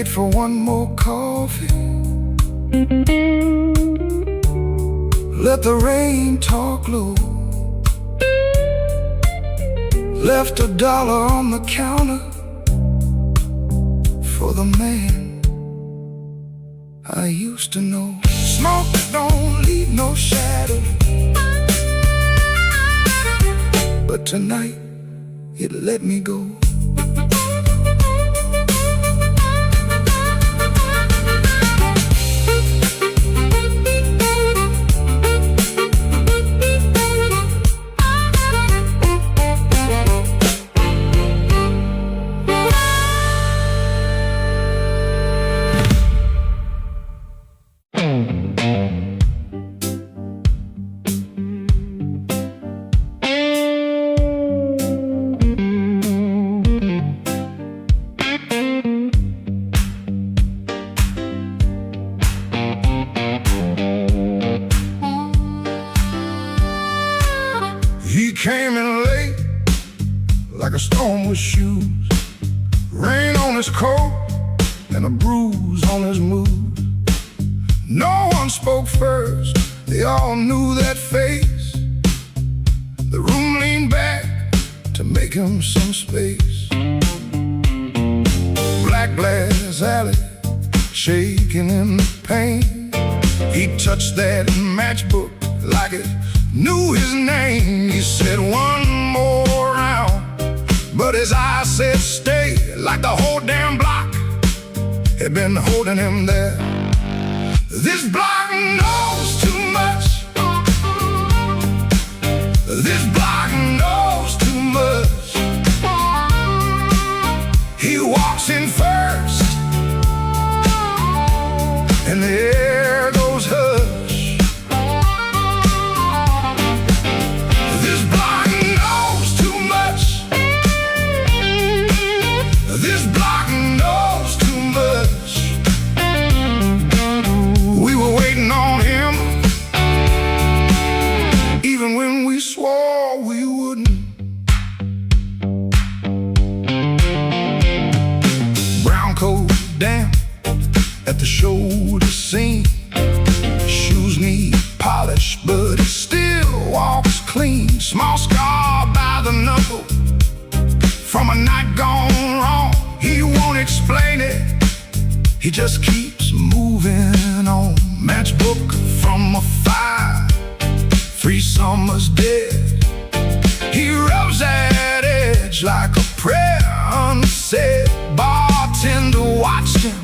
for one more coffee. Let the rain talk low. Left $1 on the counter for the man I used to know. Smoke don't leave no shadow, but tonight it let me go. He came in late, like a storm with shoes. Rain on his coat and a bruise on his mood. No one spoke first, they all knew that face. The room leaned back to make him some space. Black glass alley, shaking in the pain. He touched that matchbook like it knew his name. He said one more round, but his eyes said stay, like the whole damn block had been holding him there. This block knows too much. This block knows too much. He walks in first, and the air goes hush. This block knows too much. This block knows too much. We were waiting on him, even when we swore we wouldn't. Brown coat damp at the shoulder seam. Shoes need polish, but he still walks clean. Small scar by the knuckle from a night gone wrong. He won't explain it, he just keeps moving on. Matchbook from a fire, 3 summers dead. He rubs that edge like a prayer unsaid. Bartender watched him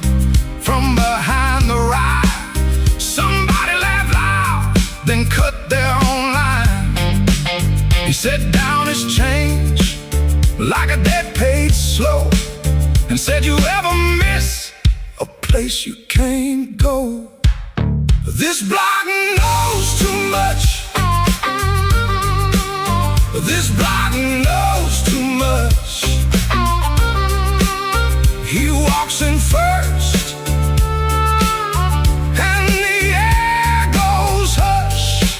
from behind the ride. Somebody laughed loud, then cut their own line. He set down his change like a debt paid slow, and said, you ever miss a place you can't go? This block knows too much. This block knows too much. He walks in first, and the air goes hush.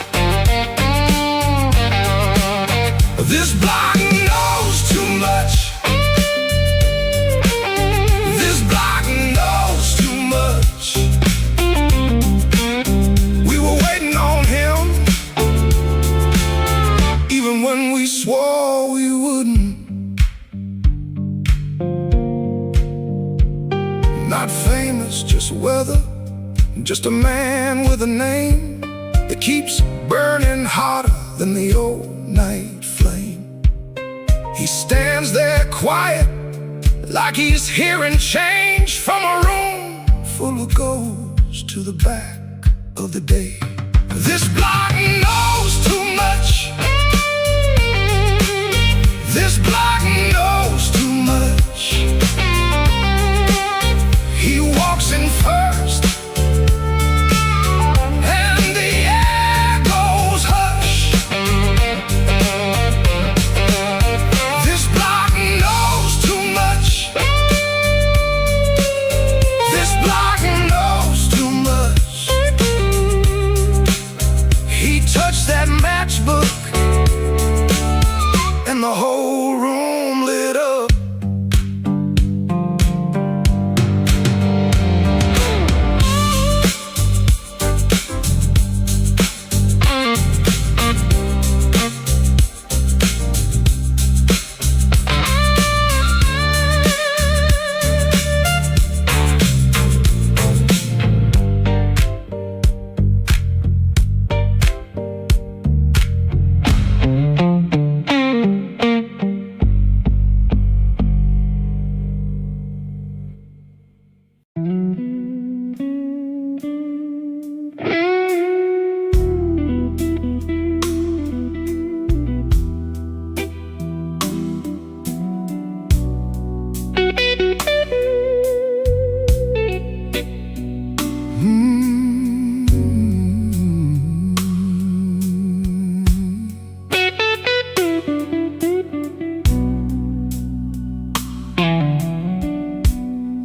This block knows too much. This block knows too much. We were waiting on him, even when we swore we wouldn't. Not famous, just weather, just a man with a name that keeps burning hotter than the old night flame. He stands there quiet, like he's hearing change from a room full of ghosts to the back of the day. This block knows too much. This block knows too much. He walks in first, and the air goes hush. This block knows too much. This block knows too much. He touched that matchbook, and the whole room lit up.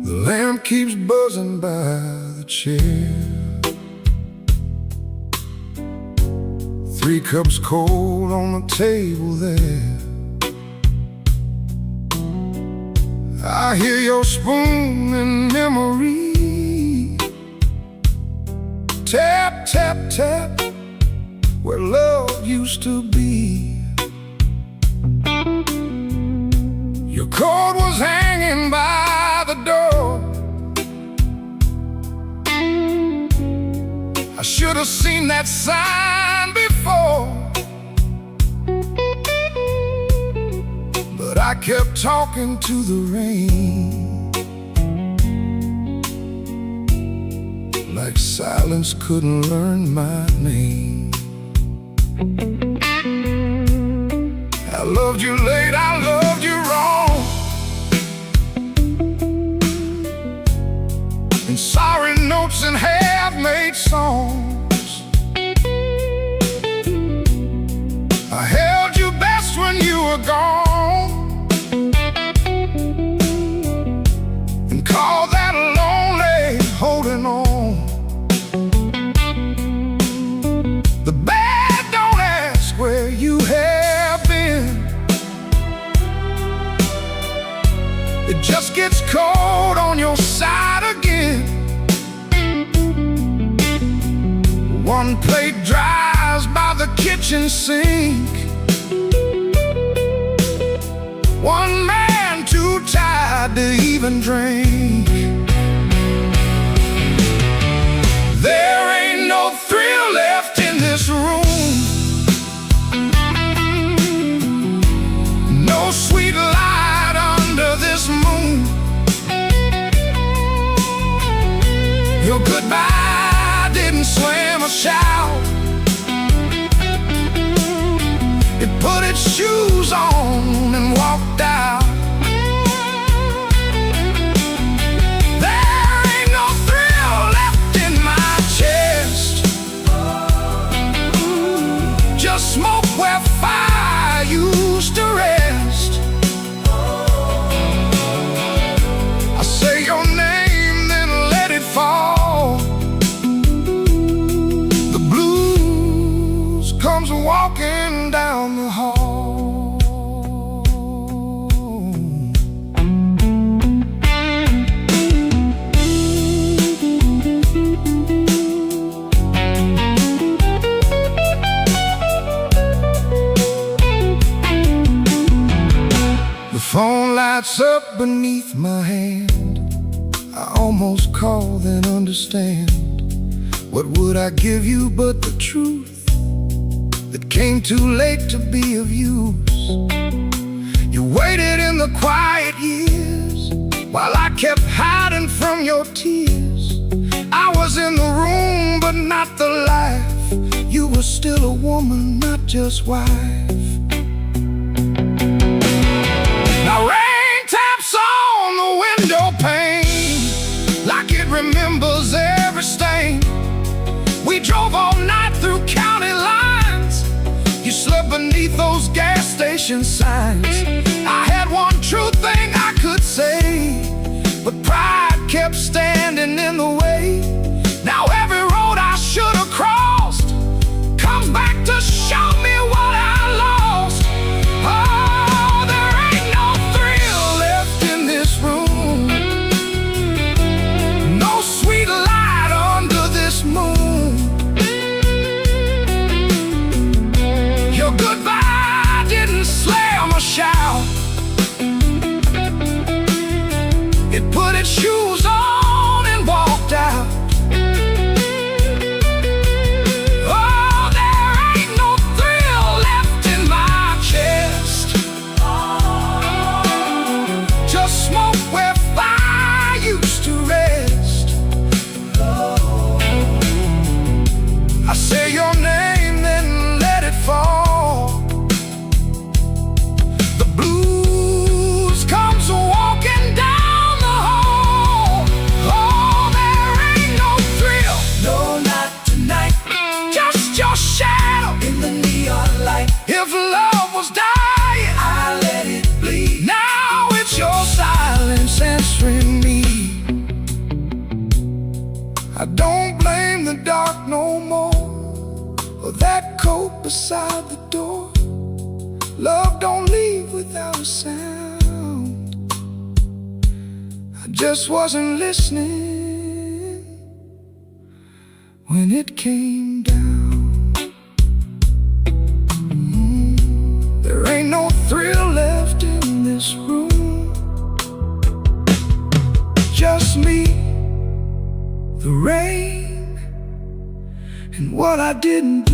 The lamp keeps buzzing by the chair. 3 cups cold on the table there. I hear your spoon in memory. Tap, tap, tap, where love used to be. Your coat was hanging by the door. I should have seen that sign before, but I kept talking to the rain, like silence couldn't learn my name. I loved you late, I loved you wrong, and sorry notes and half-made songs. I held you best when you were gone, and called that lonely holding on. The bad don't ask where you have been. It just gets cold on your side again. One plate dries by the kitchen sink. One man too tired to even drink. There ain't no thrill left in this room. No sweet light under this moon. Your goodbye didn't slam a shout. It put its shoes on and walked out. There ain't no thrill left in my chest. Just smoke where fire used to rest. I say your name, then let it fall. The blues comes walking down the hall. The phone lights up beneath my hand. I almost call, then understand. What would I give you but the truth that came too late to be of use? You waited in the quiet years while I kept hiding from your tears. I was in the room but not the life. You were still a woman, not just wife. Now rain taps on the window pane like it remembers every stain. We drove all night through county lines. You slept beneath those gas station signs. I had one true thing I could say, but pride kept standing in the way. Now every road I should have crossed comes back to show me what I lost. Oh, there ain't no thrill left in this room. No sweet light under this moon. Your goodbye didn't slam a shout. don't blame the dark no more, or that coat beside the door. Love don't leave without a sound. I just wasn't listening when it came down. There ain't no thrill left in this room. Just me, the rain, and what I didn't do.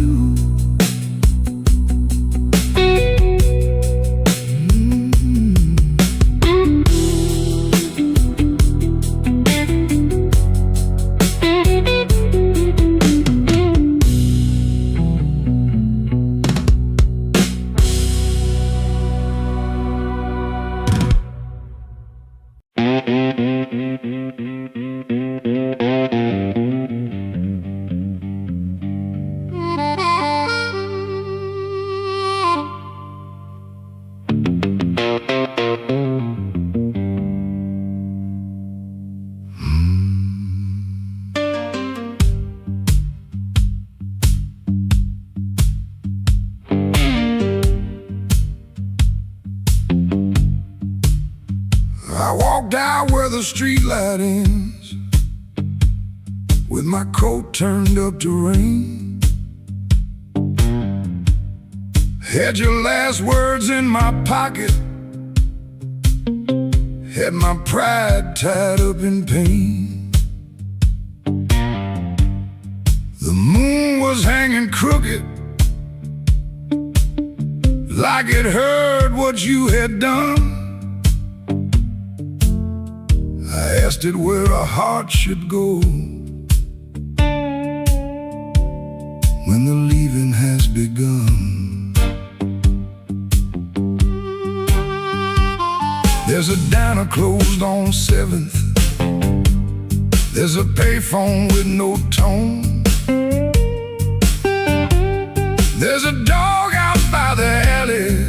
I walked out where the street light ends, with my coat turned up to rain. Had your last words in my pocket, had my pride tied up in pain. The moon was hanging crooked, like it heard what you had done. I asked it where a heart should go when the leaving has begun. There's a diner closed on 7th. There's a payphone with no tone. There's a dog out by the alley,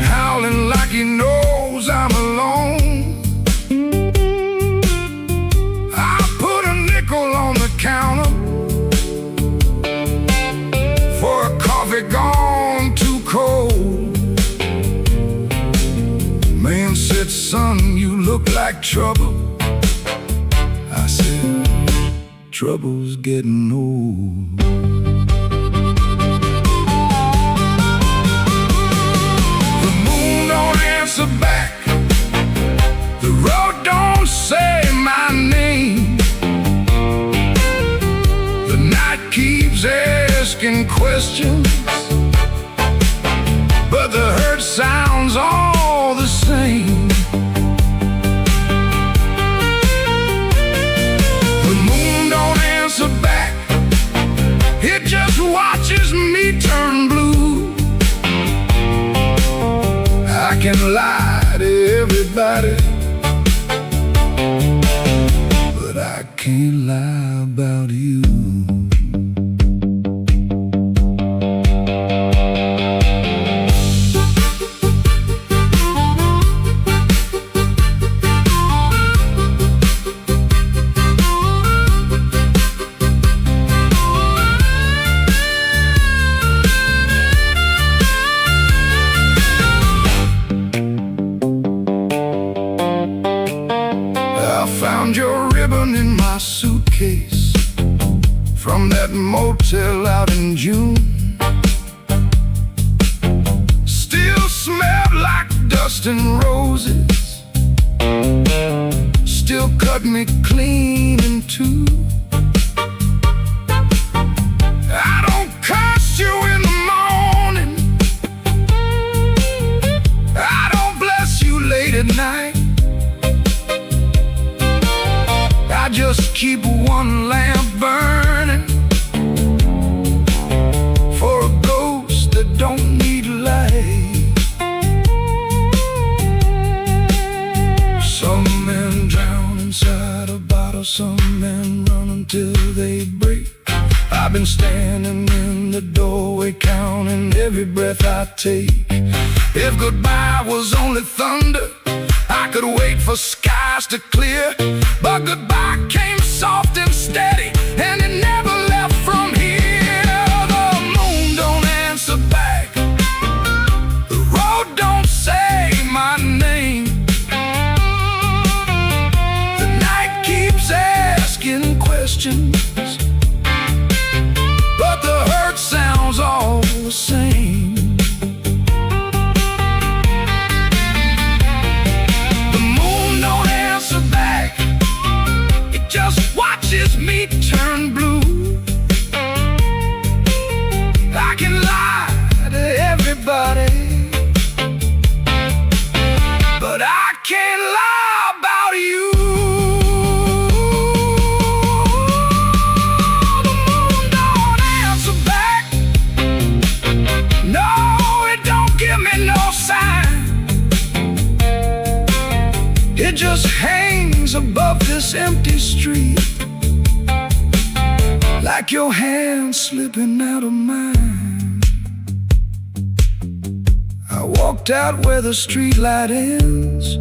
howling like he knows I'm alone. Counter for a coffee gone too cold. Man said, son, you look like trouble. I said, trouble's getting old. The moon don't answer back, the road don't say my name. Keeps asking questions, but the hurt sounds all the same. The moon don't answer back, it just watches me turn blue. I can lie to everybody, but I can't lie about you. Found your ribbon in my suitcase from that motel out in June. Still smelled like dust and roses, still cut me clean in two. I don't curse you in the morning, I don't bless you late at night. I just keep one lamp burning for a ghost that don't need light. Some men drown inside a bottle, some men run until they break. I've been standing in the doorway counting every breath I take. If goodbye was only thunder, I could wait for skies to clear, but goodbye came soft asking questions, but the hurt sounds all the same. The moon don't answer back, it just watches me turn blue. I can lie to everybody, but I can't lie about you. The moon don't answer back, no, it don't give me no sign. It just hangs above this empty street, like your hand slipping out of mine. I walked out where the street light ends,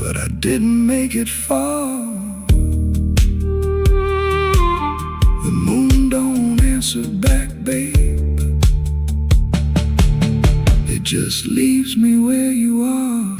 but I didn't make it far. The moon don't answer back, babe, it just leaves me where you are.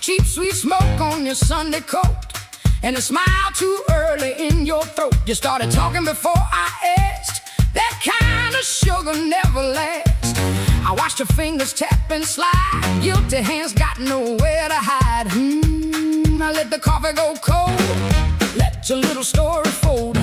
Cheap sweet smoke on your Sunday coat, and a smile too early in your throat. You started talking before I asked. That kind of sugar never lasts. I watched your fingers tap and slide, guilty hands got nowhere to hide. I let the coffee go cold, let your little story fold.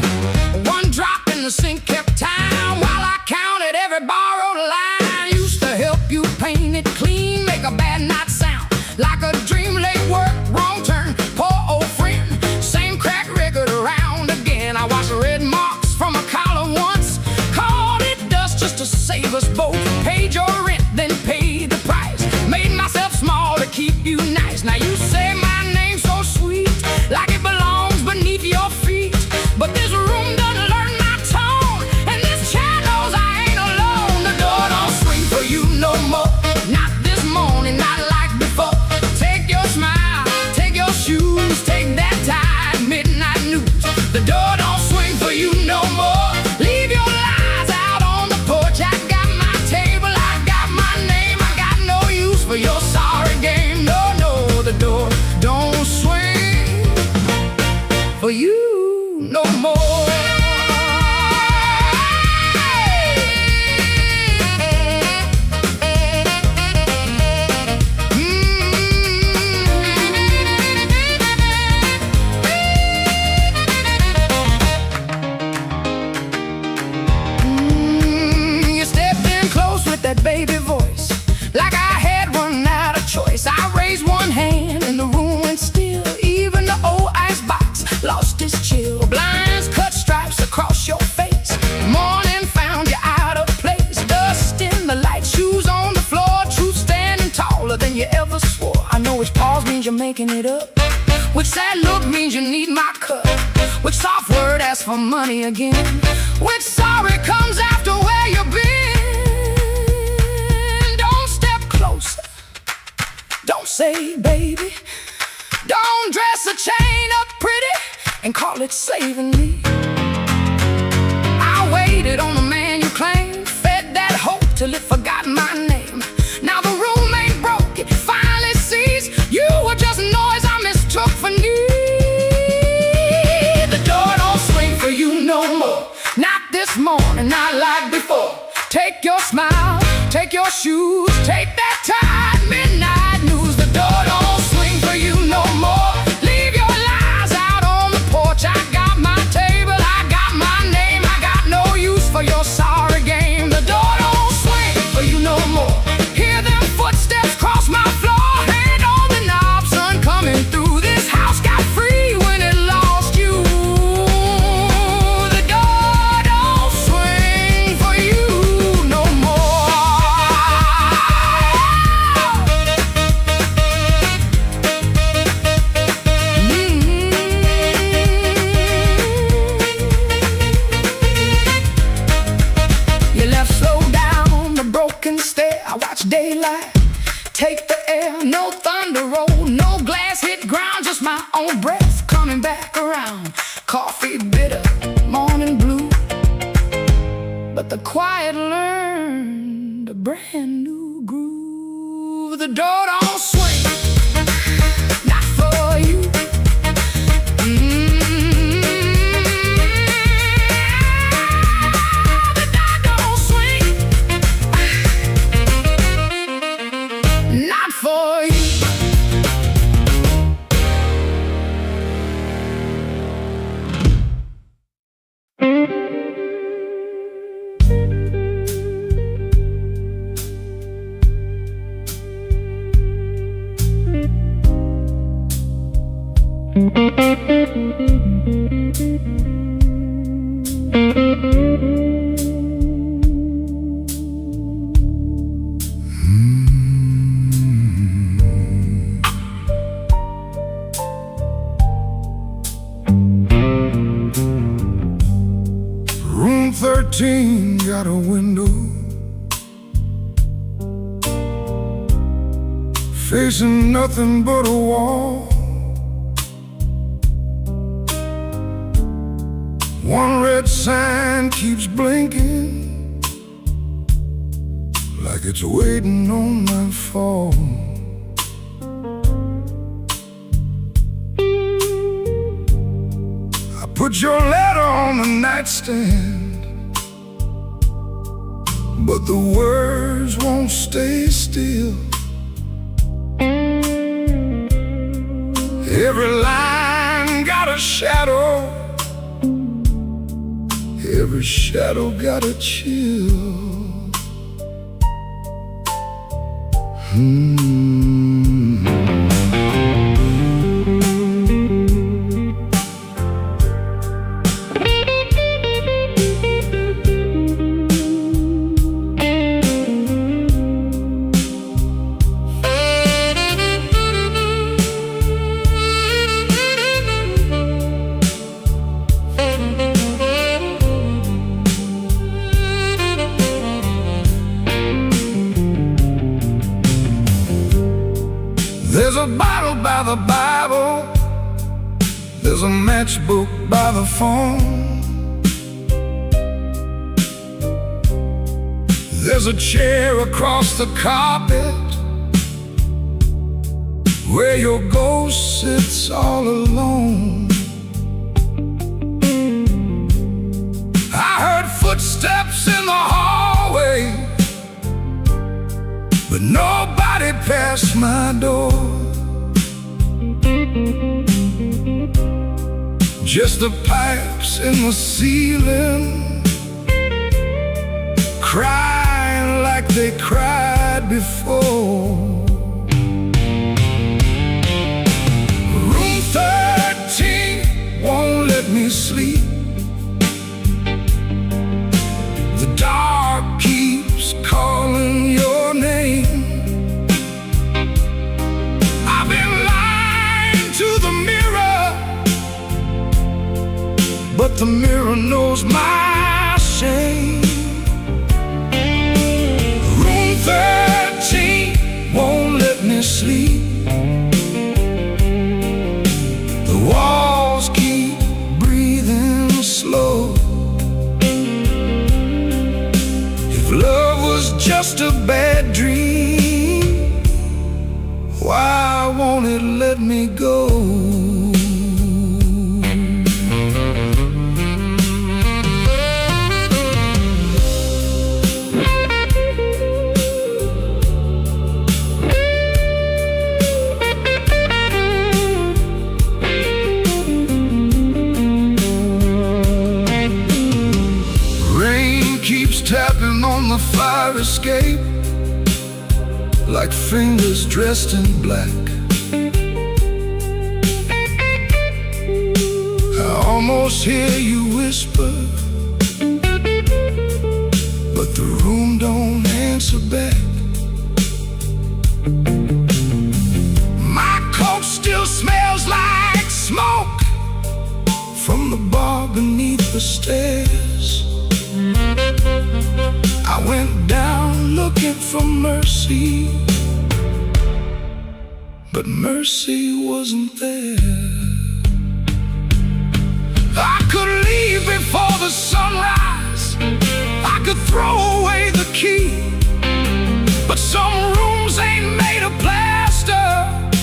One drop in the sink kept time while I counted every borrowed line. Used to help you paint it clean, make a bad night sound like a dream. Late work, wrong turn, poor old friend, same crack record around again. I watched red marks from a collar once, called it dust just to save us both. Paid your rent, then paid the price, made myself small to keep you nice. Now you say my name so sweet, like it belongs beneath your feet, but this room doesn't learn my tone, and this chair knows I ain't alone. The door don't swing for you no more, not this morning, not like before. Take your smile, take your shoes, take that tired midnight news. The door don't swing for you no more. Leave your lies out on the porch. I got my table, I got my name, I got no use for your sorry game. No, no, the door don't swing for you no more. That baby voice, like I had run out of choice. I raised one hand and the room went still. Even the old icebox lost its chill. Blinds cut stripes across your face. Morning found you out of place. Dust in the light, shoes on the floor. Truth standing taller than you ever swore. I know which pause means you're making it up, which sad look means you need my cup, which soft word asks for money again, which sorry comes after where you've been. Don't say baby, don't dress a chain up pretty and call it saving me. I waited on the man you claimed, fed that hope till it forgot my name. Now the room ain't broke, it finally sees you were just noise I mistook for need. The door don't swing for you no more, not this morning, not like before. Take your smile, take your shoes, take that tired midnight news. The door don't swing for you no more. Leave your lies out on the porch. I got my table, I got my name, I got no use for your sorry game. The door don't swing for you no more. Hear them footsteps cross my floor. for you. Room 13 got a window facing nothing but a wall. One red sign keeps blinking like it's waiting on my fall. I put your letter on the nightstand, but the words won't stay still. Every line got a shadow, every shadow got a chill. There's a bottle by the Bible, there's a matchbook by the phone, there's a chair across the carpet where your ghost sits all alone. I heard footsteps in the hallway, but nobody passed my door. Just the pipes in the ceiling, crying like they cried before. Room 13 won't let me sleep. The dark keeps calling your name. I've been lying to the mirror, but the mirror knows my shame. Room 13 won't let me sleep. The walls keep breathing slow. If love was just a bad dream, why won't it let me go? Tapping on the fire escape like fingers dressed in black. I almost hear you whisper, but the room don't answer back. My coat still smells like smoke from the bar beneath the stairs. I went down looking for mercy, but mercy wasn't there. I could leave before the sunrise, I could throw away the key, but some rooms ain't made of plaster,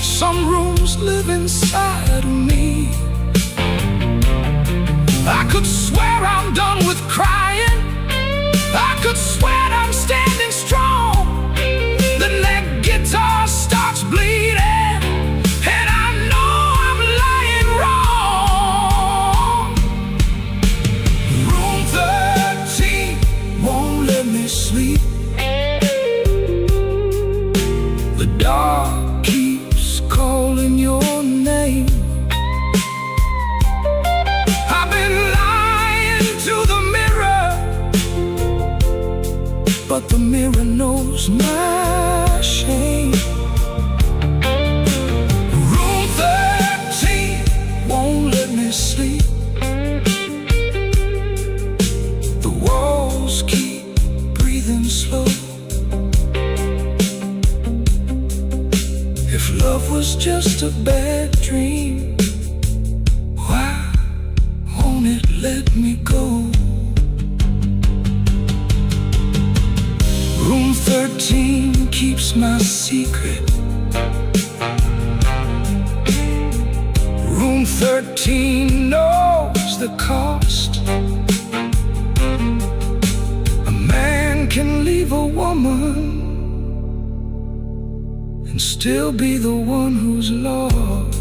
some rooms live inside of me. I could swear I'm done with crying, I could swear I'm standing strong. Then that guitar starts was my shame. Room 13 won't let me sleep. The walls keep breathing slow. If love was just a bad dream, why won't it let me go? Room 13 keeps my secret. Room 13 knows the cost. A man can leave a woman and still be the one who's lost.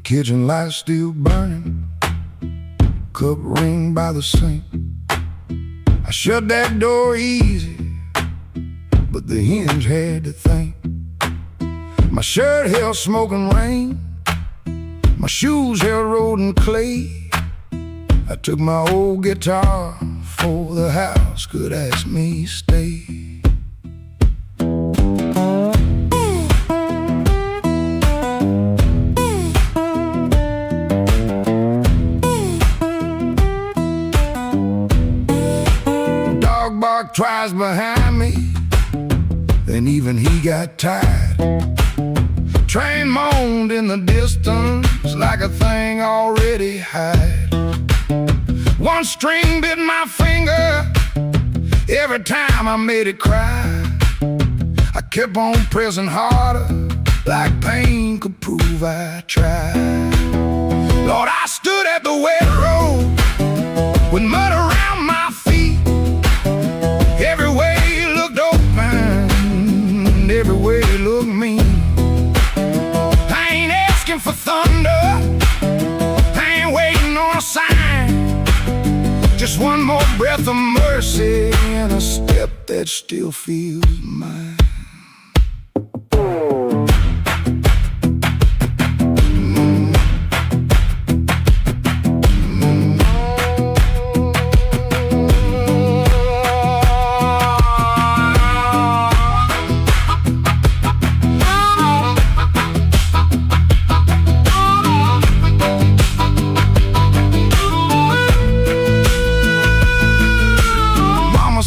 Kitchen light still burning, cup ring by the sink. I shut that door easy, but the hinge had to think. My shirt held smoking rain, my shoes held road and clay. I took my old guitar for the house could ask me stay. Twice behind me, then even he got tired. Train moaned in the distance like a thing already hired. One string bit my finger every time I made it cry. I kept on pressing harder, like pain could prove I tried. Lord, I stood at the wet road with mud around my feet. Every way looked open, every way looked mean. I ain't asking for thunder, I ain't waiting on a sign. Just one more breath of mercy and a step that still feels mine.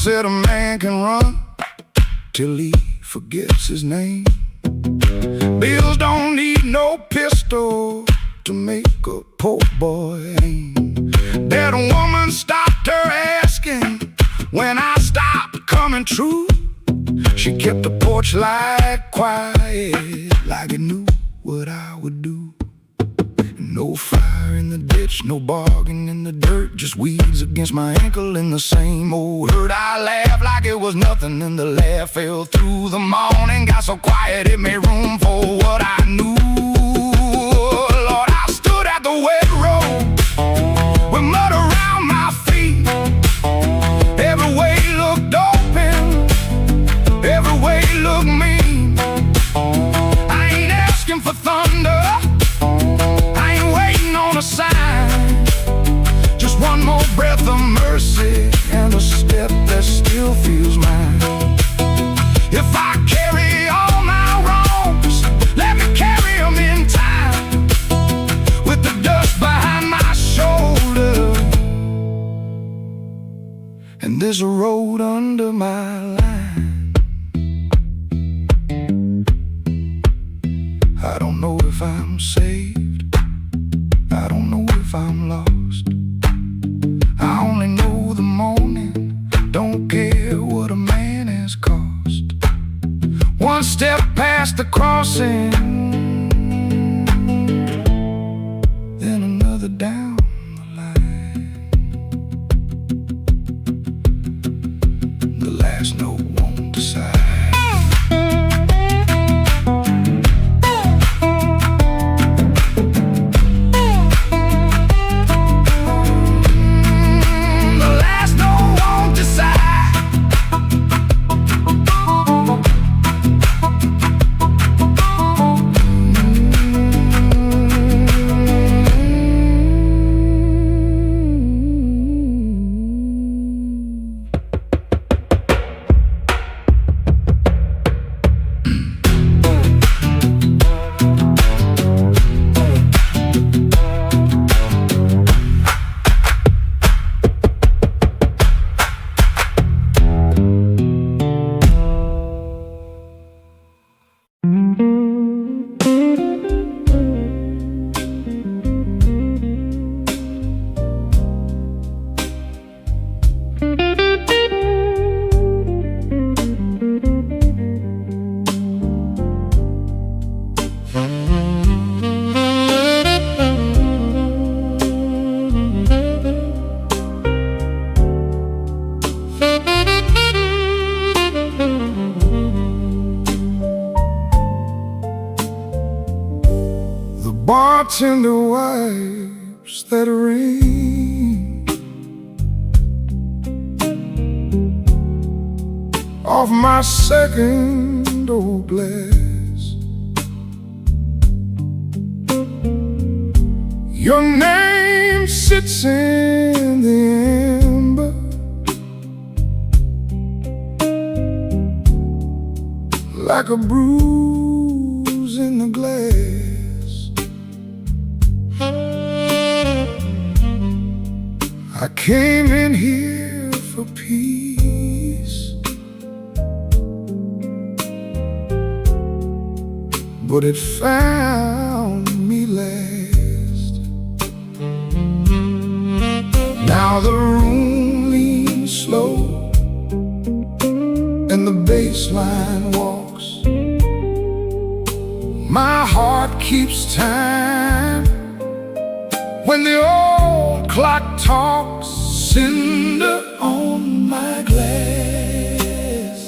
Said a man can run till he forgets his name. Bills don't need no pistol to make a poor boy aim. That woman stopped her asking when I stopped coming true. She kept the porch light quiet, like it knew what I would do. No fire in the ditch, no bargain in the dirt, just weeds against my ankle in the same old hurt. I laughed like it was nothing, and the laugh fell through the morning. Got so quiet it made room for what I knew. Lord, I stood at the wet road with mud around my feet. Every way looked open, every way looked mean. I ain't asking for thunder, a sign. Just one more breath of mercy and a step that still feels mine. If I carry all my wrongs, let me carry them in time, with the dust behind my shoulder and this road under my line. I don't know if I'm I'm saved. I don't know if I'm lost. I only know the morning. Don't care what a man has cost. One step past the crossing, then another down the line. The last note won't decide. Bartender wipes that rain off my second old glass. Your name sits in the amber like a bruise in the glass. I came in here for peace, but it found me last. Now the room leans slow and the bass line walks. My heart keeps time when the old clock talks. Cinder on my glass,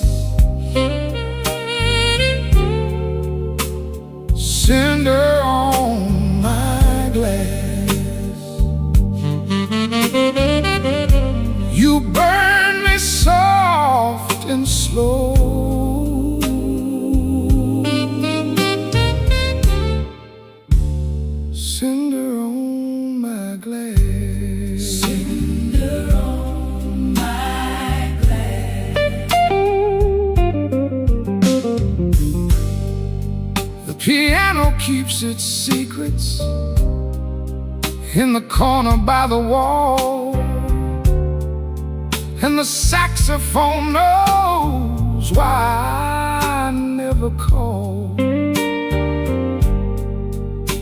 cinder on my glass. You burn me soft and slow. Cinder on my glass. Piano keeps its secrets in the corner by the wall, and the saxophone knows why I never call.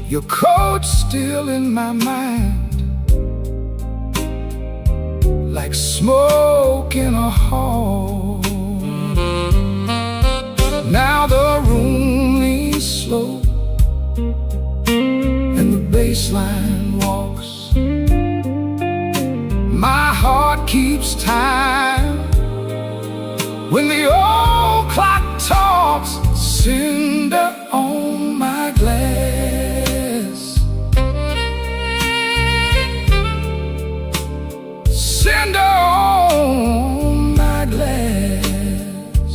Your coat's still in my mind, like smoke in a hall. Now the room leans slow and the bass line walks. My heart keeps time when the old clock talks. Cinder on my glass, cinder on my glass.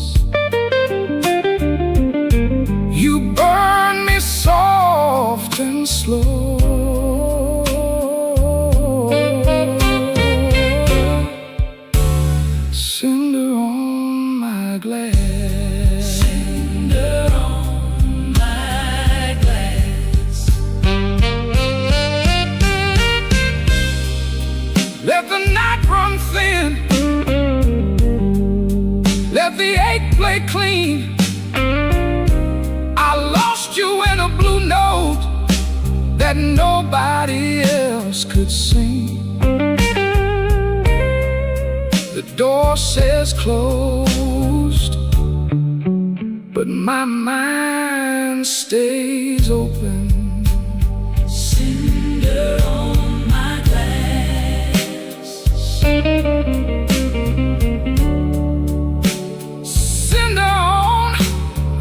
You burn me soft and slow. Cinder on my glass, cinder on my glass. Let the night run thin, let the ache play clean. I lost you in a blue note that nobody else could sing. The door says closed, but my mind stays open. Cinder on my glass, cinder on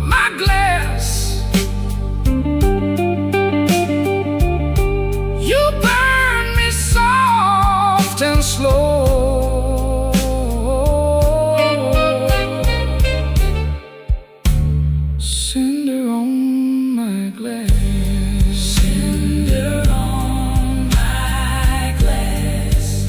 my glass. You burn me soft and slow. Cinder on my glass. Cinder on my glass.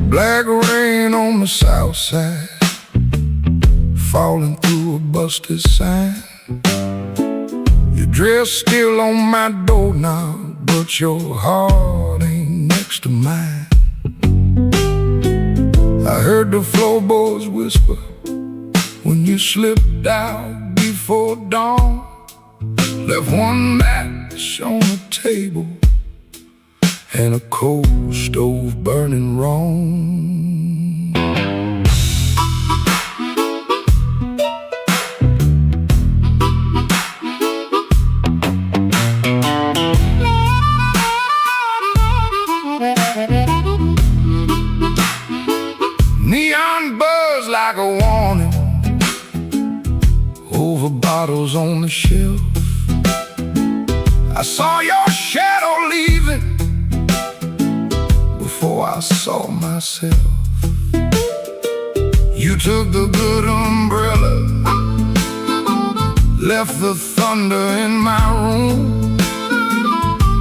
Black rain on the south side, falling through a busted sign. Your dress still on my doorknob, but your heart ain't next to mine. I heard the floorboards whisper when you slipped out before dawn. Left one match on the table and a coal stove burning wrong. Neon buzz like a warning over bottles on the shelf. I saw your shadow leaving before I saw myself. You took the good umbrella, left the thunder in my room.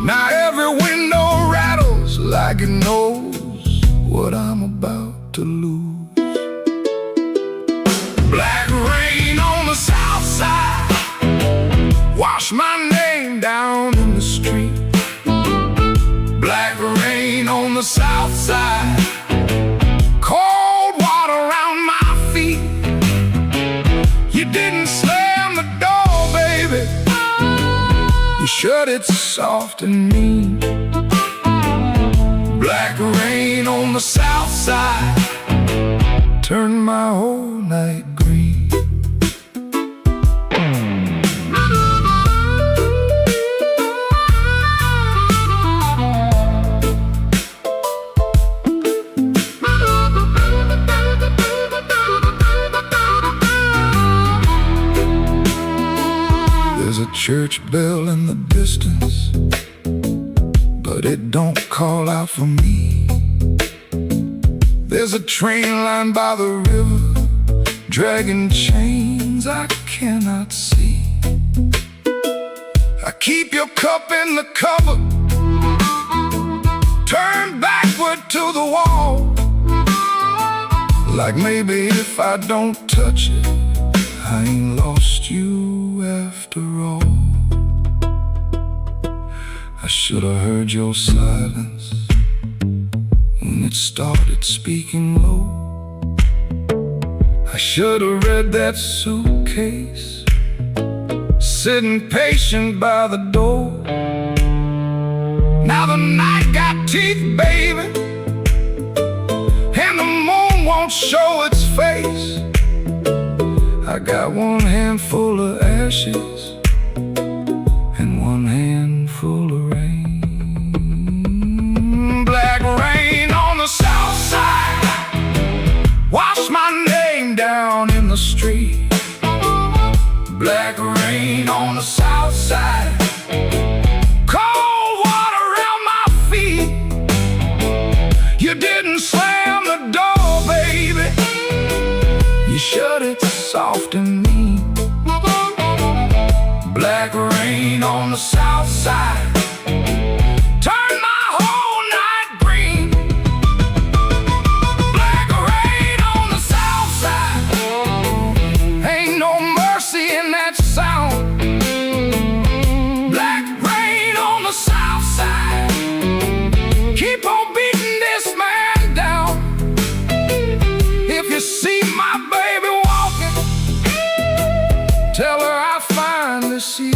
Now every window rattles like it knows what I'm about to lose. Black rain on the south side, wash my name down in the street. Black rain on the south side, cold water around my feet. You didn't slam the door, baby, you shut it soft and mean. Black rain on the south side, turned my whole night green. There's a church bell in the distance, but it don't call out for me. There's a train line by the river, dragging chains I cannot see. I keep your cup in the cover, turned backward to the wall, like maybe if I don't touch it, I ain't lost you after all. I should have heard your silence when it started speaking low. I should have read that suitcase, sitting patient by the door. Now the night got teeth, baby, and the moon won't show its face. I got one handful of ashes and one handful of rain. Black rain on the south side, wash my name down in the street. Black rain on the south side, cold water around my feet. You didn't slam the door, baby, you shut it soft and mean. Black rain on the south side, turn my whole night green. Black rain on the south side, ain't no mercy in that sound. Black rain on the south side, keep on beating this man down. If you see my baby walking, tell her I finally see.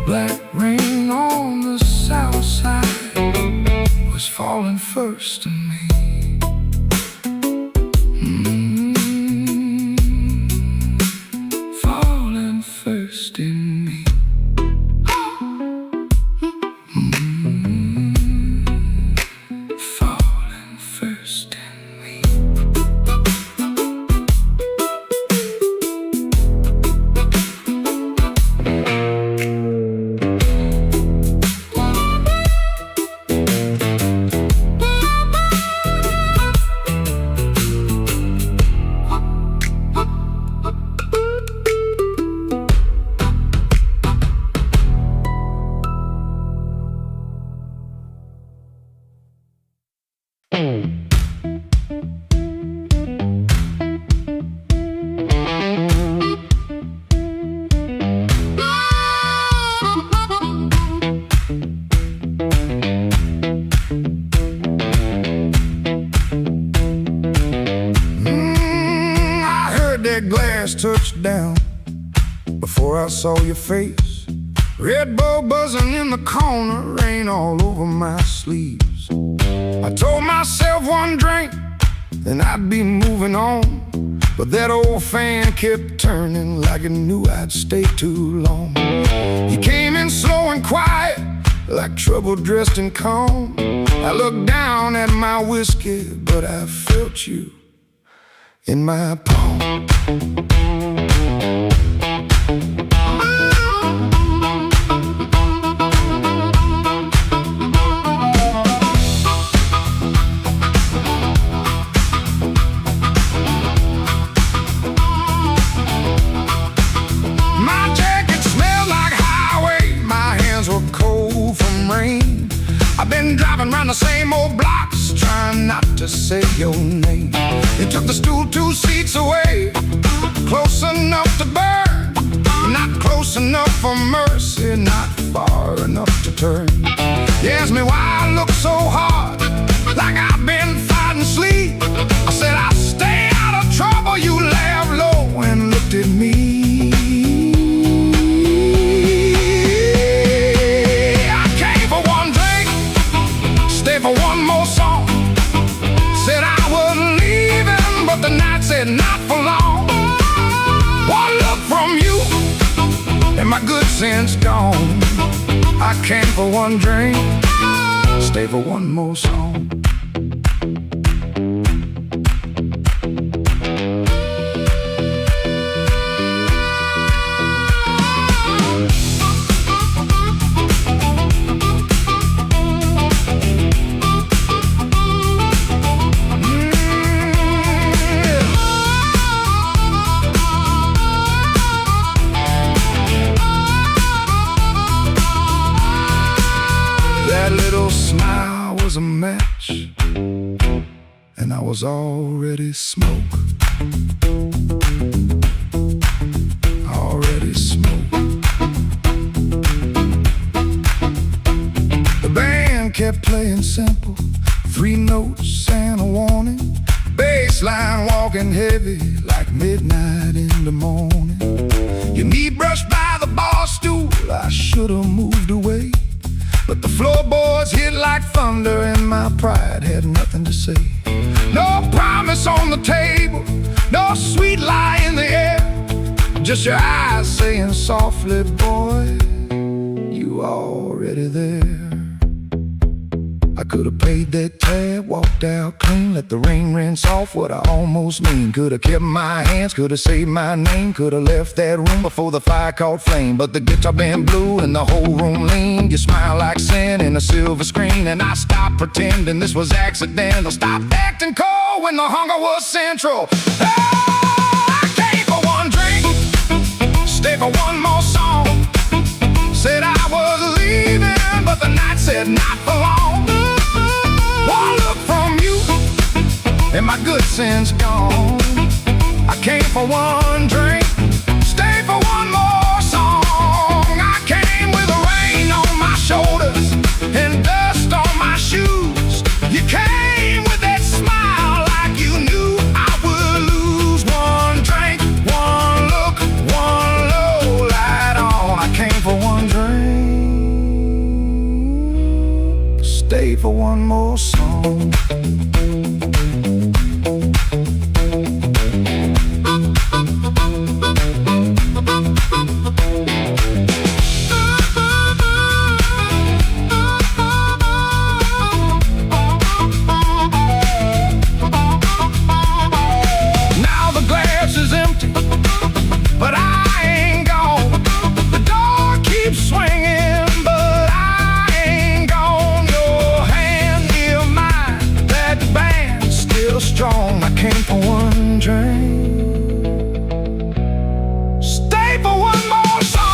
Black rain on the south side was falling first to me. Falling first in me. Falling first in me. Glass touched down before I saw your face. Red Bull buzzing in the corner, rain all over my sleeves. I told myself one drink, then I'd be moving on. But that old fan kept turning like it knew I'd stay too long. You came in slow and quiet, like trouble dressed in calm. I looked down at my whiskey, but I felt you in my palm. My jacket smelled like highway, my hands were cold from rain. I've been driving around the same old blocks, trying not to say your name. You took the stool 2 seats away, close enough to burn, not close enough for mercy, not far enough to turn. You asked me why I look so hard, like I've been fighting sleep. I said I'll stay out of trouble. You laughed low and looked at me. I came for one drink, stay for one more song. Said I was leaving, but the night said not for long. One look from you, and my good sense gone. I came for one drink, stay for one more song. That little smile was a match, and I was already smoke. Already smoke. The band kept playing simple, 3 notes and a warning. Bass line walking heavy like midnight in the morning. Your knee brushed by the bar stool, I should've moved away. But the floorboards hit like thunder, and my pride had nothing to say. No promise on the table, No sweet lie in the air, just your eyes saying softly, boy, you already there. I could've paid that tab, walked out clean, let the rain rinse off what I almost mean. Could've kept my hands, could've saved my name, could've left that room before the fire caught flame. But the guitar band blew and the whole room leaned. You smile like sin in a silver screen, and I stopped pretending this was accidental. Stopped acting cold when the hunger was central. Oh, I came for one drink, stay for one more song. Said I was leaving, but the night said not for long. One look from you, and my good sense gone. I came for one drink, stay for one more song. I came with the rain on my shoulders and dust on my shoes. You came with that smile like you knew I would lose. One drink, one look, one low light on. I came for one drink, stay for one more song. Now the glass is empty, but I ain't gone. The door keeps swinging, but I ain't gone. Your hand near mine, that band's still strong. I came for one drink, stay for one more song.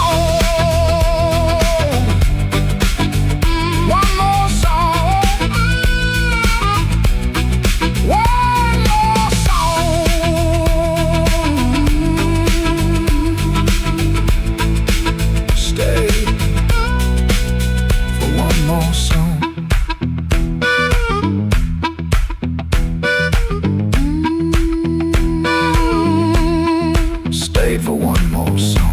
One more song. One more song. Stay for one more song. Stay for one more song.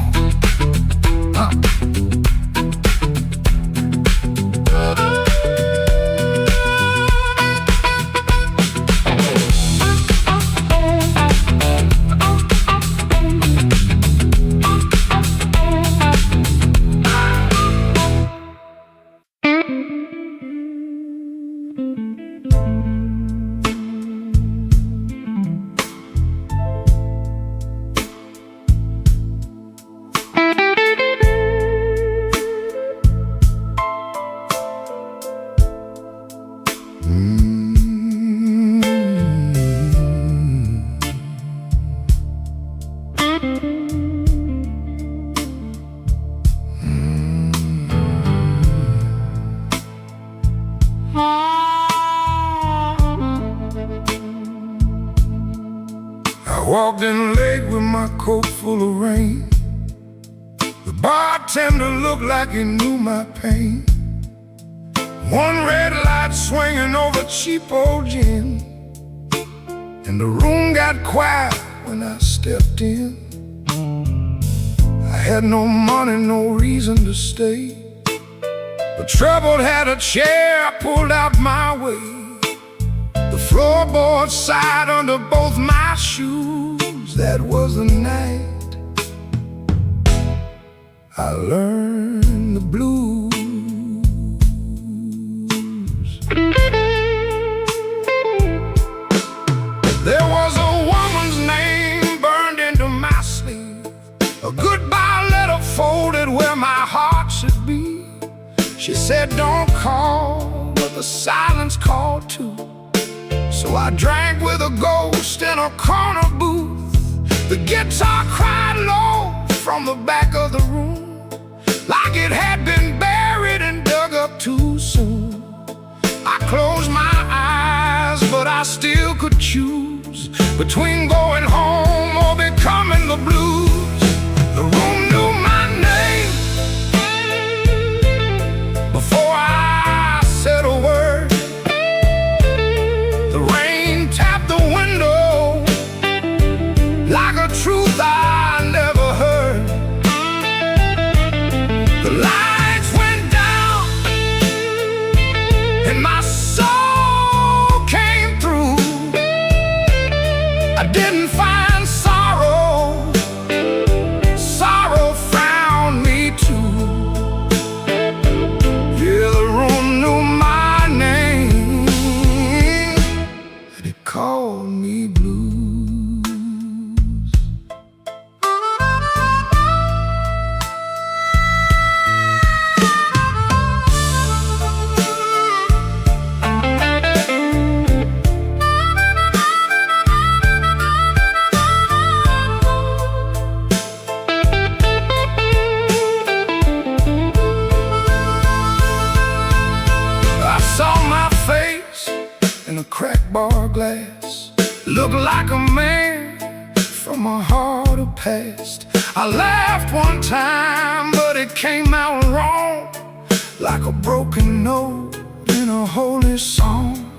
I walked in late with my coat full of rain. The bartender looked like he knew my pain. One red light swinging over cheap old gin, and the room got quiet when I stepped in. I had no money, no reason to stay. The troubled had a chair pulled out my way. The floorboard sighed under both my shoes. That was the night I learned the blues. There was a woman's name burned into my sleeve, a goodbye letter folded where my heart should be. She said, don't call, but the silence called too. So I drank with a ghost in a corner booth. The guitar cried low from the back of the room, like it had been buried and dug up too soon. I closed my eyes, but I still could choose between going home or becoming the blues. The room knew my name before I said a word. The rain tapped the window like a truth I never heard. The lights went down and my soul came through. I didn't find bar glass. Looked like a man from a harder past. I laughed one time, but it came out wrong, like a broken note in a holy song.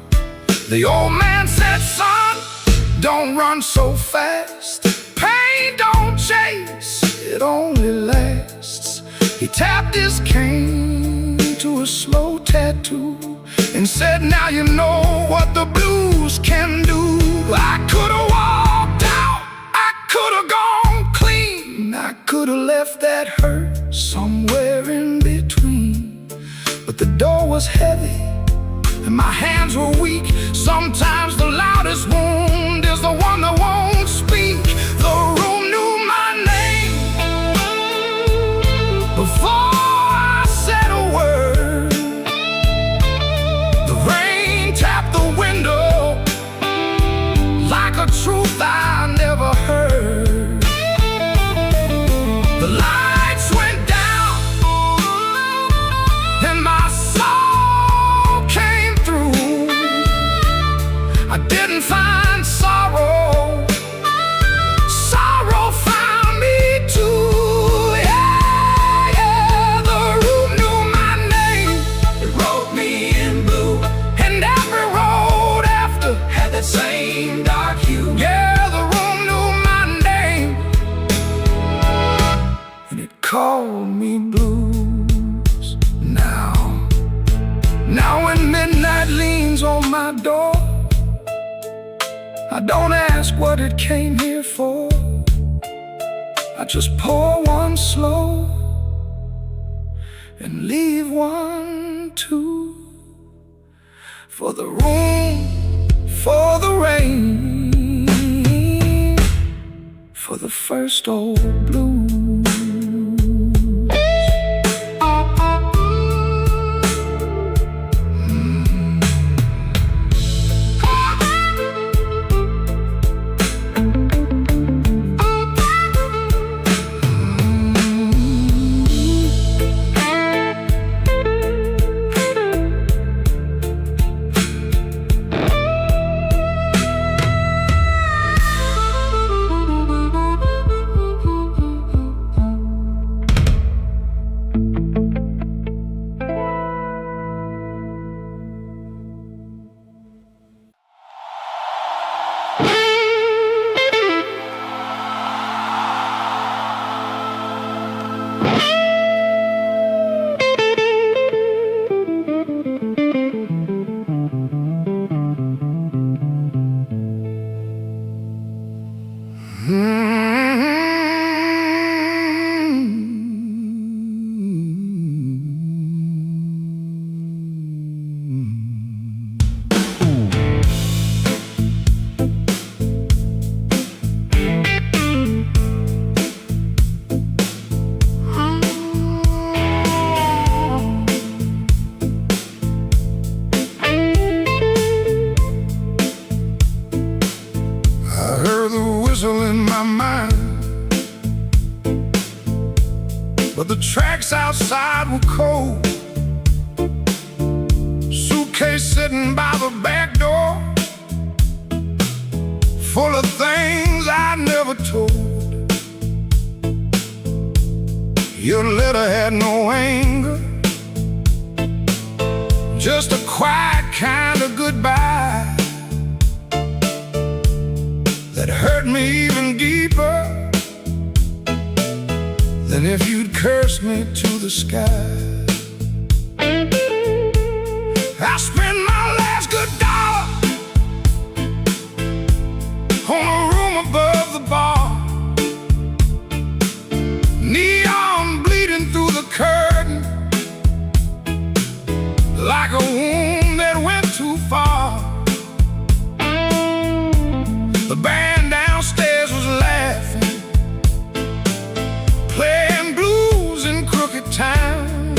The old man said, son, don't run so fast. Pain don't chase, it only lasts. He tapped his cane to a slow tattoo and said, now you know what the blues can do. I could've walked out, I could've gone clean, I could've left that hurt somewhere in between. But the door was heavy and my hands were weak. Sometimes the loudest wound is the one that won't speak. The room knew my name before I said a word. The rain tapped the window like a truth I never heard. The lights went down and my soul came through. I didn't find sorrow, sorrow found me too. Yeah, yeah, the room knew my name. It wrote me in blue, and every road after had that same dark hue. Yeah, the room knew my name, and it called me blues. Now when midnight leans on my door, I don't ask what it came here for. I just pour one slow and leave one too. For the room, for the rain, for the first old blues. In my mind, but the tracks outside were cold. Suitcase sitting by the back door, full of things I never told. Your letter had no anger, just a quiet kind of goodbye that hurt me even deeper than if you'd cursed me to the sky. I spent my last good dollar on a room above the bar, neon bleeding through the curtain like a wound that went too far. The band downstairs was laughing, playing blues in crooked time,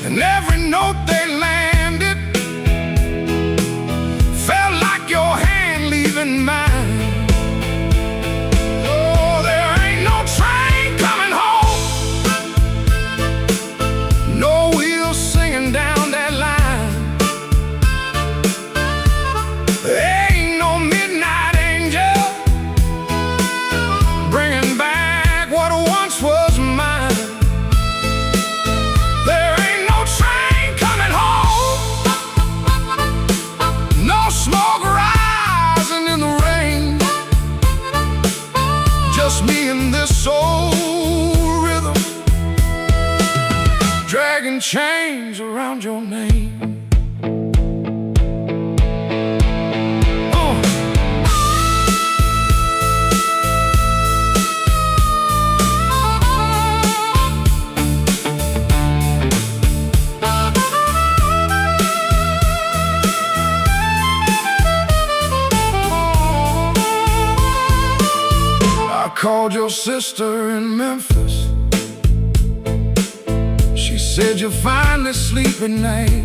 and every note they landed felt like your hand leaving mine. Oh, there ain't no train coming home, no wheels singing down that line. dragging chains around your name. I called your sister in Memphis. She said you're finally sleeping night.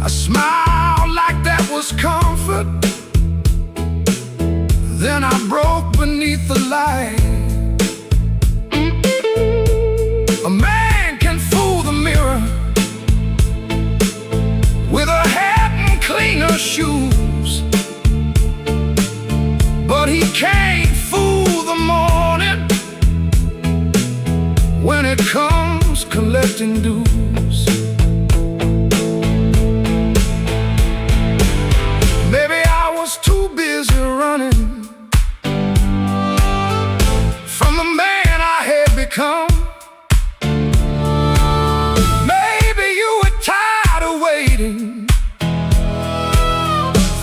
I smiled like that was comfort. Then I broke beneath the light. A man can fool the mirror with a hat and cleaner shoes, but he can't fool the morning when it comes collecting dues. Maybe I was too busy running from the man I had become. Maybe you were tired of waiting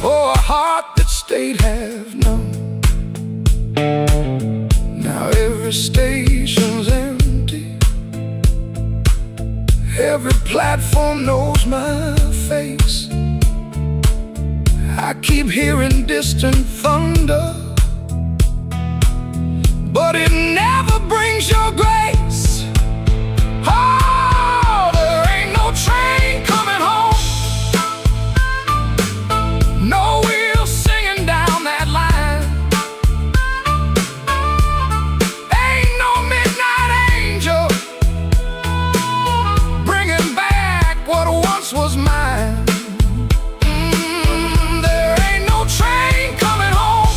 for a heart that stayed half numb. Now every station's empty, every platform knows my face. I keep hearing distant thunder, but it never brings your grace. Oh, there ain't no train coming home, no wheels singing down that line. Ain't no midnight angel bringing back what once was mine. There ain't no train coming home,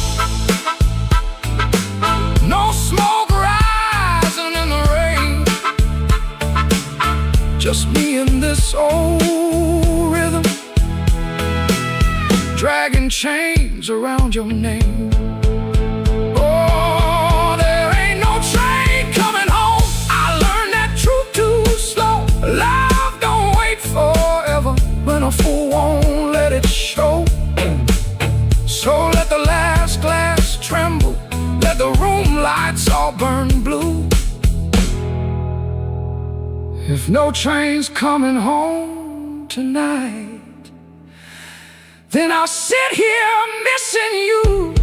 no smoke rising in the rain. Just me and this old rhythm, dragging chains around your name. Oh, there ain't no train coming home. I learned that truth too slow. Love don't wait forever, when a fool won't let it show. So let the last glass tremble, let the room lights all burn blue. If no train's coming home tonight, then I'll sit here missing you.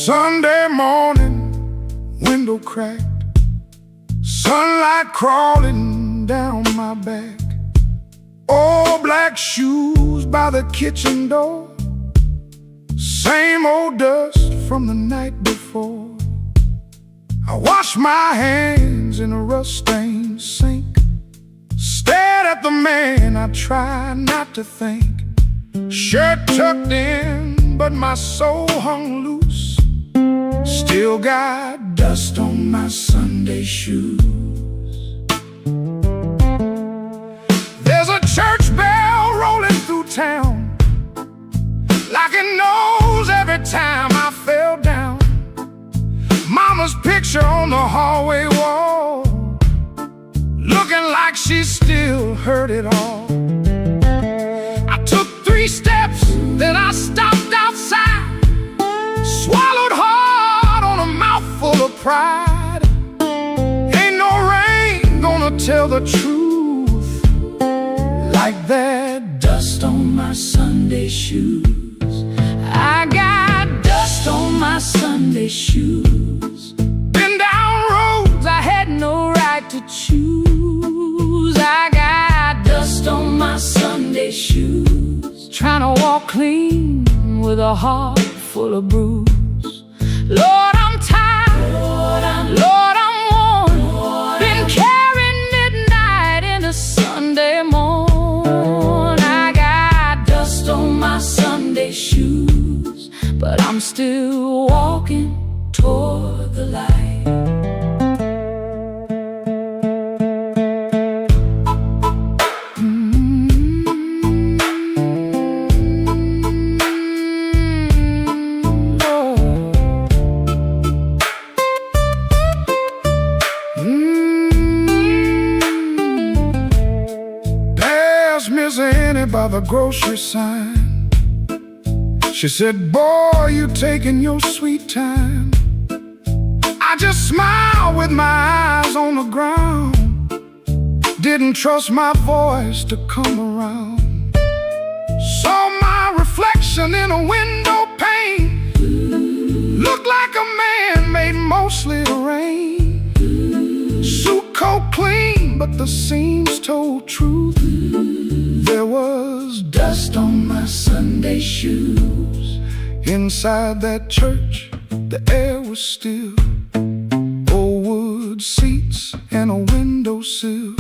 Sunday morning, window cracked, sunlight crawling down my back. Old black shoes by the kitchen door, same old dust from the night before. I washed my hands in a rust-stained sink, stared at the man I tried not to think. Shirt tucked in, but my soul hung loose. Still got dust on my Sunday shoes. There's a church bell rolling through town, Knocking nose every time I fell down. Mama's picture on the hallway wall, looking like she still heard it all. I took 3 steps, then I stopped outside, swallowed hard on a mouthful of pride. Ain't no rain gonna tell the truth like that dust on my Sunday shoes. I got dust on my Sunday shoes. Been down roads I had no right to choose. I got dust on my Sunday shoes, trying to walk clean with a heart full of bruise. Lord, I'm tired. Lord, I'm worn. Been carrying midnight into Sunday morn. I got dust on my Sunday shoes, but I'm still walking toward the light. There's Miss Annie by the grocery sign. She said, boy, you taking your sweet time. I just smiled with my eyes on the ground. Didn't trust my voice to come around. Saw my reflection in a window pane. Looked like a man made mostly of rain. Suit coat clean, but the seams told truth. There was dust on my Sunday shoes. Inside that church, the air was still. Old wood seats and a windowsill.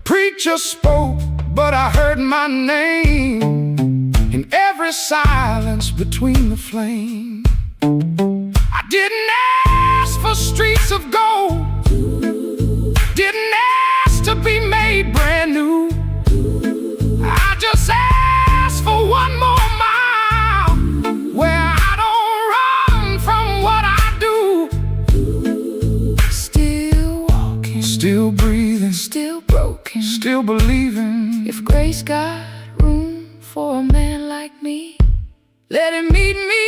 Preacher spoke, but I heard my name in every silence between the flame. I didn't ask for streets of gold, didn't ask to be made brand new. I just asked for one more mile where I don't run from what I do. Still walking, still breathing, still broken, still believing. If grace got room for a man like me, let him meet me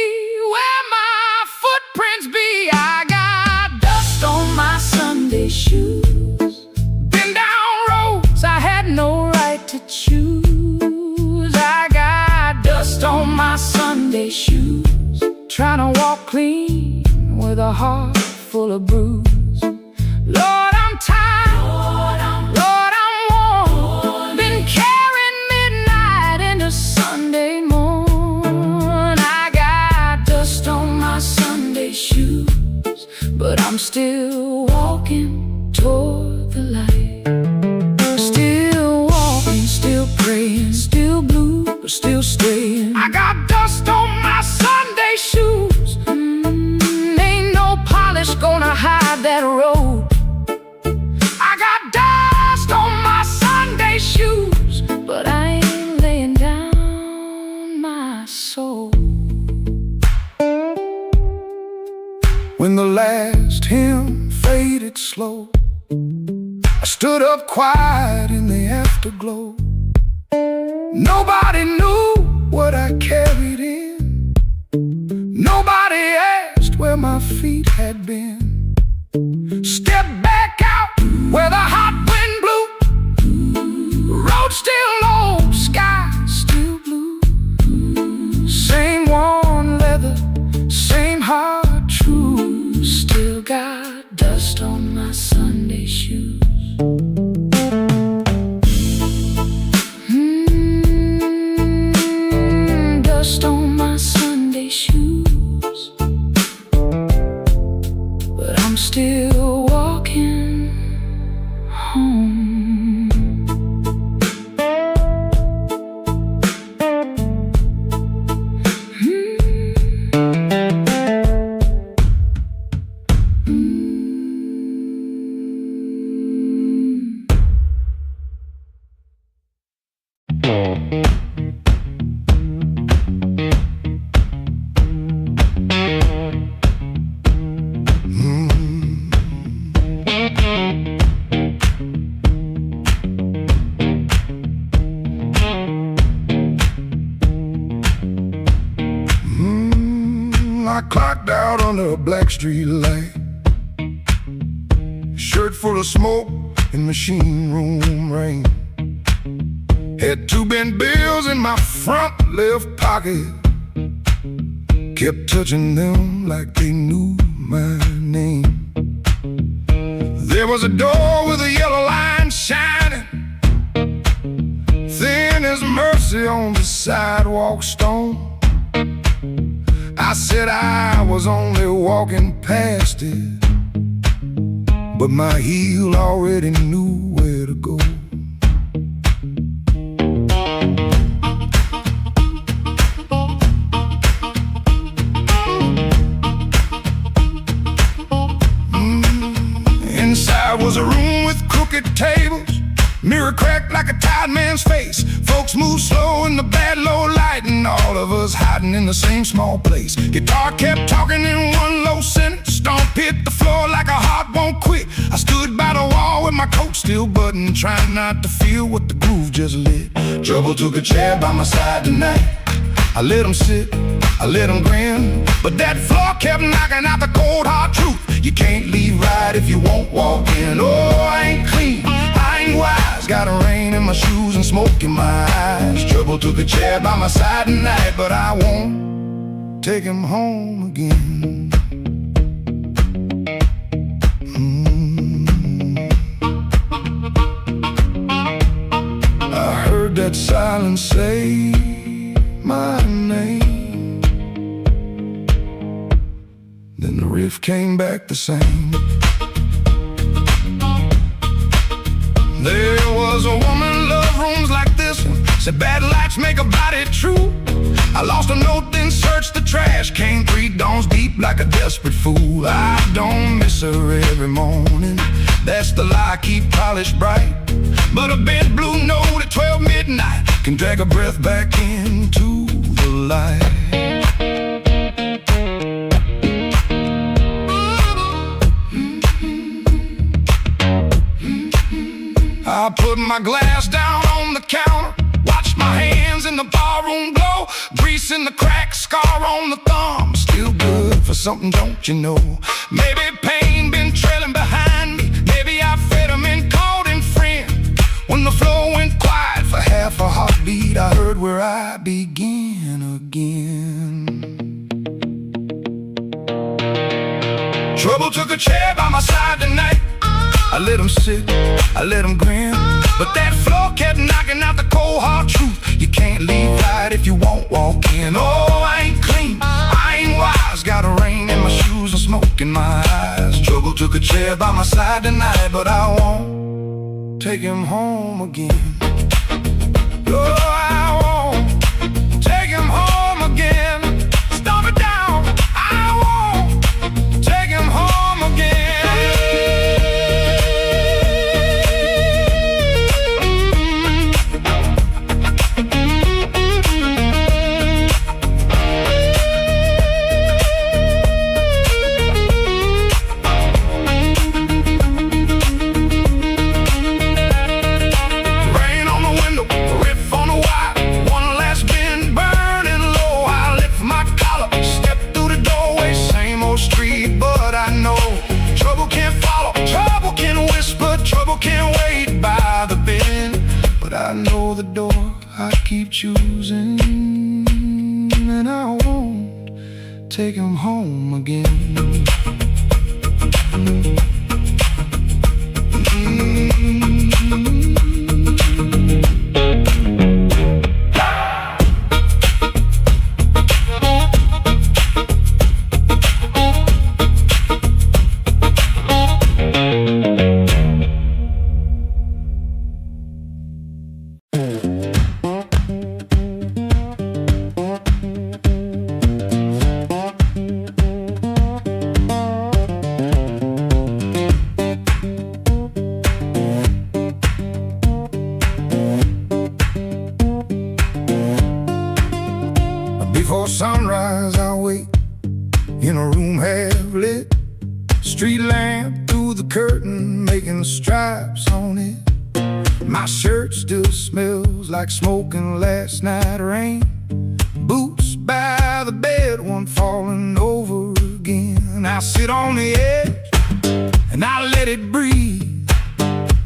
where my footprints be. I got dust on my Sunday shoes. Been down roads I had no right to choose. I got dust on my Sunday shoes, trying to walk clean with a heart full of bruise. Lord, I'm tired. Lord, I'm worn. Been carrying midnight into Sunday morn. I got dust on my Sunday shoes, but I'm still walking toward the light. Still walking, still praying, still blue, but still staying. I got dust on my Sunday shoes. Ain't no polish gonna hide that road. I got dust on my Sunday shoes, but I ain't laying down my soul. When the last hymn faded slow, I stood up quiet in the afterglow. Nobody knew what I carried in. Nobody asked where my feet had been. Step back out where the hot wind blew. Road still low, sky still blue. Same worn leather, same heart true. Still got dust on my Sunday shoes. Dust on my Sunday shoes, but I'm still walking home. I clocked out under a black street light, shirt full of smoke and machine room rain. Had 2 bent bills in my front left pocket, kept touching them like they knew my name. There was a door with a yellow line shining, thin as mercy on the sidewalk stone. I said I was only walking past it, but my heel already knew where to go. Inside was a room with crooked tables, mirror cracked like a tired man's face. Folks moved slow in the bad low light, and all of us hiding in the same small place. Guitar kept talking in one low sentence, stomp hit the floor like a heart won't quit. I stood by the wall with my coat still buttoned, trying not to feel what the groove just lit. Trouble took a chair by my side tonight. I let him sit, I let him grin, but that floor kept knocking out the cold hard truth. You can't leave right if you won't walk in. Oh, I ain't clean, I ain't wise, got a rain in my shoes and smoke in my eyes. Trouble took a chair by my side tonight, but I won't take him home again. I heard that silence say my name, then the riff came back the same. There was a woman loved rooms like this one, said bad lights make a body true. I lost a note, then searched the trash, came 3 dawns deep like a desperate fool. I don't miss her every morning, that's the lie I keep polished bright. But a bent blue note at 12 midnight can drag a breath back into the light. I put my glass down on the counter, watched my hands in the barroom glow, grease in the crack, scar on the thumb, still good for something, don't you know? Maybe pain been trailing behind me, maybe I fed him and called him friend. When the floor went quiet for half a heartbeat, I heard where I begin again. Trouble took a chair by my side tonight. I let him sit, I let him grin, but that floor kept knocking out the cold hard truth. You can't leave right if you won't walk in. Oh, I ain't clean, I ain't wise, got a rain in my shoes and smoke in my eyes. Trouble took a chair by my side tonight, but I won't take him home again. Oh, I won't take him home again. Stomp it down, I won't take him home again. Can't wait by the bend, but I know the door I keep choosing, and I won't take him home again. Before sunrise I'll wait in a room half lit, street lamp through the curtain making stripes on it. My shirt still smells like smoking last night rain, boots by the bed, one falling over sit on the edge and I let it breathe.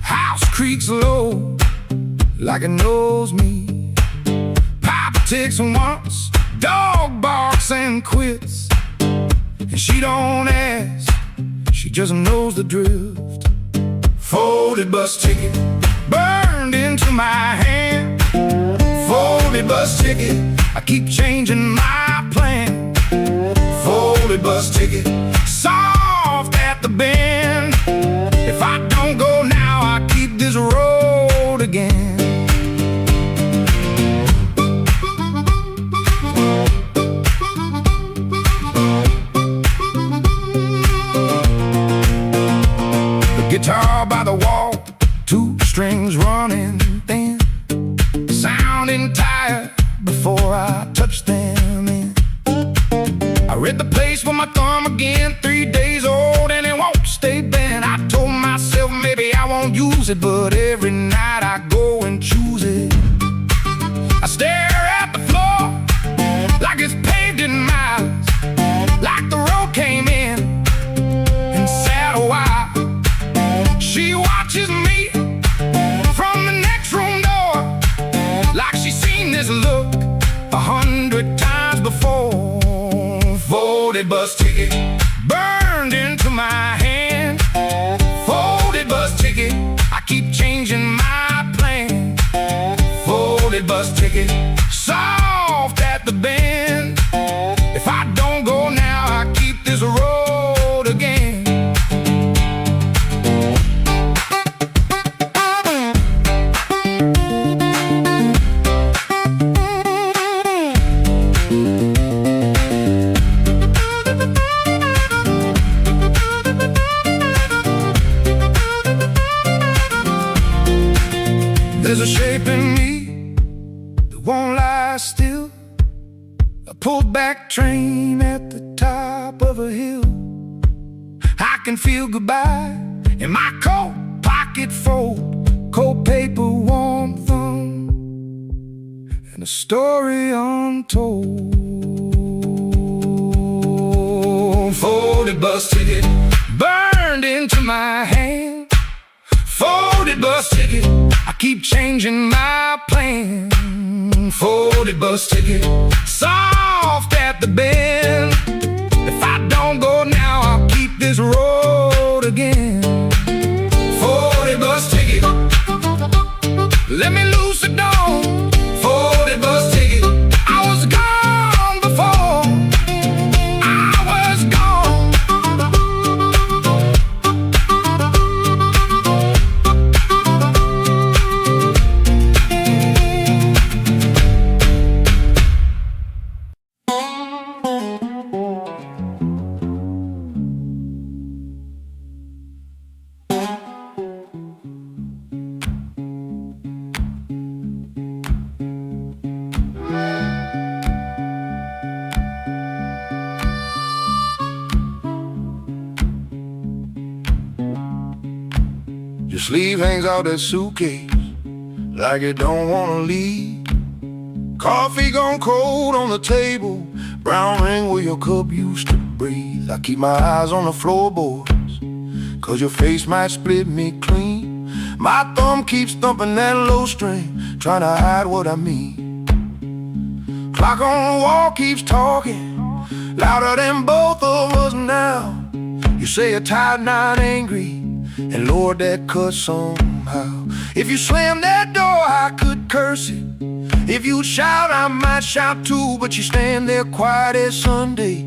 House creaks low like it knows me. Papa ticks once, dog barks and quits, and she don't ask, she just knows the drift. Folded bus ticket burned into my hand. Folded bus ticket, I keep changing my plan. Folded bus ticket, soft at the bend. If I don't go now, I keep this road again. The guitar by the wall, two strings running thin, sounding tired before I touch them in. I read the place with my thumb again, 3 days old and it won't stay bent. I told myself maybe I won't use it, but every night I go and choose it. I stare at the floor like it's paved in miles, like the road came in and sat a while. She watches me from the next room door, like she's seen this look 100 times before. Folded bus ticket burned into my hand. Folded bus ticket, I keep changing my plan. Folded bus ticket, soft at the bend. If I don't go now, I keep this road again. There's a shape in me that won't lie still, a pulled back train at the top of a hill. I can feel goodbye in my coat pocket fold, cold paper, warm thumb, and a story untold. Folded bus ticket burned into my hand. Folded bus ticket, I keep changing my plan. Folded bus ticket, soft at the bend. If I don't go now, I'll keep this road again. Folded bus ticket, let me loose the door. Folded bus ticket, I was gone before. I was gone. Your sleeve hangs out that suitcase like it don't wanna leave. Coffee gone cold on the table, brown ring where your cup used to breathe. I keep my eyes on the floorboards, cause your face might split me clean. My thumb keeps thumping that low string, trying to hide what I mean. Clock on the wall keeps talking, louder than both of us now. You say you're tired, not angry, and Lord, that cuts somehow. If you slam that door, I could curse it. If you'd shout, I might shout too. But you stand there quiet as Sunday,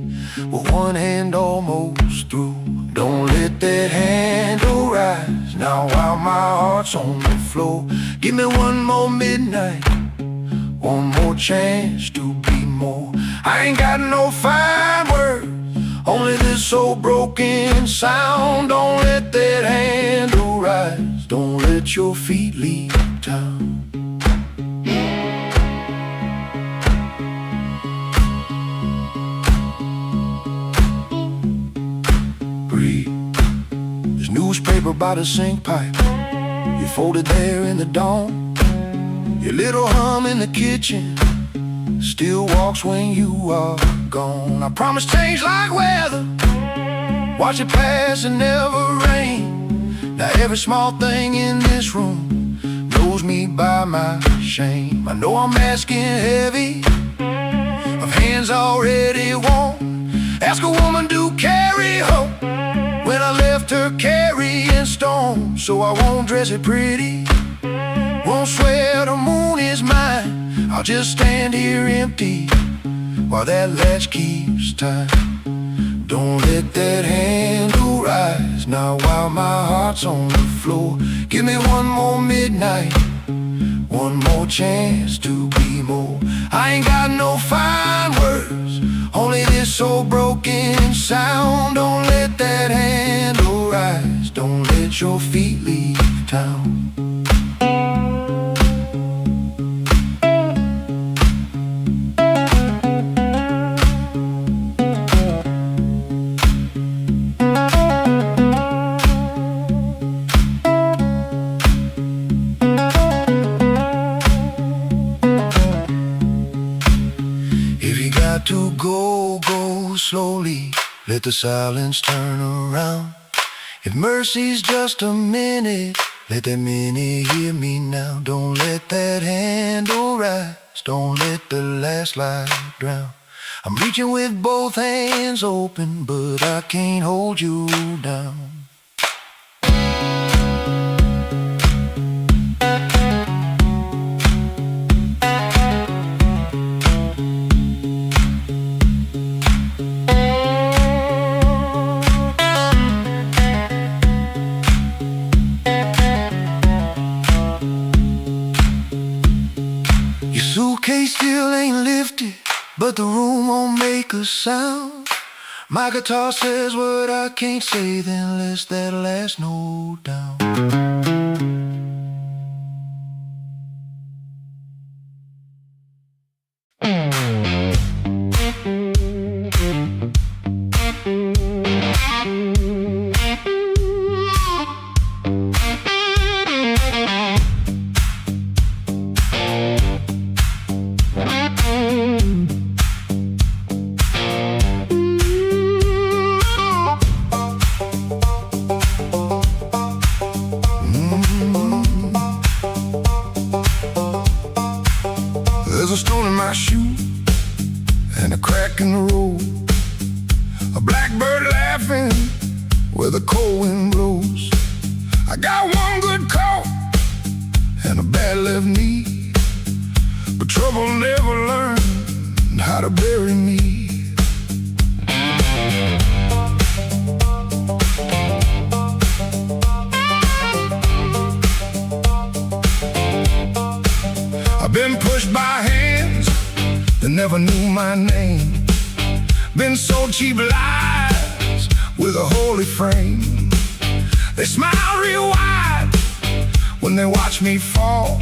with one hand almost through. Don't let that handle rise now while my heart's on the floor. Give me one more midnight, one more chance to be more. I ain't got no fine words, only this old broken sound. Don't let that handle rise, don't let your feet leave town. Breathe. There's newspaper by the sink pipe, you folded there in the dawn. Your little hum in the kitchen still walks when you are gone. I promise change like weather, Watch it pass and never rain. Now every small thing in this room knows me by my shame. I know I'm asking heavy of hands already warm. Ask a woman to carry hope when I left her carrying storm. So I won't dress it pretty, won't swear the moon is mine. I'll just stand here empty while that latch keeps time. Don't let that handle rise now while my heart's on the floor. Give me one more midnight, one more chance to be more. I ain't got no fine words, only this old broken sound. Don't let that handle rise, don't let your feet leave town. To go slowly, let the silence turn around. If mercy's just a minute, let that minute hear me now. Don't let that handle rise, don't let the last light drown. I'm reaching with both hands open, but I can't hold you down. Suitcase still ain't lifted, but the room won't make a sound. My guitar says what I can't say, then let's that last note down. There's a stone in my shoe and a crack in the road, a blackbird laughing where the cold wind blows. I got one good coat and a bad left knee, but trouble never learned how to bury me. I've been pushed by hands that never knew my name, been sold cheap lies with a holy frame. They smile real wide when they watch me fall.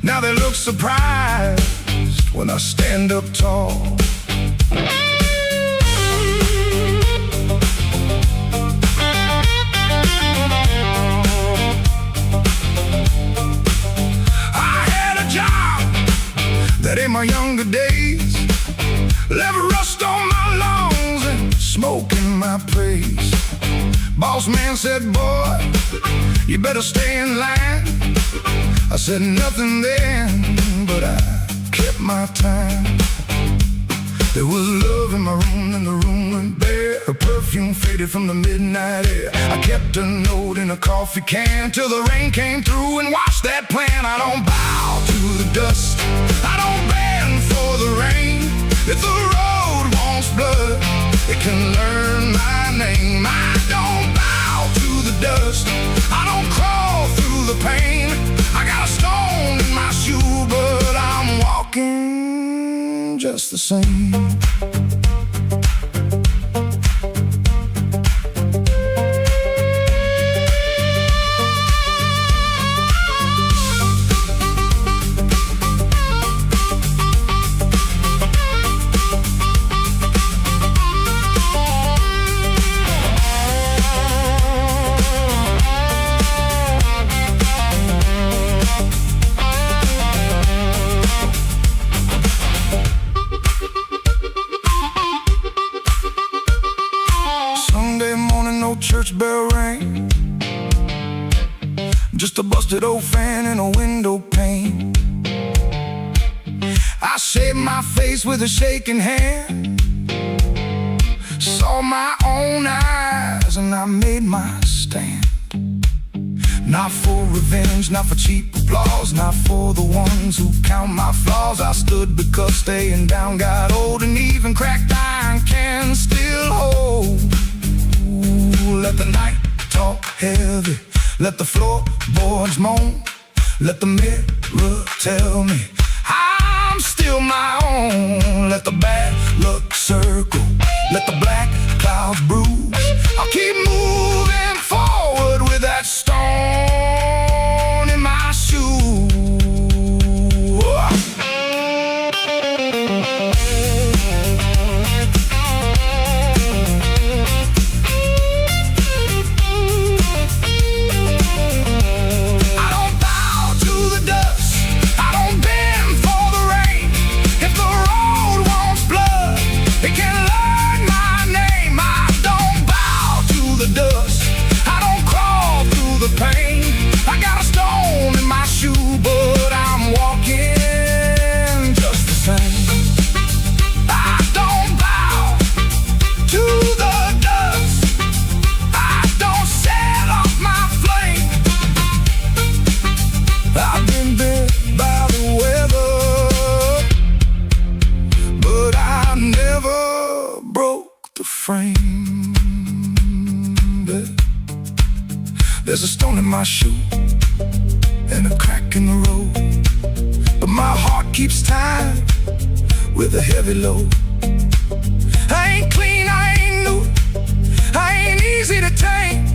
Now they look surprised when I stand up tall. That in my younger days left rust on my lungs and smoke in my praise. Boss man said, boy, you better stay in line. I said nothing then, but I kept my time. There was love in my room and the room went bare. Her perfume faded from the midnight air. I kept a note in a coffee can till the rain came through and washed that plan. I don't bow to the dust, I don't bend for the rain. If the road wants blood, it can learn my name. I don't bow to the dust, I don't crawl through the pain. I got a stone in my shoe, but I'm walking just the same. rusted old fan in a window pane. I shaved my face with a shaking hand, saw my own eyes, and I made my stand. Not for revenge, not for cheap applause, not for the ones who count my flaws. I stood because staying down got old, and even cracked iron can still hold. Ooh, let the night talk heavy, let the floorboards moan, let the mirror tell me I'm still my own. Let the bad luck circle, let the black clouds bruise. I'll keep moving forward with that stone in my shoe. I don't bow to the dust, I don't bend for the rain. If the road wants blood, it can learn my name. I don't bow to the dust, I don't crawl through the pain. I got a stone in my shoe, but I'm walking just the same. I don't bow to the dust, I don't set off my flame. I've been bit by the weather, but I never broke the frame. There's a stone in my shoe and a crack in the road, but my heart keeps time with a heavy load. I ain't clean, I ain't new, I ain't easy to tame.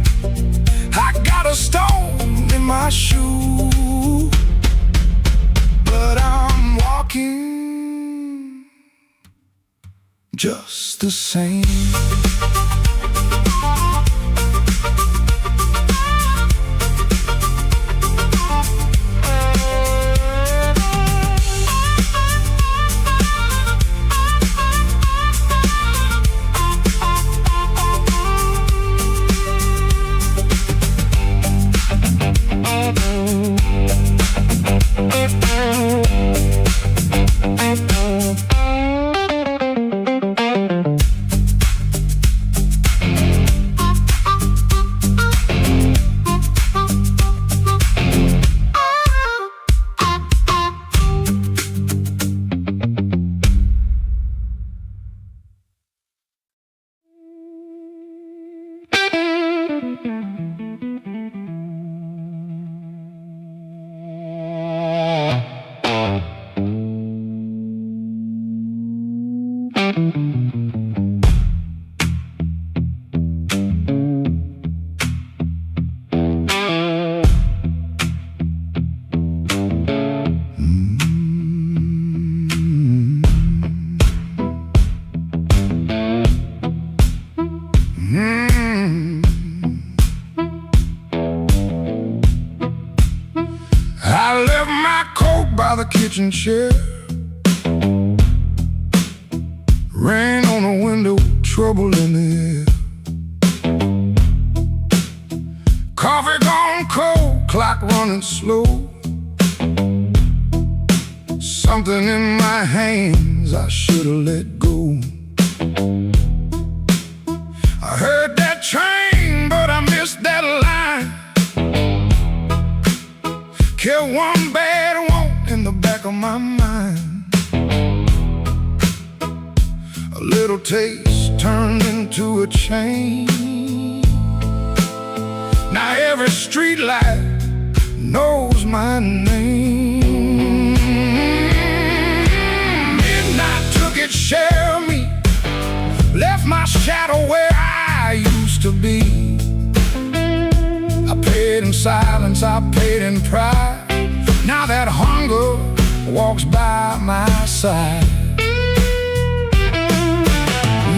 I got a stone in my shoe, but I'm walking just the same. I left my coat by the kitchen chair, rain on the window, trouble in the air. Coffee gone cold, clock running slow. Something in my hands I should've let go. I heard that train, but I missed that line. Kept one bad want in the back of my mind. A little taste turned into a chain. Now every street light knows my name. Midnight took its share of me, left my shadow where I used to be. I paid in silence, I paid in pride. Now that hunger walks by my side.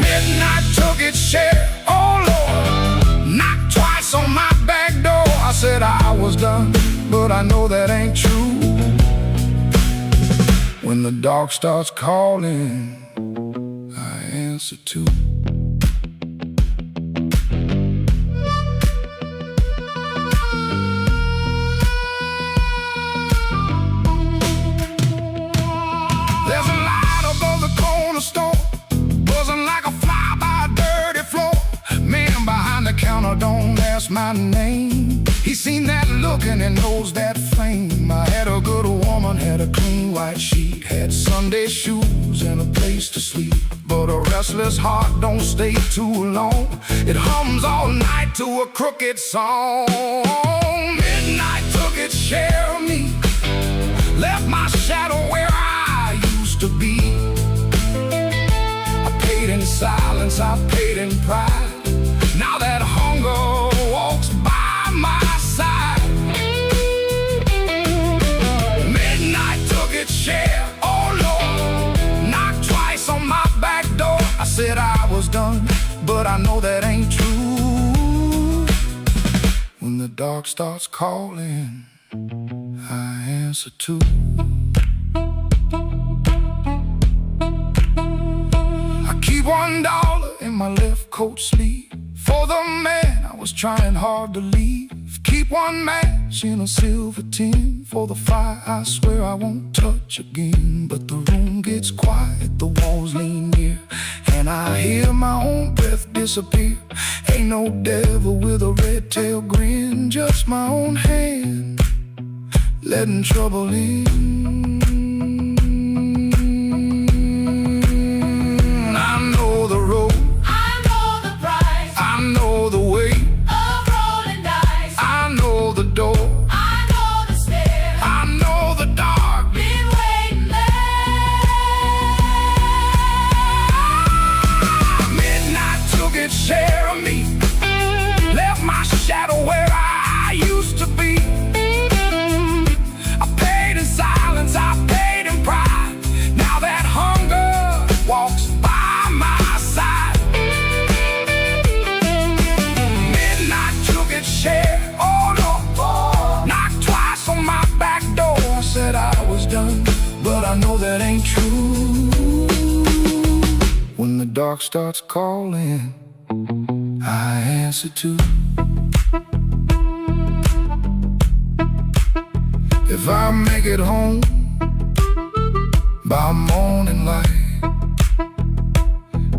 Midnight took its share, oh Lord, knocked twice on my back door. I said I was done, but I know that ain't true. When the dark starts calling, I answer too. my name. He seen that look and he knows that flame. I had a good woman, had a clean white sheet, had Sunday shoes and a place to sleep. But a restless heart don't stay too long. It hums all night to a crooked song. Midnight took its share of me, left my shadow where I used to be. I paid in silence, I paid in pride. Now that hunger walks by my side. Midnight took its share, oh Lord, knocked twice on my back door. I said I was done, but I know that ain't true. When the dark starts calling, I answer too. I keep $1 in my left coat sleeve for the man I was trying hard to leave. Keep one match in a silver tin for the fire I swear I won't touch again. But the room gets quiet, the walls lean near, and I hear my own breath disappear. Ain't no devil with a red tail grin, just my own hand letting trouble in. I know the road, I know the price, I know the way, of rolling dice. I know the door, I know the stair, I know the dark. been waiting there. Midnight took its share of me, left my shadow where I used to be. I paid in silence, I paid in pride. Now that hunger walks by my side. Midnight took its share, oh no, knocked twice on my back door. I said I was done, but I know that ain't true. When the dark starts calling, I answer too. If I make it home by morning light,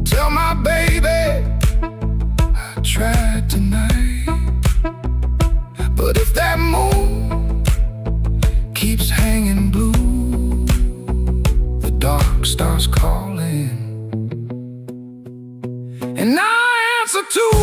tell my baby I tried tonight. But if that moon keeps hanging blue, the dark starts calling, and I answer too.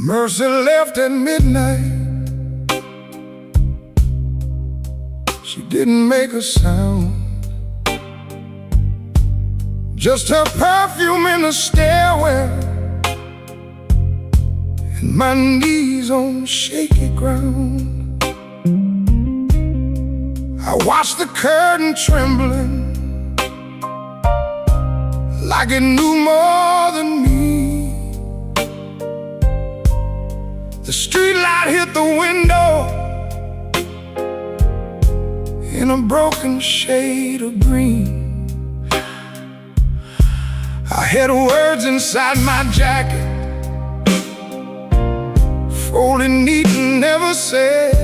Mercy left at midnight. She didn't make a sound, just her perfume in the stairwell, and my knees on shaky ground. I watched the curtain trembling like it knew more than me. The streetlight hit the window in a broken shade of green. I had words inside my jacket, folded neat and never said.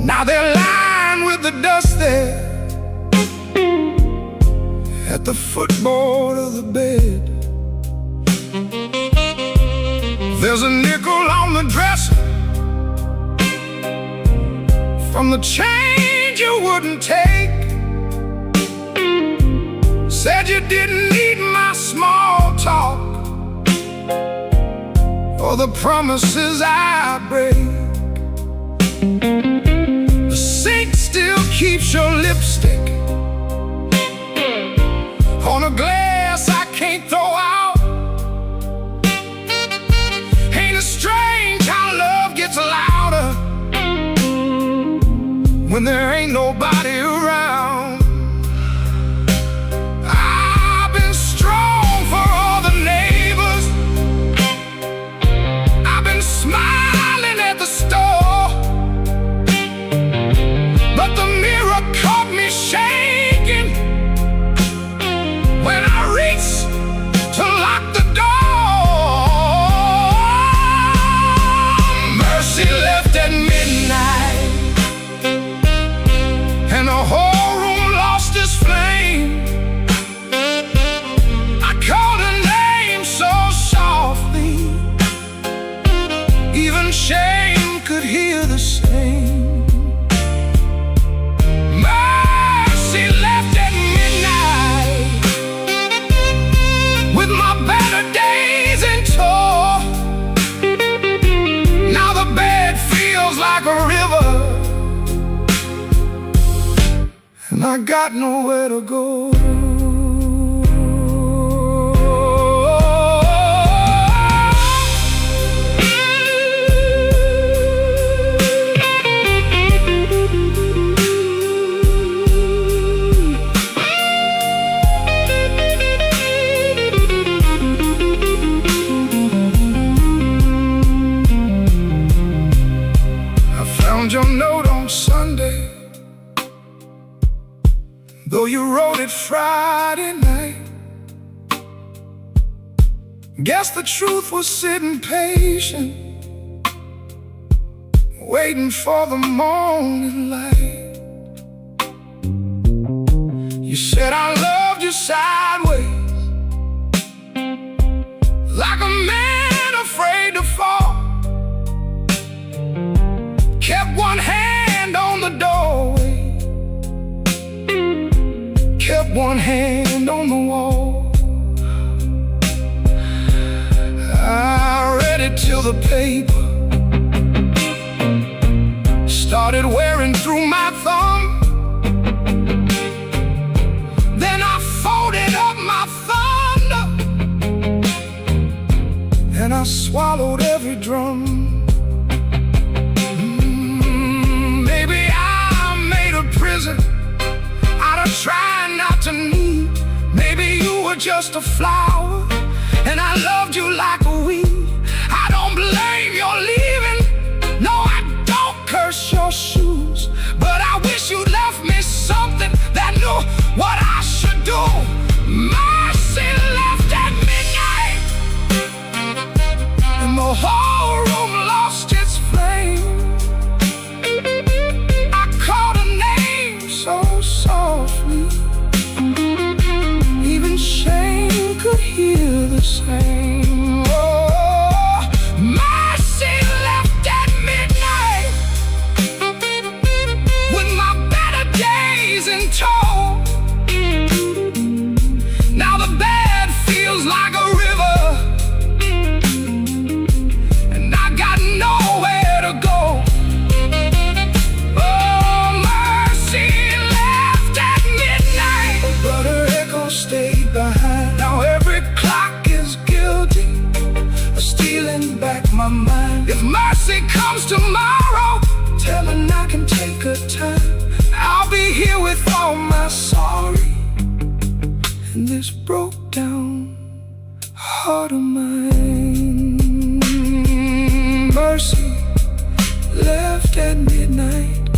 Now they're lying with the dust there at the footboard of the bed. There's a nickel on the dresser from the change you wouldn't take. Said you didn't need my small talk or the promises I break. The sink still keeps your lipstick on a glass I can't throw out. Ain't it strange how love gets louder when there ain't nobody around? I've been strong for all the neighbors. I've been smiling at the store, but the mirror caught me shaking when I reached to lock the door. Mercy left at midnight, and the whole room lost its flame. I called her name so softly, even shame could hear the same. Mercy left at midnight, with my better days in tow. Now the bed feels like a river, and I got nowhere to go. I found your note on Sunday, though you wrote it Friday night. Guess the truth was sitting patient, waiting for the morning light. You said I loved you sideways, like a man afraid to fall. Kept one hand on the doorway, kept one hand on the wall. I read it till the paper started wearing through my thumb. Then I folded up my thunder, and I swallowed every drum. Maybe I made a prison out of trying not to need. Maybe you were just a flower, and I loved you like a weed. I don't blame your leaving, no, I don't curse your shoes, but I wish you left me something that knew what I should do. Mercy left at midnight, and the whole room lost its flame. I called her name so softly, even shame could hear the same. Oh, mercy left at midnight, with my better days in tow. Now the bed feels like a river, and I got nowhere to go. Oh, mercy left at midnight, but her echo stayed behind. Now every clock is guilty of stealing back my mind. If mercy comes tomorrow, tell her I can take her time. I'll be here with all my sorry and this broke down heart of mine. Mercy left at midnight,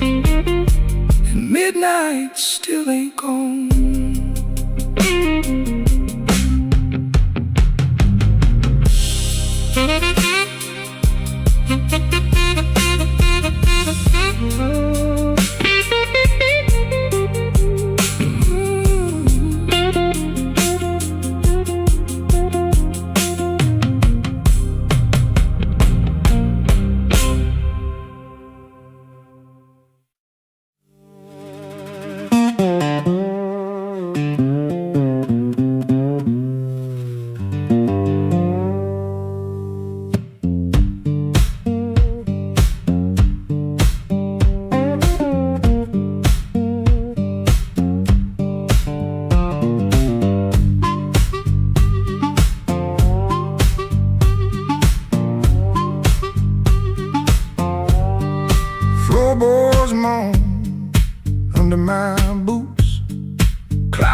and midnight still ain't gone.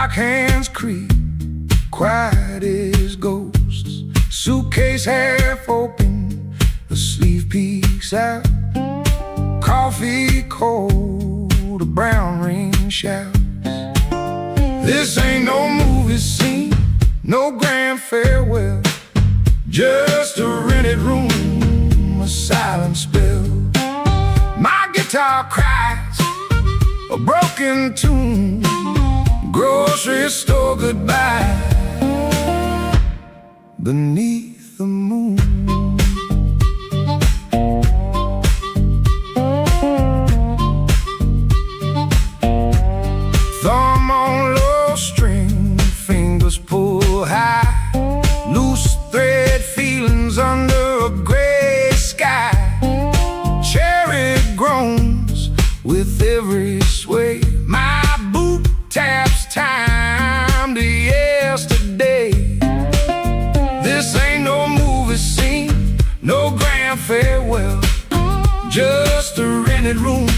Lock hands creep, quiet as ghosts. Suitcase half open, the sleeve peeks out. Coffee cold, a brown ring shouts. This ain't no movie scene, no grand farewell. Just a rented room, a silent spell. My guitar cries, a broken tune. Grocery store goodbye beneath the moon. Thumb on low string, fingers pull high. Loose thread feelings under a gray sky. Cherry groans with every sway. My boot taps time to yesterday. This ain't no movie scene, no grand farewell. Just a rented room,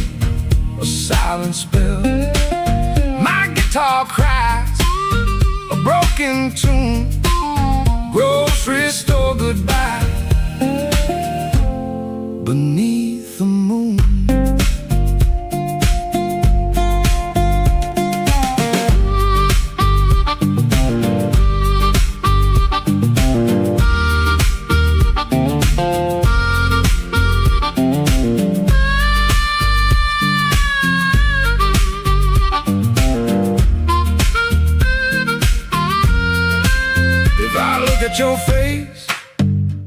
a silent spell. My guitar cries, a broken tune. Grocery store goodbye beneath the moon. At your face,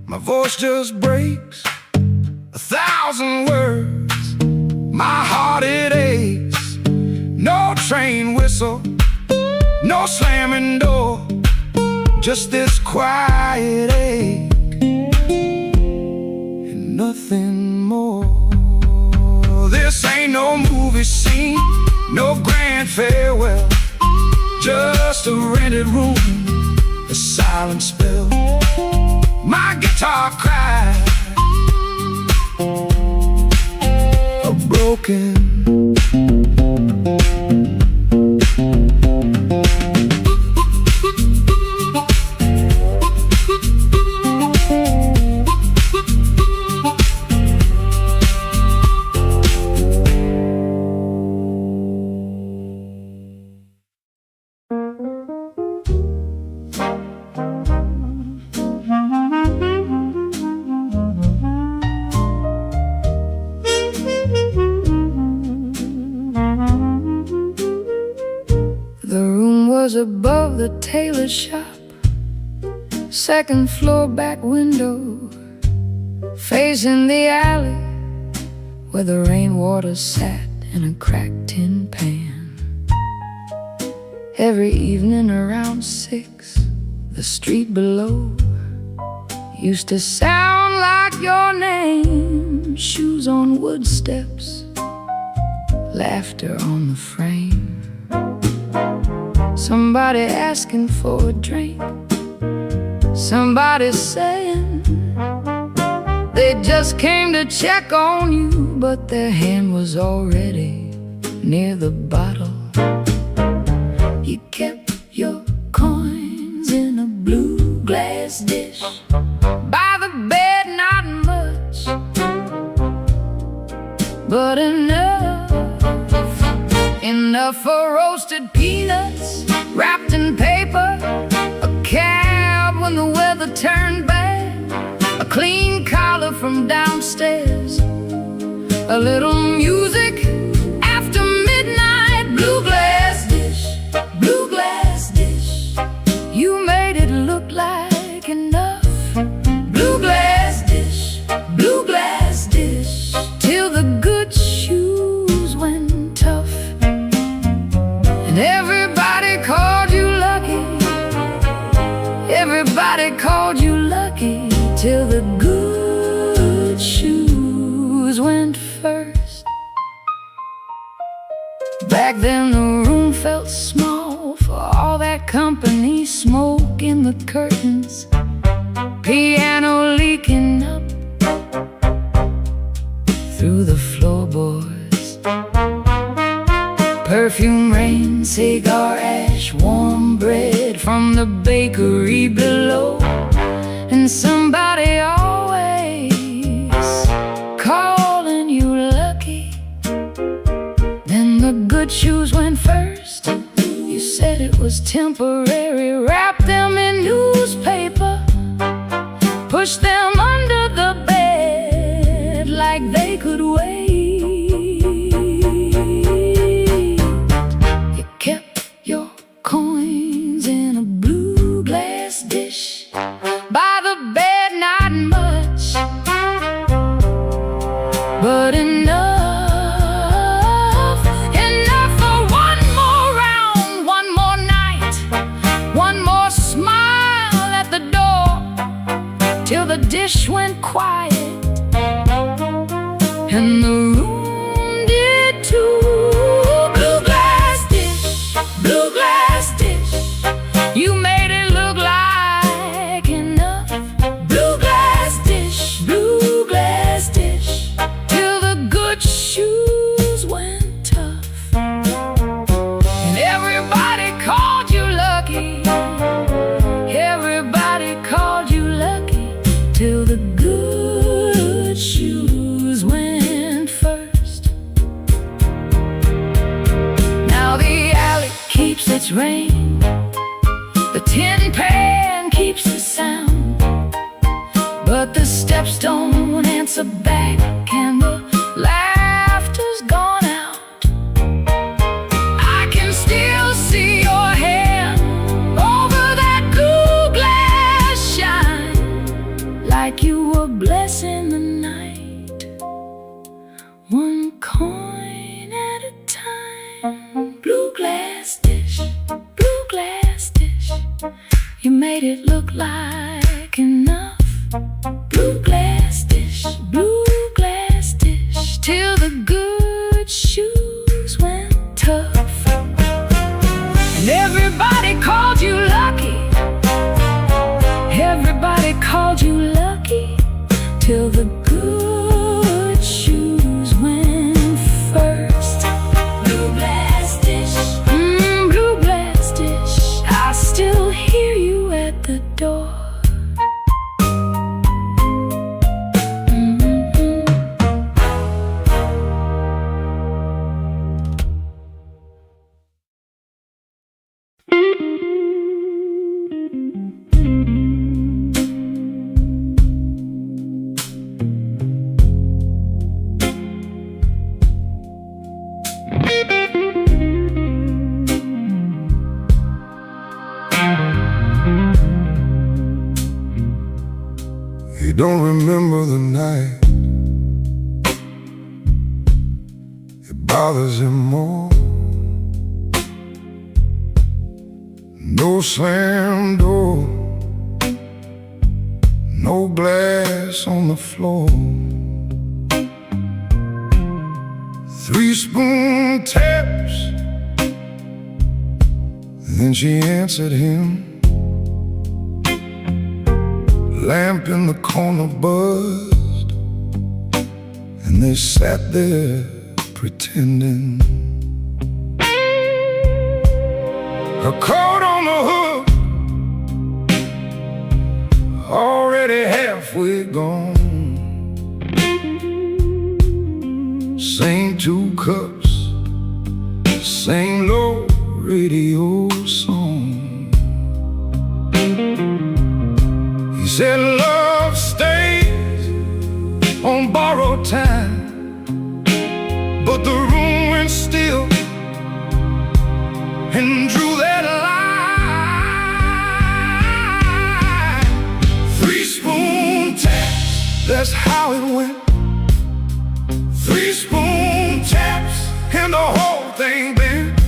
my voice just breaks. 1,000 words, my heart it aches. No train whistle, no slamming door, just this quiet ache and nothing more. This ain't no movie scene, no grand farewell. Just a rented room, a silent spell. My guitar cries, a broken. Was above the tailor shop, second floor back window, facing the alley where the rainwater sat in a cracked tin pan. Every evening around 6, the street below used to sound like your name. Shoes on wood steps, laughter on the frame. Somebody asking for a drink, somebody saying they just came to check on you, but their hand was already near the bottle. You kept your coins in a blue glass dish by the bed, not much, but enough for roasted peanuts wrapped in paper, a cab when the weather turned bad, a clean collar from downstairs, a little music after midnight. Blue glass dish, blue glass dish, you made it look like enough. Blue glass dish, blue glass dish, till the good shoes went tough. And everybody called you lucky, everybody called you lucky, till the good shoes went first. Back then the room felt small for all that company, smoke in the curtains, piano leaking up through the floorboards, Perfume rain, cigar ash, warm bread from the bakery below. And somebody always calling you lucky. Then the good shoes went first. You said it was temporary. Wrap them in newspaper, push them under the bed like they could wait. You kept your coins in a blue glass dish by the bed, not much, but enough for one more round, one more night, one more smile at the door, till the dish went quiet and the room did too. Blue glass dish, blue glass dish, you made it look like enough. Blue glass dish, till the good shoes went tough. And everybody called you lucky. Everybody called you lucky, till the good shoes went first. Now the alley keeps its rain, the tin pan keeps the sound, but the steps don't answer back and the laughter's gone out. I can still see your hand over that blue glass shine, like you were blessing the night, one coin at a time. Blue glass dish, you made it look like enough. Blue glass dish, till the good shoes went tough. And everybody called you lucky. Everybody called you lucky, till the good shoes went first. Blue glass dish, blue glass dish, I still hear you at the door. He don't remember the night. It bothers him more. No slam door, no glass on the floor. 3-spoon taps, then she answered him. Lamp in the corner buzzed, and they sat there pretending. Her coat on the hook, already halfway gone. Same 2 cups, same low radio song. He said love stays on borrowed time, but the room went still and drew that line. 3-spoon taps, that's how it went. 3-spoon taps, and the whole thing bent.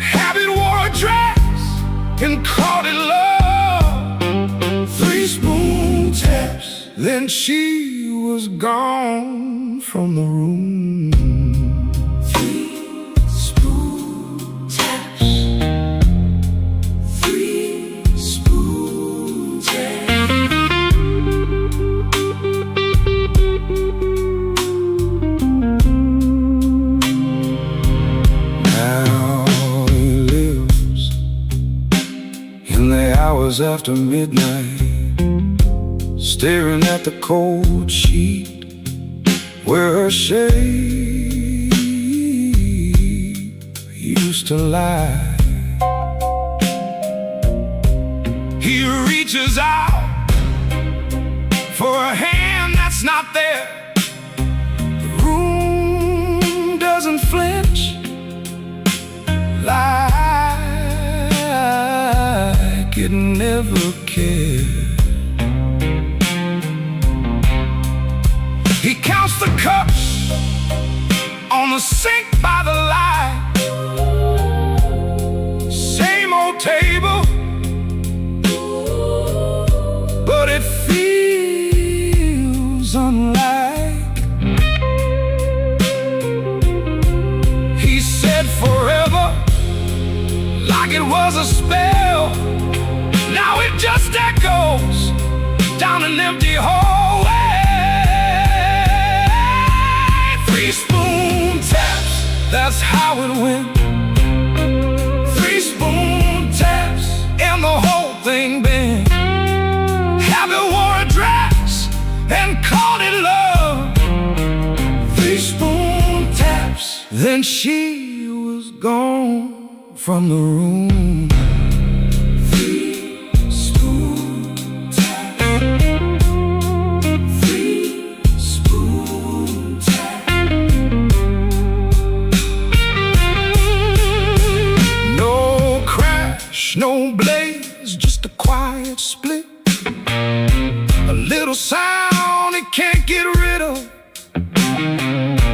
Habit wore a dress and called it love. 3-spoon taps, then she was gone from the room. 3-spoon taps, 3-spoon taps. Now hours after midnight, staring at the cold sheet where her shape used to lie. He reaches out for a hand that's not there. The room doesn't flinch like it never cared. He counts the cups on the sink by the light. Same old table, but it feels unlike. He said forever, like it was a spell. Now it just echoes down an empty hallway. 3 spoon taps, that's how it went. 3 spoon taps, and the whole thing bent. Habit wore a dress and called it love. 3 spoon taps, then she was gone from the room. 3 spoon taps. 3 spoon taps. No crash, no blaze, just a quiet split. A little sound it can't get rid of.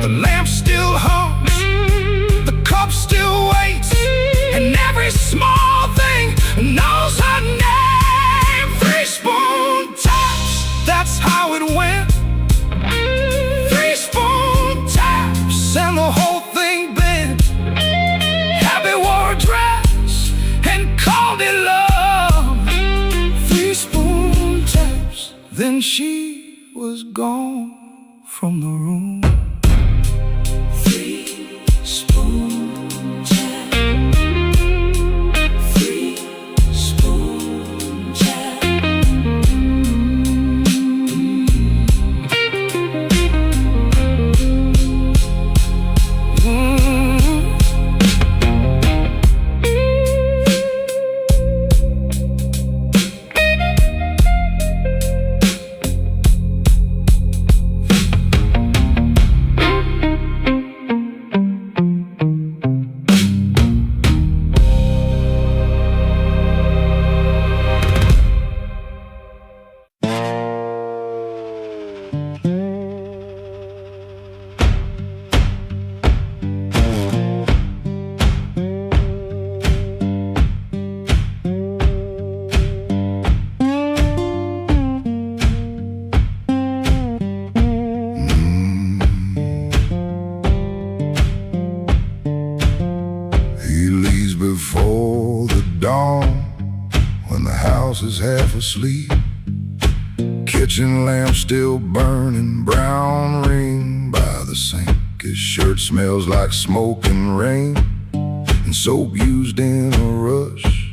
The lamp still hums, the cup still waits, and every small thing knows her name. 3 spoon taps, that's how it went. 3 spoon taps, and the whole thing bent. Habit wore a dress and called it love. 3 spoon taps, then she was gone from the room. 3 spoon taps. 3 spoon taps. Before the dawn, when the house is half asleep, kitchen lamp still burning, brown ring by the sink. His shirt smells like smoke and rain, and soap used in a rush.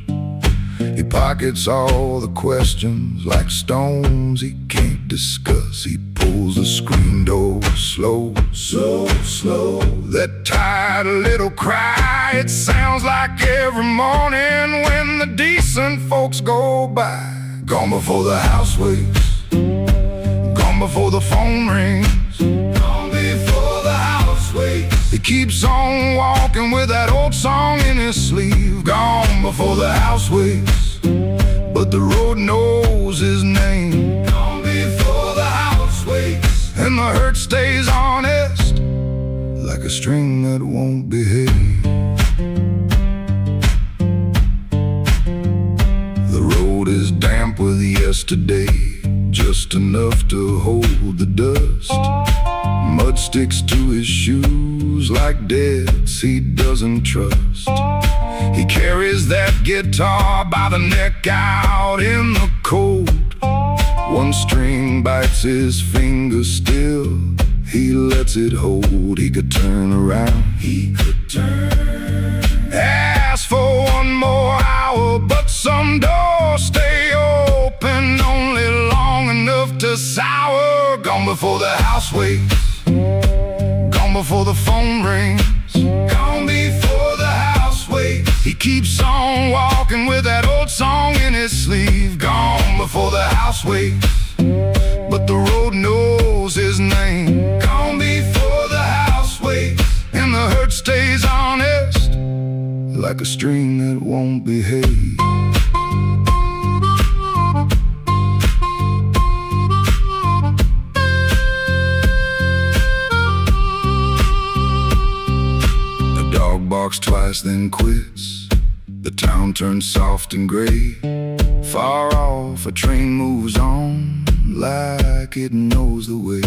He pockets all the questions like stones he can't discuss. He pulls the screen door slow, so slow. That tired little cry, it sounds like every morning when the decent folks go by. Gone before the house wakes, gone before the phone rings, gone before the house wakes. He keeps on walking with that old song in his sleeve. Gone before the house wakes, but the road knows his name. Gone before the house wakes, and the hurt stays honest, like a string that won't behave. The road is damp with yesterday, just enough to hold the dust. Mud sticks to his shoes like debts he doesn't trust. He carries that guitar by the neck out in the cold. One string bites his finger still, he lets it hold. He could turn around, he could turn, ask for one more hour, but some doors stay before the house wakes, gone before the phone rings, gone before the house wakes. He keeps on walking with that old song in his sleeve. Gone before the house wakes, but the road knows his name. Gone before the house wakes, and the hurt stays honest, like a string that won't behave. The dog barks twice, then quits. The town turns soft and gray. Far off, a train moves on like it knows the way.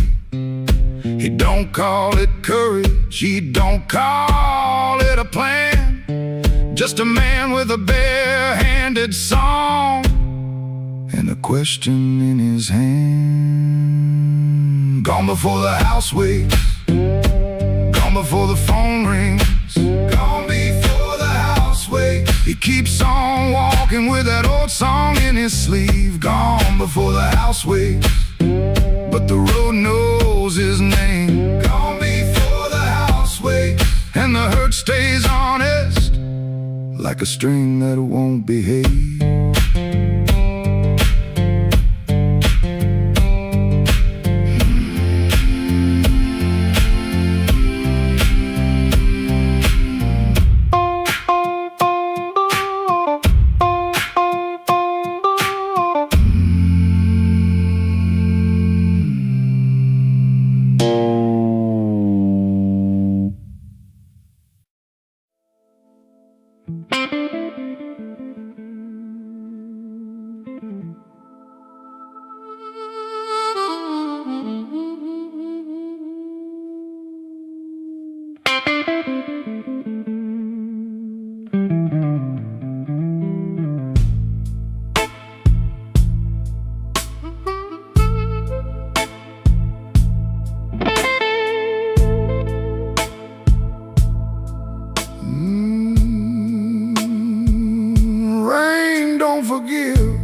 He don't call it courage, he don't call it a plan. Just a man with a bare-handed song and a question in his hand. Gone before the house wakes, gone before the phone rings, gone before the house wakes. He keeps on walking with that old song in his sleeve. Gone before the house wakes, but the road knows his name. Gone before the house wakes, and the hurt stays honest, like a string that won't behave. Rain don't forgive,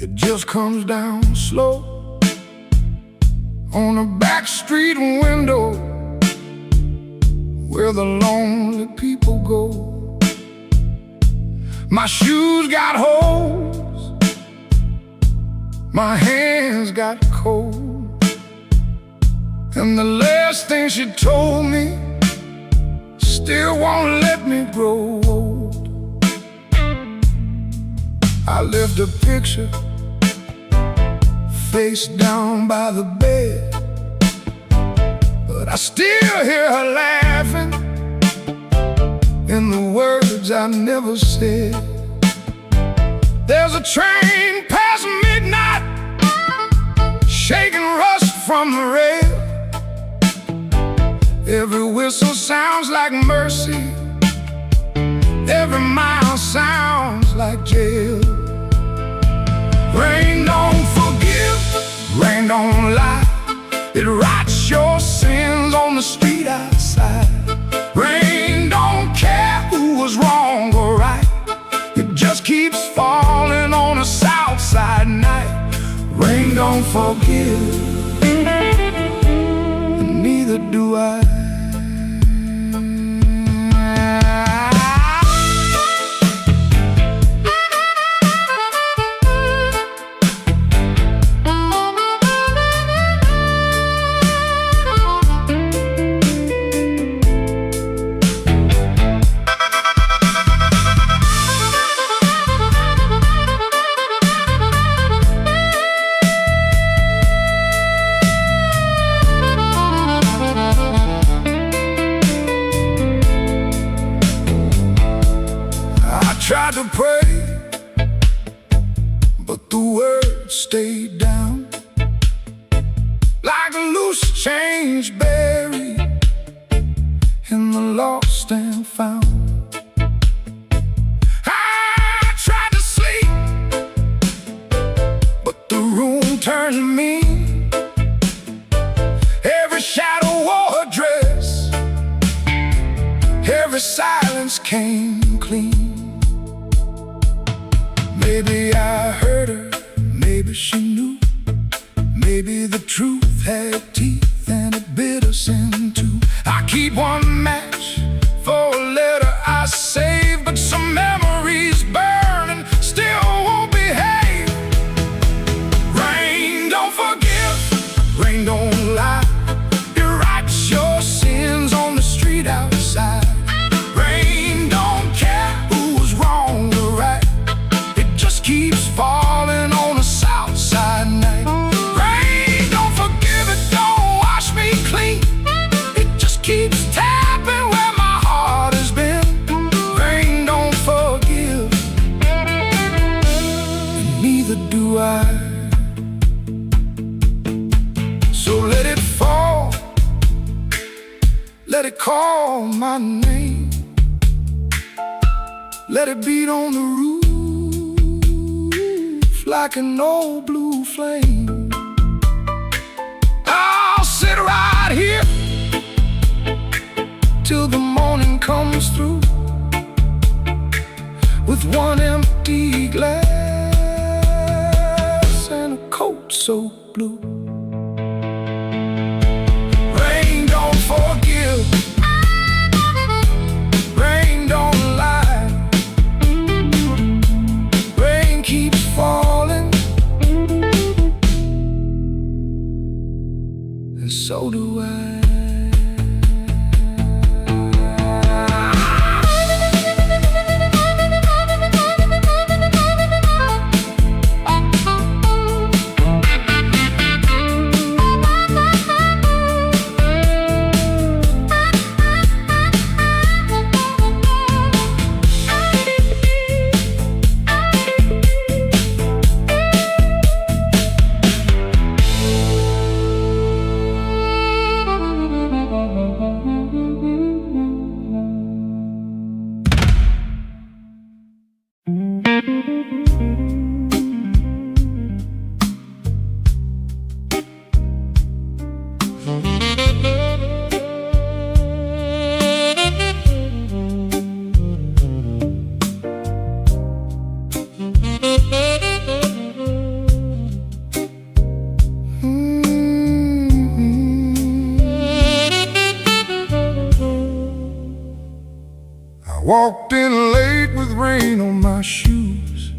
it just comes down slow on a back street window where the lonely people go. My shoes got holes, my hands got cold, and the last thing she told me still won't let me grow old. I left a picture face down by the bed, but I still hear her laughing in the words I never said. There's a train past midnight, shaking rust from the rail. Every whistle sounds like mercy, every mile sounds like jail. Rain don't forgive, rain don't lie, it writes your sins on the street outside. Rain don't care who was wrong or right, it just keeps falling on a south side night. Rain don't forgive, and neither do I. Tried to pray, but the words stayed down like a loose change buried in the lost and found. I tried to sleep, but the room turned mean. Every shadow wore a dress, every silence came clean. Maybe I hurt her, maybe she knew, Maybe the truth had teeth and it bit us in two. I keep one match for a letter I saved, but some memories burn and still won't behave. Rain don't forgive, rain don't lie. It writes your sins on the street outside. Rain don't care who's wrong or right. It just keeps falling on a south side night. Rain don't forgive, it don't wash me clean. It just keeps tapping where my heart has been. Rain don't forgive, and neither do I. So let it fall, let it call my name. Let it beat on the roof like an old blue flame. I'll sit right here till the morning comes through, with one empty glass and a coat so blue. Rain don't forgive, rain don't lie. Rain keeps falling, and so do I. Walked in late with rain on my shoes,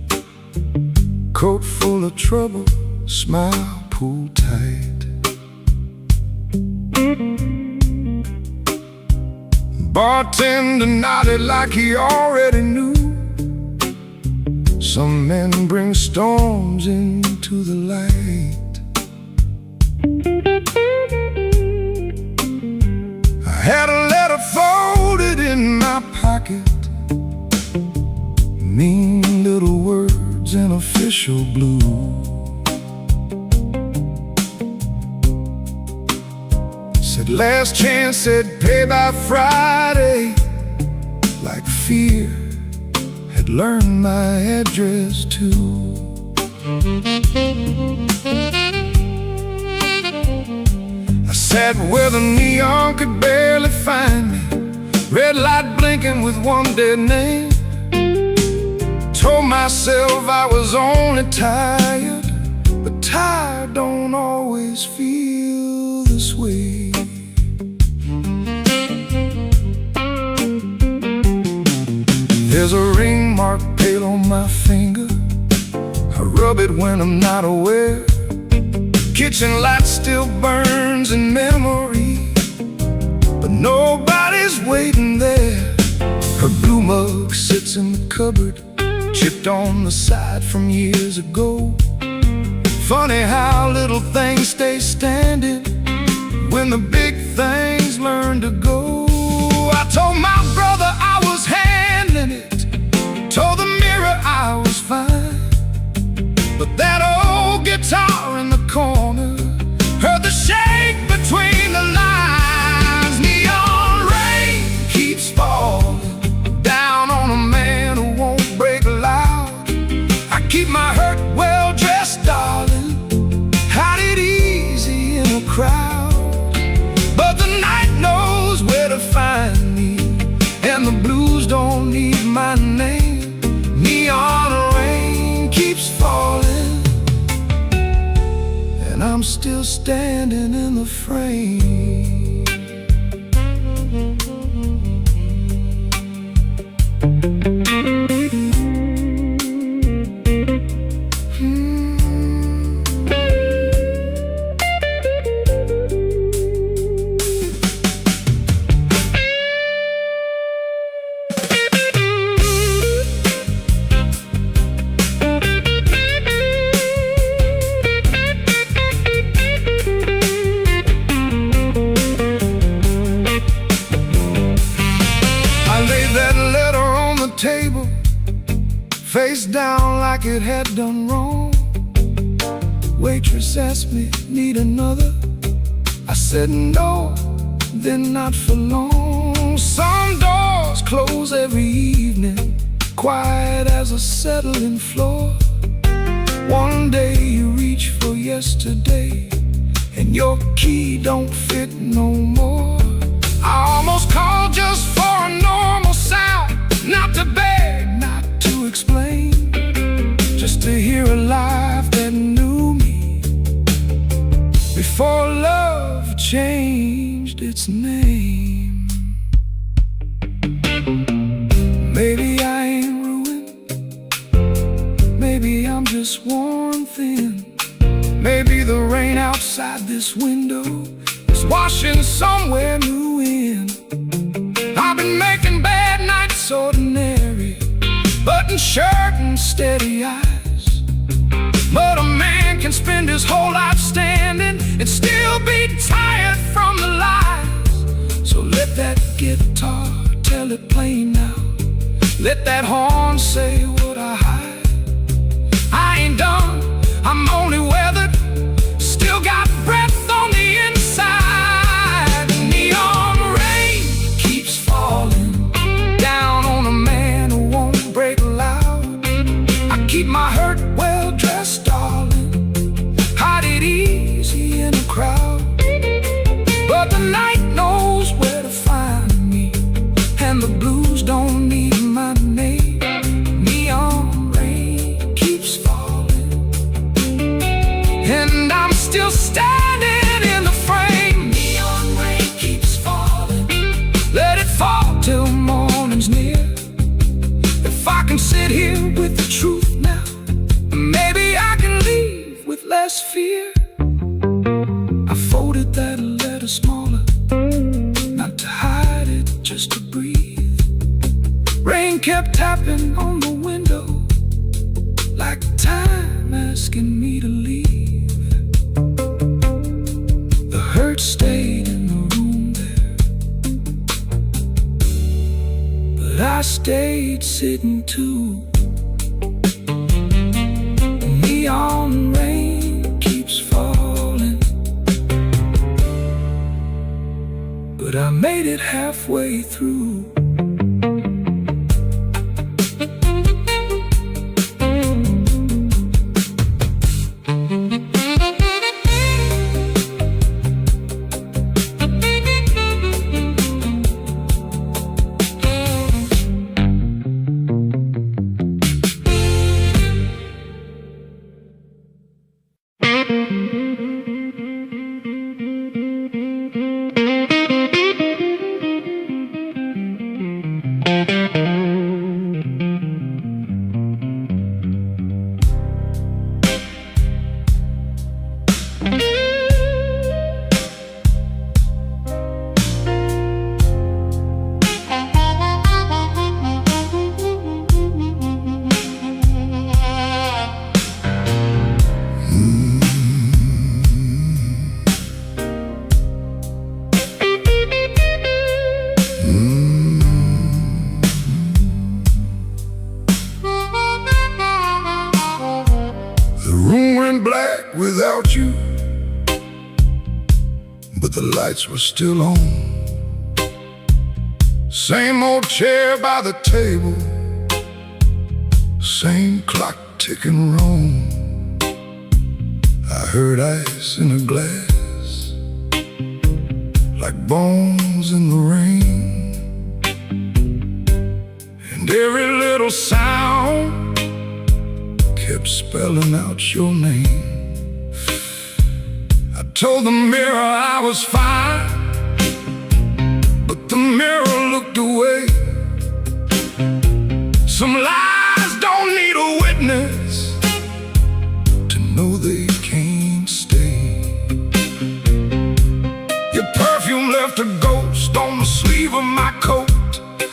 coat full of trouble, smile pulled tight. Bartender nodded like he already knew. Some men bring storms into the light. I had a letter folded in my pocket, mean little words in official blue. Said last chance, said pay by Friday. Like fear had learned my address too. I sat where the neon could barely find me, red light blinking with one dead name. Told myself I was only tired, but tired don't always feel this way. There's a ring mark pale on my finger, I rub it when I'm not aware. Kitchen light still burns in memory, but nobody's waiting there. Her blue mug sits in the cupboard, chipped on the side from years ago. Funny how little things stay standing when the big things learn to go. I told my brother I was handling it, told the mirror I was fine, but that old guitar in the corner heard the shake between the lines. Neon rain keeps falling down on a man who won't break loud. I keep my hurt well dressed, darling, hide it easy in a crowd. But the night knows where to find me, and the blues don't need my name. Neon rain keeps falling, and and I'm still standing in the frame. Table, face down like it had done wrong. Waitress asked me, need another? I said no, then not for long. Some doors close every evening, quiet as a settling floor. One day you reach for yesterday, and your key don't fit no more. I almost called just for a normal sound, not to beg, not to explain, just to hear a life that knew me before love changed its name. Maybe I ain't ruined, maybe I'm just worn thin. Maybe the rain outside this window is washing somewhere new in. I've been making bad nights ordinary, button shirt and steady eyes. But a man can spend his whole life standing and still be tired from the lies. So let that guitar tell it plain now, let that horn say what I hide. I ain't done, I'm only weathered, still got breath on the inside. Neon rain keeps falling down on a man who won't break loud. I keep my hurt well dressed, darling, hide it easy in a crowd. But the night knows where to find me, and the blues don't need my name. Neon rain keeps falling, and I'm still standing in the frame. Neon rain keeps falling, let it fall till morning's near. If I can sit here with the truth now, maybe I can leave with less fear. I folded that letter smaller, not to hide it, just to breathe. Rain kept tapping on the window, like time asking me to leave. The hurt stayed in the room there, but I stayed sitting too. Neon rain keeps falling, but I made it halfway through. Black without you, but the lights were still on. Same old chair by the table, same clock ticking wrong. I heard ice in a glass, like bones in the rain, and every little sound kept spelling out your name. Told the mirror I was fine, but the mirror looked away. Some lies don't need a witness to know they can't stay. Your perfume left a ghost on the sleeve of my coat.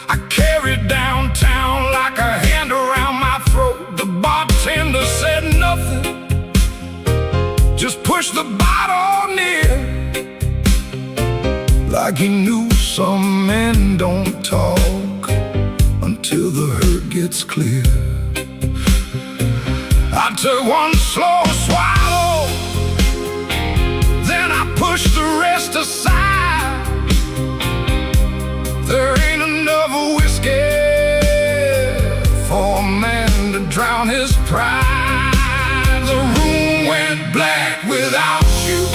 I carried downtown like a hand around my throat. The bartender said nothing, just pushed the bottle near, like he knew some men don't talk until the hurt gets clear. I took one slow swallow, then I pushed the rest aside. There ain't enough whiskey for a man to drown his pride. The room went black without you,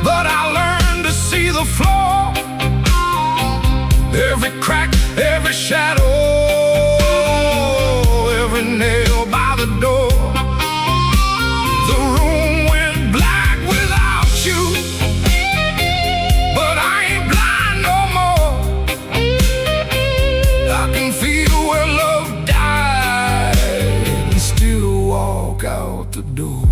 but I learned to see the floor, every crack, every shadow, every nail by the door. The room went black without you, but I ain't blind no more. I can feel where love died and still walk out the door.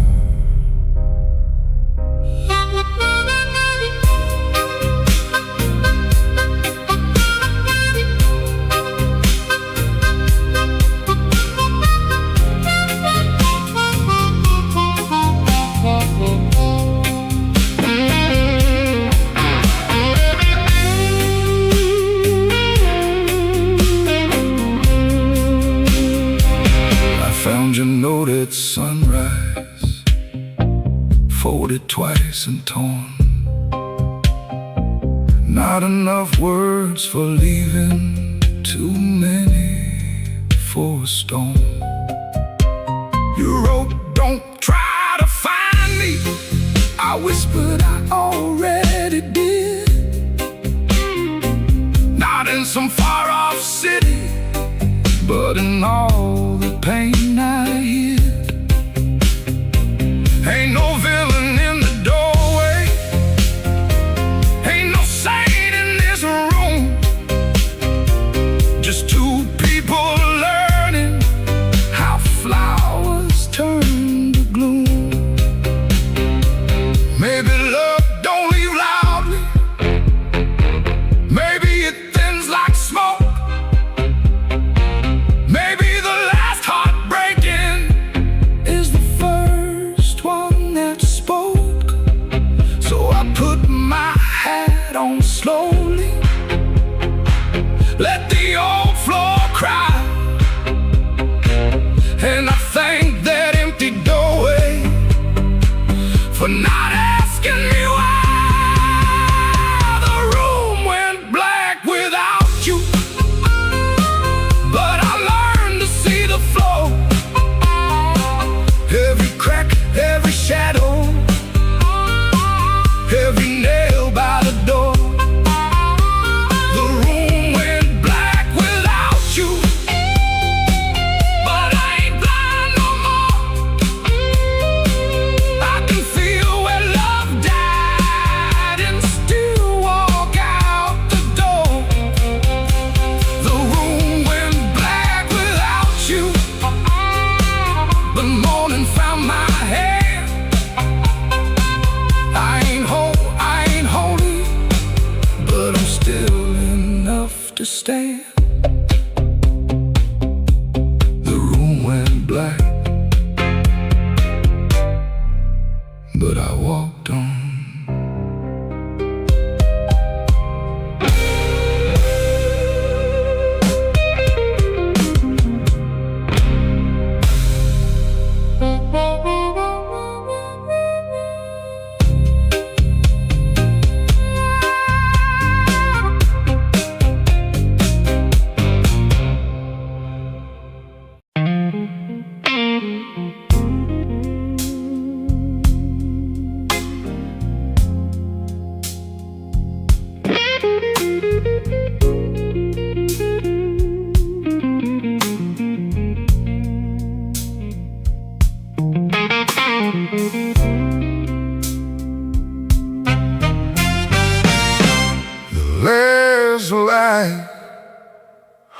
Found your note at sunrise, folded twice and torn. Not enough words for leaving, too many for a storm. You wrote, don't try to find me. I whispered, I already did. Not in some far off city, but in all the pain I hid. Ain't no villain in the doorway, ain't no saint in this room. Just two people learning how flowers turn to gloom. Maybe love don't leave loudly, maybe it thins like smoke. Maybe the last heartbreaking is the first one that spoke. So I put my hat on slowly, let the old floor cry, and I thank that empty doorway for not asking me why. The room went black without you, but I learned to see the flow, every crack, every shadow, every nail by the door. The room went black without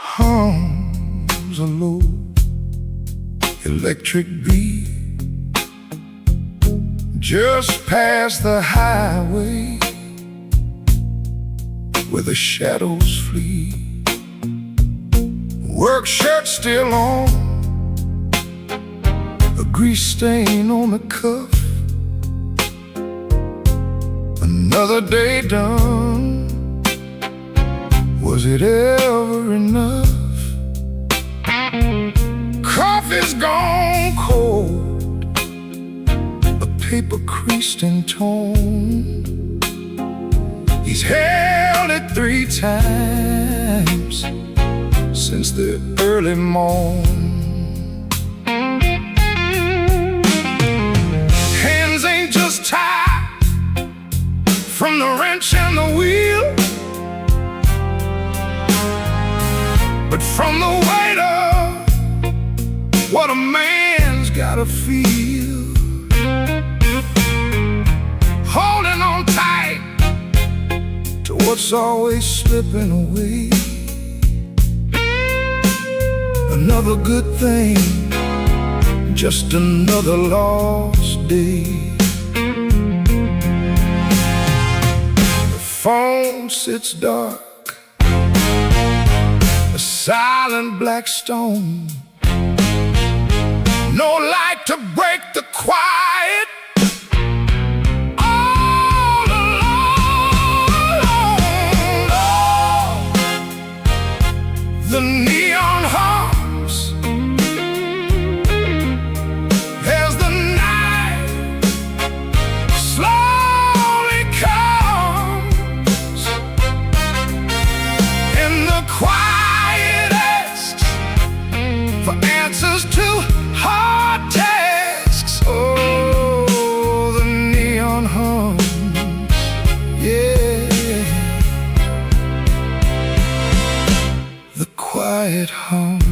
hums a low electric beat just past the highway where the shadows flee. Work shirt still on, a grease stain on the cuff. Another day done. Was it ever enough? Coffee's gone cold, a paper creased and torn. He's held it 3 times since the early morn. Hands ain't just tied from the wrench and the wheel, but from the weight of what a man's gotta feel. Holding on tight to what's always slipping away. Another good thing, just another lost day. The phone sits dark, a silent black stone. No light to break the quiet. All alone, oh, the neon hums as the night slowly comes, and the quiet asks for answers to hard tasks. Oh, the neon hums, yeah, the quiet hums.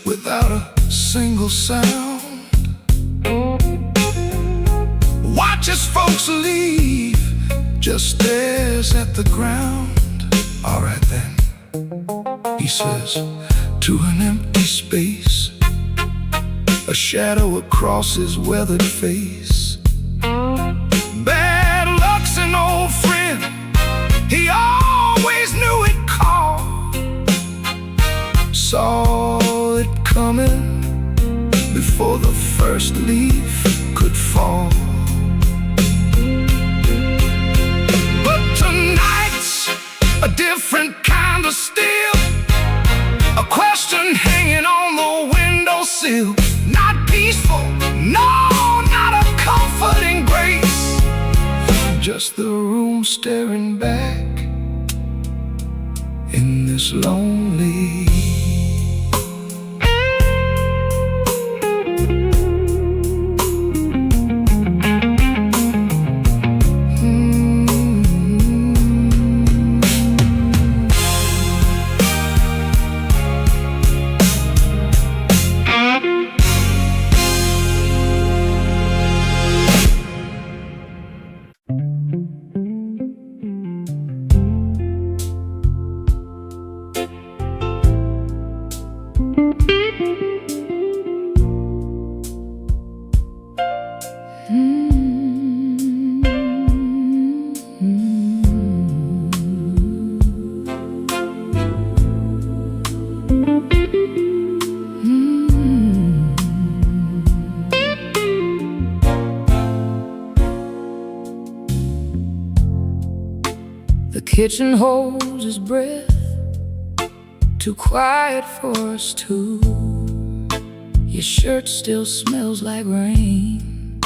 Without a single sound, watches folks leave, just stares at the ground. All right then, he says to an empty space, a shadow across his weathered face. Bad luck's an old friend, he always knew it called. Saw it coming before the first leaf could fall. But tonight's a different kind of steel, a question hanging on the windowsill. Not peaceful, no, not a comforting grace, just the room staring back in this lonely. The kitchen holds his breath, too quiet for us two. Your shirt still smells like rain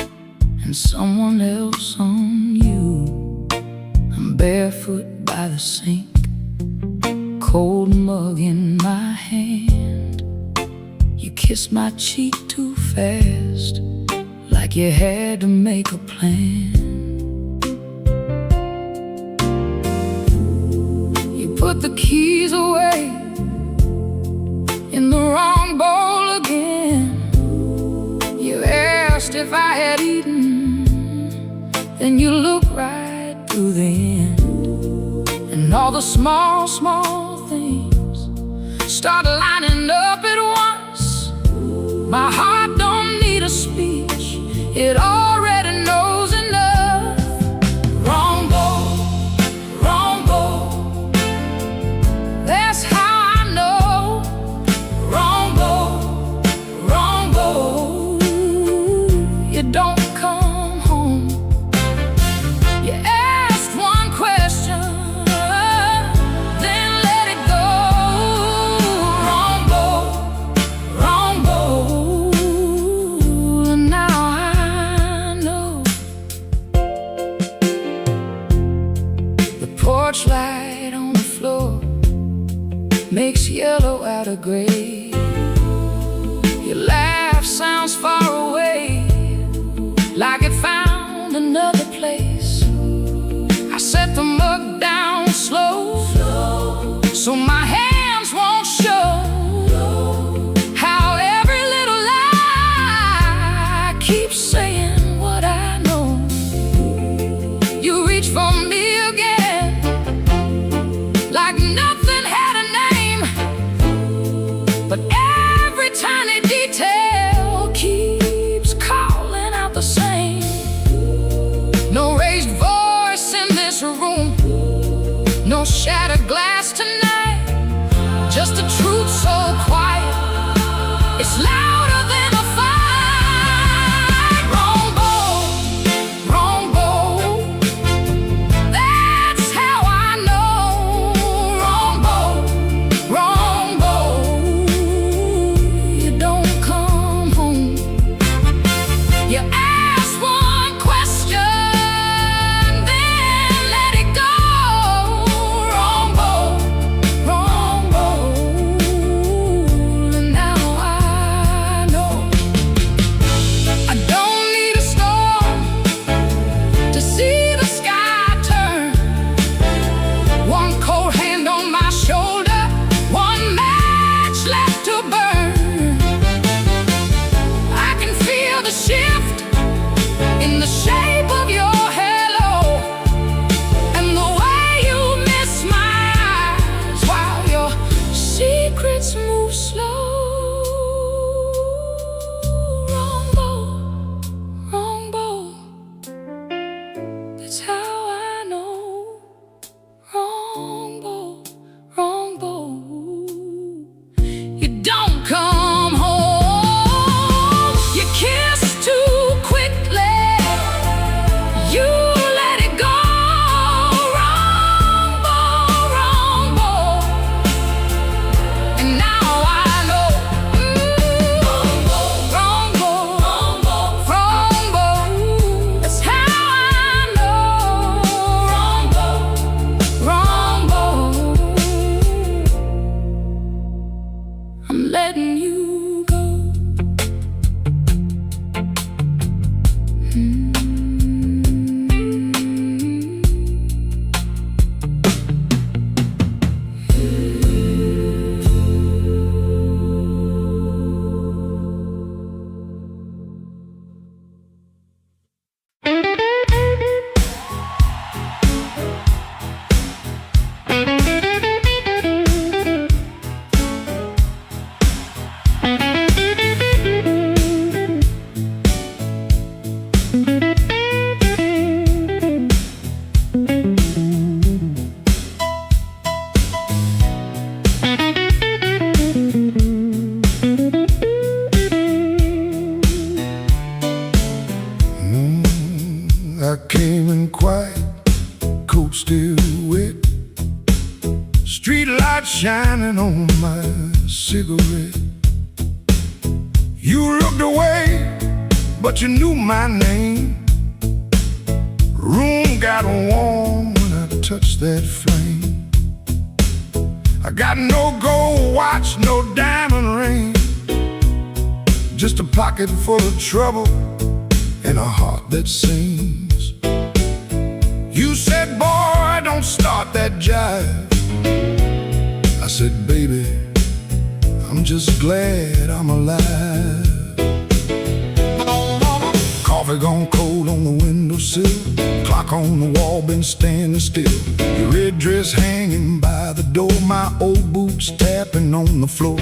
and someone else on you. I'm barefoot by the sink, cold mug in my hand, kissed my cheek too fast, like you had to make a plan. You put the keys away in the wrong bowl again. You asked if I had eaten, then you looked right through the end. And all the small, small things started lining up at once. My heart don't need a speech, it already knows enough. Wrong bowl, wrong bowl, that's how I know. Wrong bowl, wrong bowl, you don't come home. You asked one question, then let it go. Wrong bowl, wrong bowl, and now I know. The porch light on the floor makes yellow out of gray. Your laugh sounds far away, like it found another place. I set the mug down slow, so my hands won't show how every little lie keeps saying what I know. You reach for me again, like nothing had a name, but every tiny detail keeps calling out the same. No raised voice in this room, no shattered glass tonight, just a truth so quiet, it's louder than a fight. Wrong bowl, wrong bowl, that's how I know. Wrong bowl, wrong bowl, you don't come home. You ask one question, then let it go. Wrong bowl, and now I know. I don't need a storm to see the sky turn. One cold hand on my shoulder, one match left to burn. I can feel the shift in the shape of your halo, and the way you miss my eyes while your secrets move slow. Wrong bowl, that's how I know. Wrong bowl, you don't come home. You kiss too quickly, you let it go. Wrong bowl, and now I know. Wrong bowl, that's how I know. Wrong bowl, I'm letting you go. I came in quiet, coat still wet, street light shining on my cigarette. You looked away, but you knew my name. Room got warm when I touched that flame. I got no gold watch, no diamond ring, just a pocket full of trouble and a heart that sings. You said, boy, don't start that jive. I said, baby, I'm just glad I'm alive. Coffee gone cold on the windowsill, clock on the wall been standing still. Your red dress hanging by the door, my old boots tapping on the floor.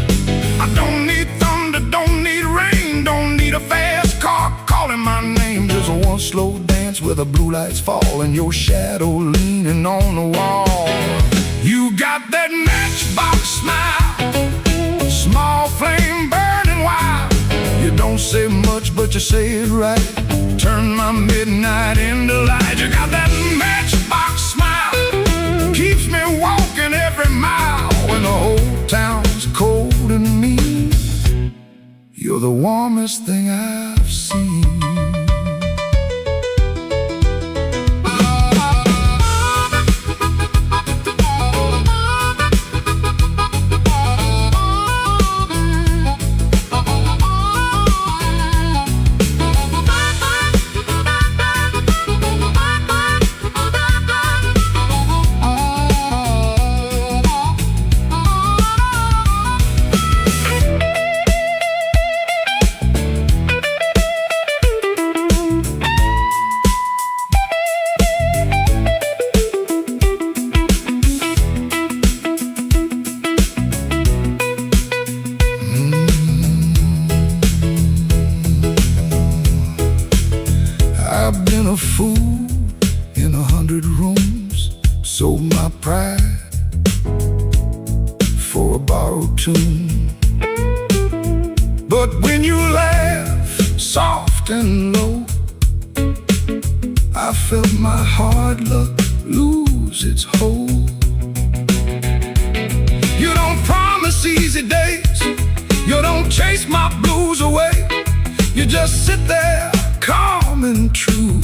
I don't need thunder, don't need rain, don't need a fast car calling my name. Just one slow dance where the blue lights fall and your shadow leaning on the wall. You got that matchbox smile, small flame burning wild. You don't say much, but you say it right. Turn my midnight into light. You got that matchbox smile, keeps me walking every mile. When the whole town's cold and mean, you're the warmest thing I've seen. I've been a fool in 100 rooms, sold my pride for a borrowed tune. But when you laugh soft and low, I felt my hard luck lose its hold. You don't promise easy days, you don't chase my blues away. You just sit there calm and true,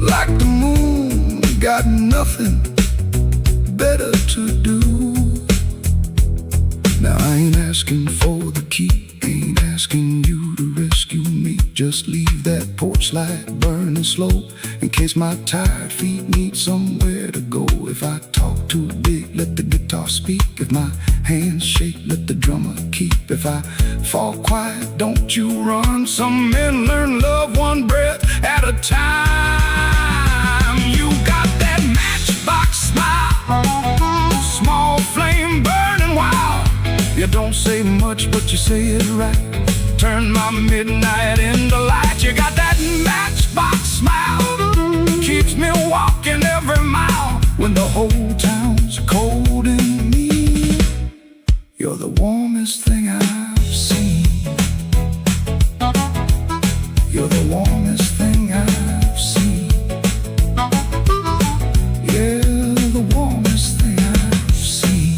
like the moon got nothing better to do. Now I ain't asking for the key, ain't asking you to rescue me. Just leave that porch light burning slow, in case my tired feet need somewhere to go. If I talk too big, let the guitar speak. If my hands shake, let the drummer keep. If I fall quiet, don't you run. Some men learn love one breath at a time. You got that matchbox smile, small flame burning wild. You don't say much, but you say it right. Turn my midnight into light. You got that matchbox smile, keeps me walking every mile. When the whole town's cold and mean, you're the warmest thing I've seen. You're the warmest thing I've seen. Yeah, the warmest thing I've seen.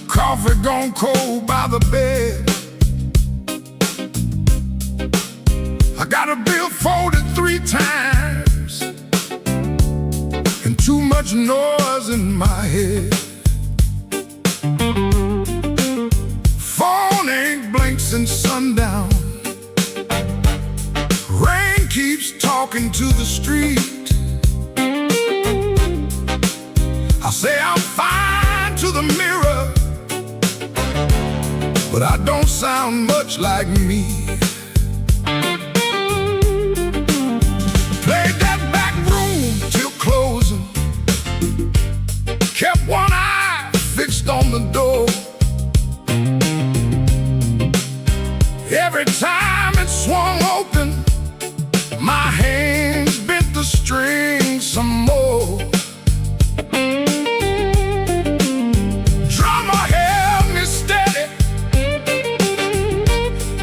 Coffee gone cold by the bed. I got a bill folded 3 times and too much noise in my head. Phone ain't blinks since sundown. Rain keeps talking to the street. I say I'm fine to the mirror, but I don't sound much like me. Played that back room till closing, kept one eye fixed on the door. Every time it swung open, my hands bent the string some more. Drummer held me steady,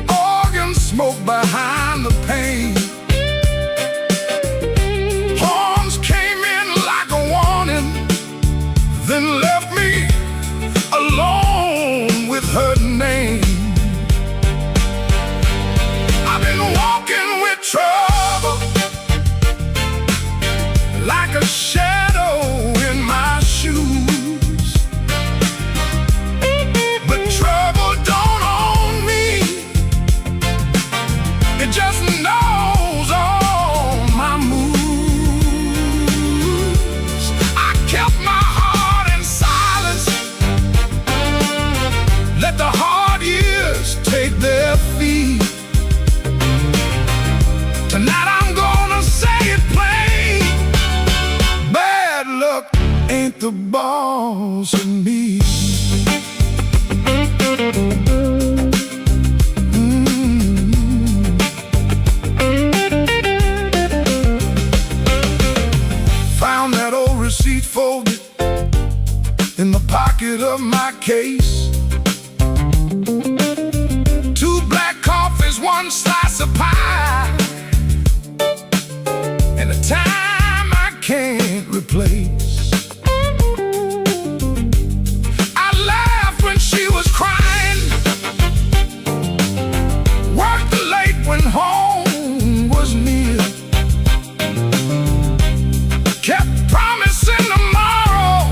organ smoke behind the pane. Horns came in like a warning, then left me alone with her name. I've been walking with trouble, like a shadow in my shoes. But trouble don't own me, it just knows all my moves. I kept my heart in silence, let the hard years take their feet. Tonight I'm gonna say it plain, bad luck ain't the boss of me. Found that old receipt folded in the pocket of my case. 2 black coffees, 1 slice of pie, and a time I can't replace. I laughed when she was crying, worked late when home was near, kept promising tomorrow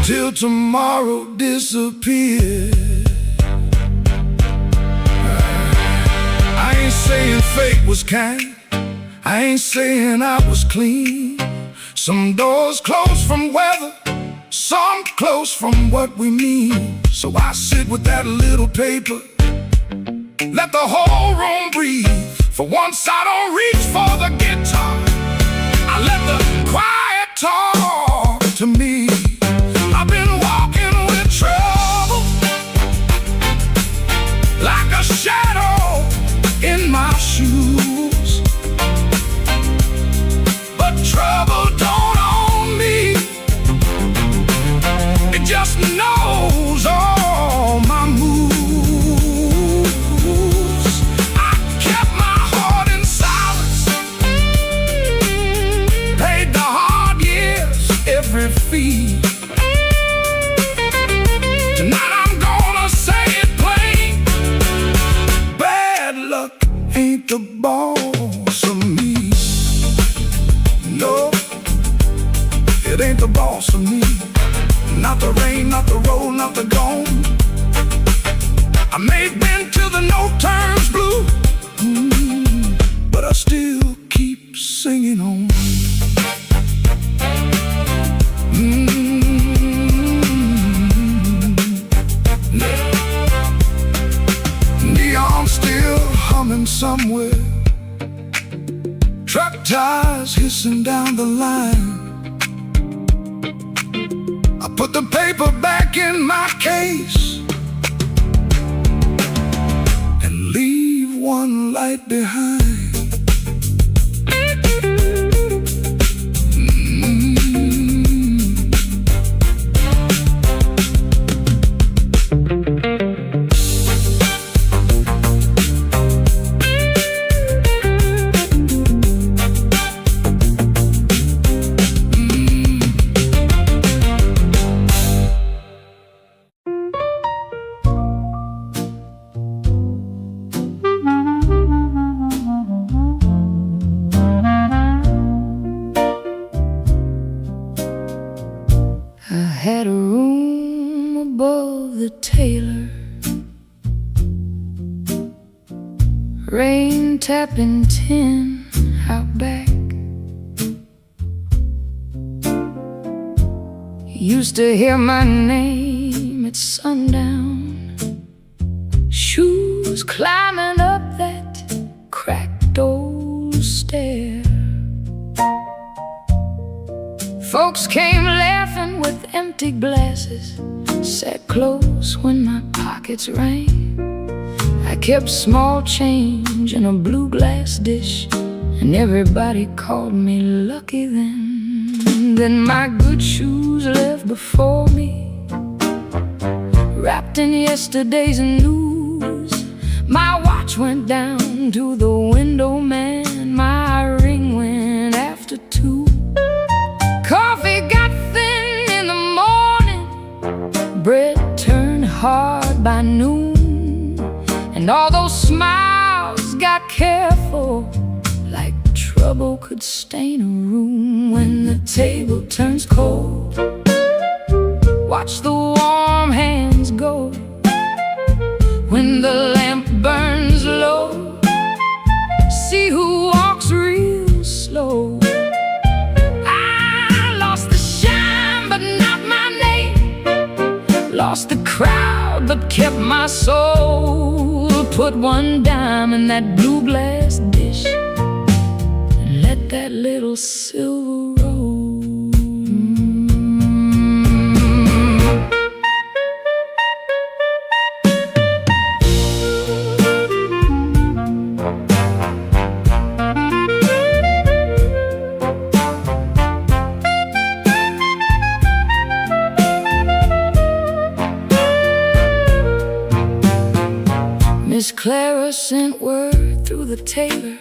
till tomorrow disappeared. I ain't saying fate was kind, I ain't saying I was clean. Some doors close from weather, some close from what we mean. So I sit with that little paper, let the whole room breathe. For once I don't reach for the guitar, I let the quiet talk to me. I've been walking with trouble, like a shadow in my shoes. But trouble don't own me, it just knows all my moves. I kept my heart in silence, paid the hard years every fee. Tonight I'm gonna say it plain, bad luck ain't the boss of me. No, it ain't the boss of me. Not the rain, not the road, not the gone. I may have been till the no turns blue, but I still keep singing on. Neon still humming somewhere, truck tires hissing down the line. I put the paper back in my case and leave one light behind. rain tapping tin out back. Used to hear my name at sundown, shoes climbing up that cracked old stair. Folks came laughing with empty glasses, sat close when my pockets rang. I kept small change in a blue glass dish, and everybody called me lucky then. Then my good shoes left before me, wrapped in yesterday's news. My watch went down to the window man, my ring went after 2. Coffee got thin in the morning, bread turned hard by noon, and all those smiles got careful, like trouble could stain a room. When the table turns cold, watch the warm hands go. When the lamp burns low, see who walks real slow. I lost the shine, but not my name. Lost the crowd, but kept my soul. Put one dime in that blue glass dish, and let that little silver roll. Miss Clara sent word through the tailor,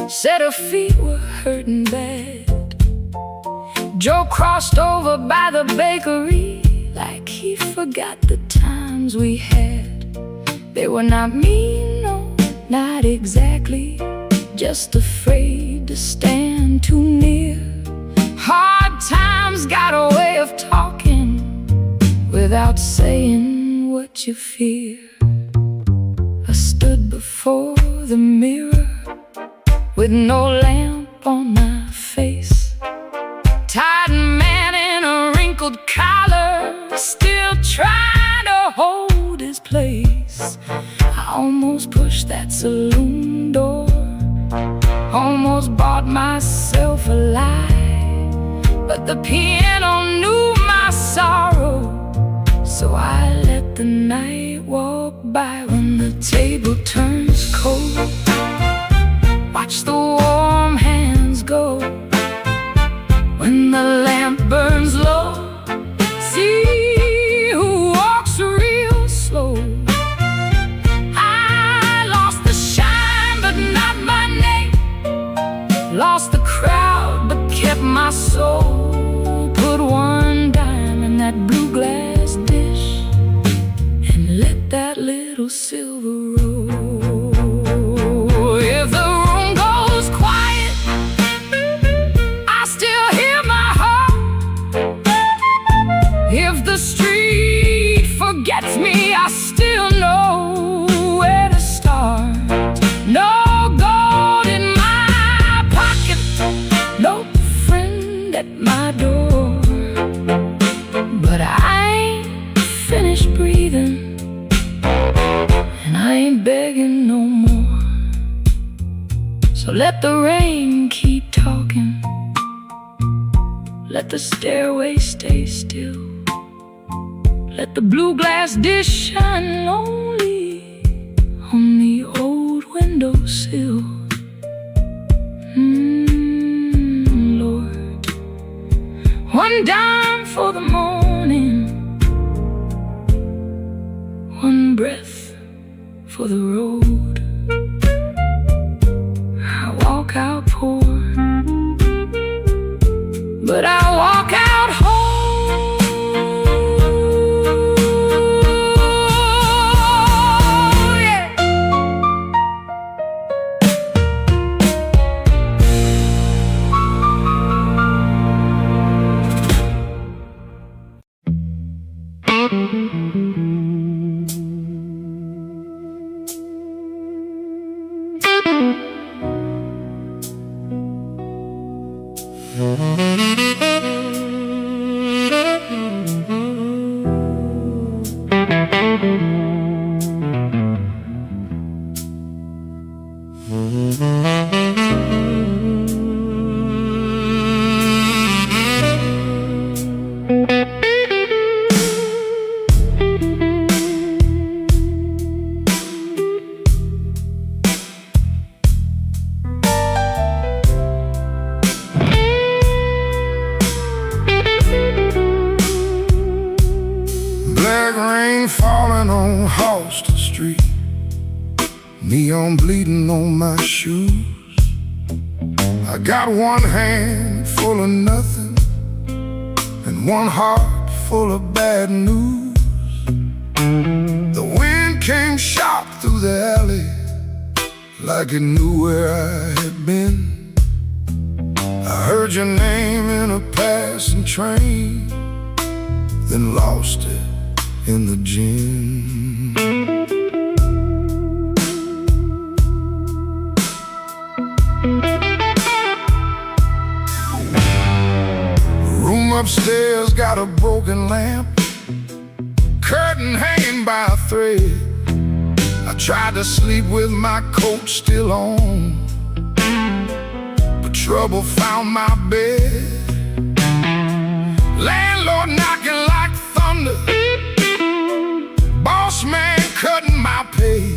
said her feet were hurting bad. Joe crossed over by the bakery like he forgot the times we had. They were not mean, no, not exactly, just afraid to stand too near. Hard times got a way of talking without saying what you fear. I stood before the mirror with no lamp on my face, tired man in a wrinkled collar, still trying to hold his place. I almost pushed that saloon door, almost bought myself a lie, but the piano knew my sorrow, so I let the night walk by. When the table turns cold, watch the warm hands go. When the lamp burns low, see who walks real slow. I lost the shine, but not my name. Lost the crowd, but kept my soul. Put one dime in that blue glass dish, and let that little silver roll. If the room goes quiet, I still hear my heart. If the street forgets me, I still know where to start. No gold in my pocket, no friend at my door, but I ain't finished breathing, and I ain't begging no more. So let the rain keep talking, let the stairway stay still, let the blue glass dish shine lonely on the old windowsill. Lord, one dime for the morning, one breath for the road. I walk out poor, but I walk out whole. Yeah. neon bleeding on my shoes. I got one hand full of nothing and one heart full of bad news. The wind came sharp through the alley like it knew where I had been. I heard your name in a passing train, then lost it in the gym. The room upstairs got a broken lamp, curtain hanging by a thread. I tried to sleep with my coat still on, but trouble found my bed. Landlord knocking like thunder, boss man cutting my pay.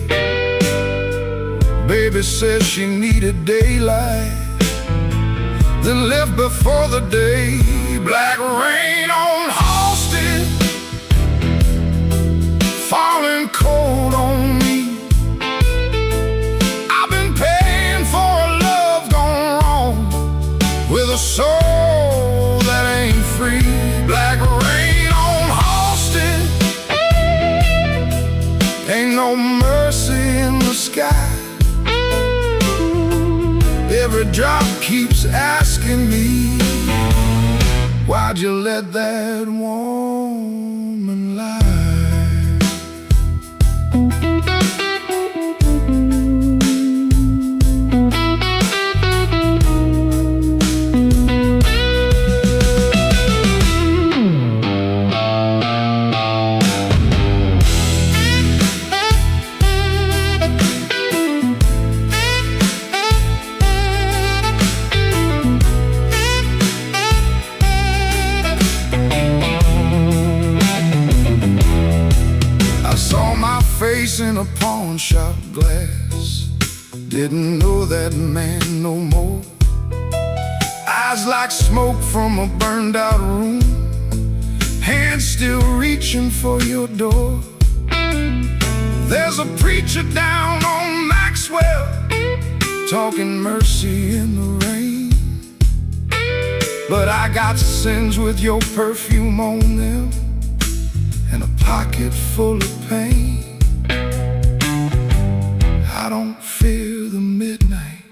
Baby says she needed daylight, then left before the day. Black rain on Halsted, falling cold on me. I've been paying for a love gone wrong, with a soul that ain't free. Black rain on Halsted, ain't no mercy in the sky. Every drop keeps asking me, why'd you let that woman lie? Face in a pawn shop glass, didn't know that man no more. Eyes like smoke from a burned out room, hands still reaching for your door. There's a preacher down on Maxwell, talking mercy in the rain. But I got sins with your perfume on them, and a pocket full of pain. I don't fear the midnight.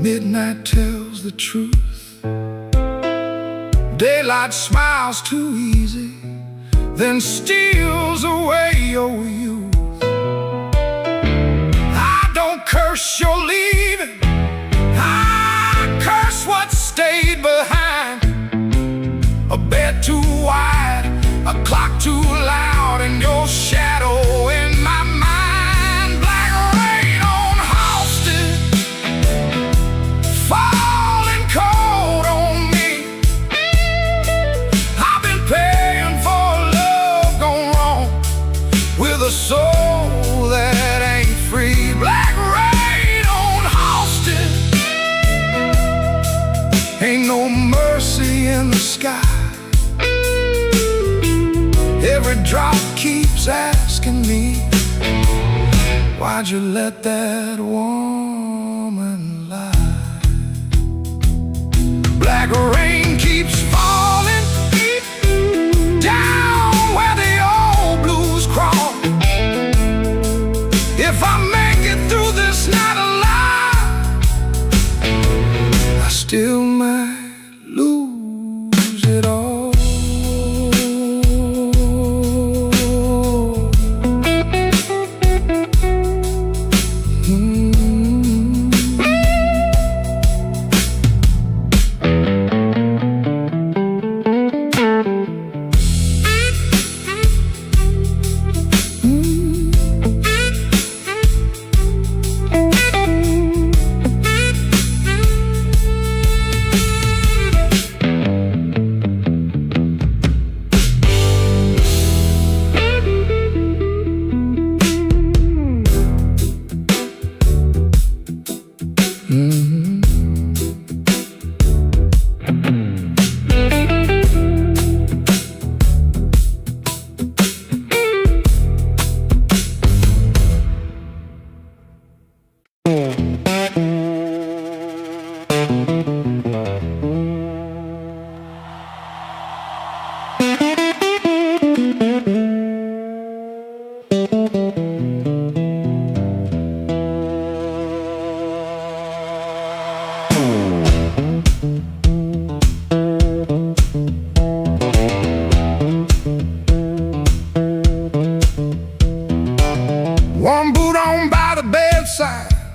Midnight tells the truth. Daylight smiles too easy, then steals away your youth. I don't curse your leaving, I curse what stayed behind. A bed too wide, a clock too loud, and your shadow in my mind. Falling cold on me. I've been paying for love gone wrong, with a soul that ain't free. Black rain on Halsted, ain't no mercy in the sky. Every drop keeps asking me, why'd you let that woman lie? Black rain keeps falling down where the old blues crawl. If I make it through this night alive, I still might lose it all.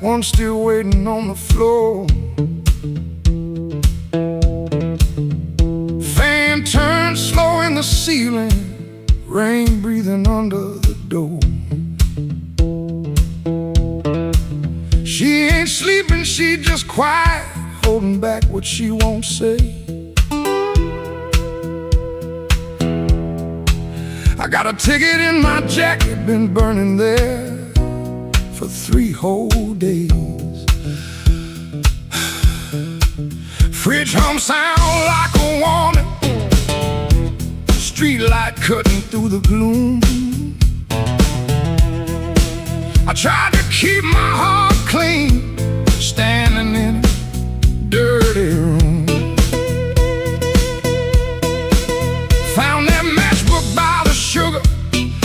one still waiting on the floor. Fan turns slow in the ceiling, rain breathing under the door. She ain't sleeping, she just quiet, holding back what she won't say. I got a ticket in my jacket, been burning there for 3 whole days. Fridge hum sound like a warning, street light cutting through the gloom. I tried to keep my heart clean, standing in a dirty room. Found that matchbook by the sugar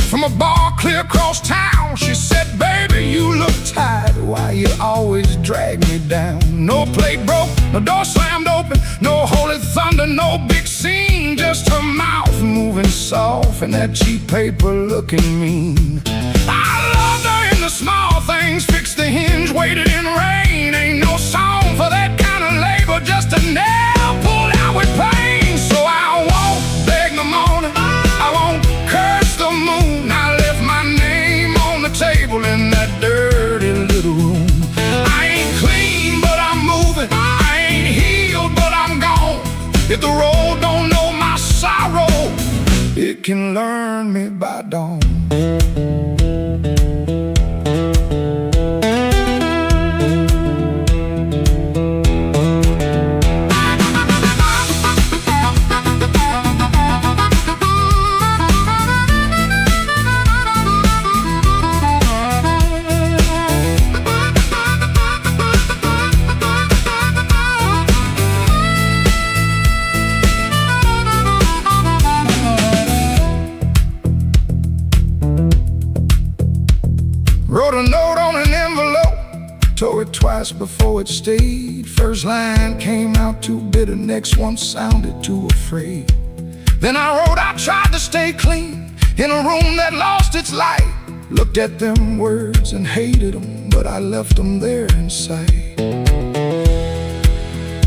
from a bar clear across town. She said, baby, you look tired, why you always drag me down? No plate broke, no door slammed open, no holy thunder, no big scene, just her mouth moving soft and that cheap paper looking mean. I loved her in the small things, fixed the hinge, waited in rain. Ain't no song for that kind of labor, just a nail pulled out with pain. So I won't beg the morning, I won't curse the moon. I left my name on the table in that dirty little room. I ain't clean, but I'm moving. I ain't healed, but I'm gone. If the road don't know my sorrow, it can learn me by dawn. Wrote a note on an envelope, tore it twice before it stayed. First line came out too bitter, next one sounded too afraid. Then I wrote, I tried to stay clean in a room that lost its light. Looked at them words and hated them, but I left them there inside.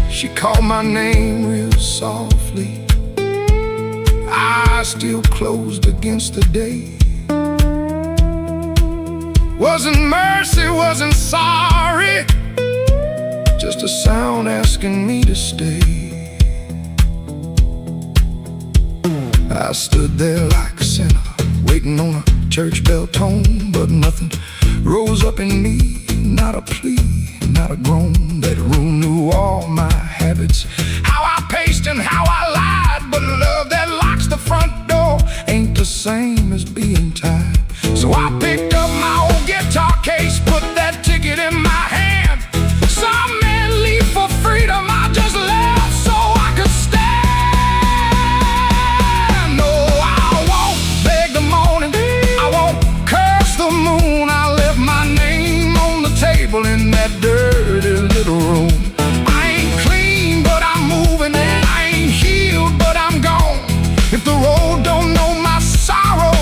She called my name real softly, eyes still closed against the day. Wasn't mercy, wasn't sorry, just a sound asking me to stay. I stood there like a sinner, waiting on a church bell tone, but nothing rose up in me, not a plea, not a groan. That room knew all my habits, how I paced and how I lied, but love that locks the front door ain't the same as being tied. So I picked up my old guitar case, put that ticket in my hand. Some men leave for freedom, I just left so I could stand. No, I won't beg the morning, I won't curse the moon. I left my name on the table in that dirty little room. I ain't clean, but I'm moving, I ain't healed, but I'm gone. If the road don't know my sorrow,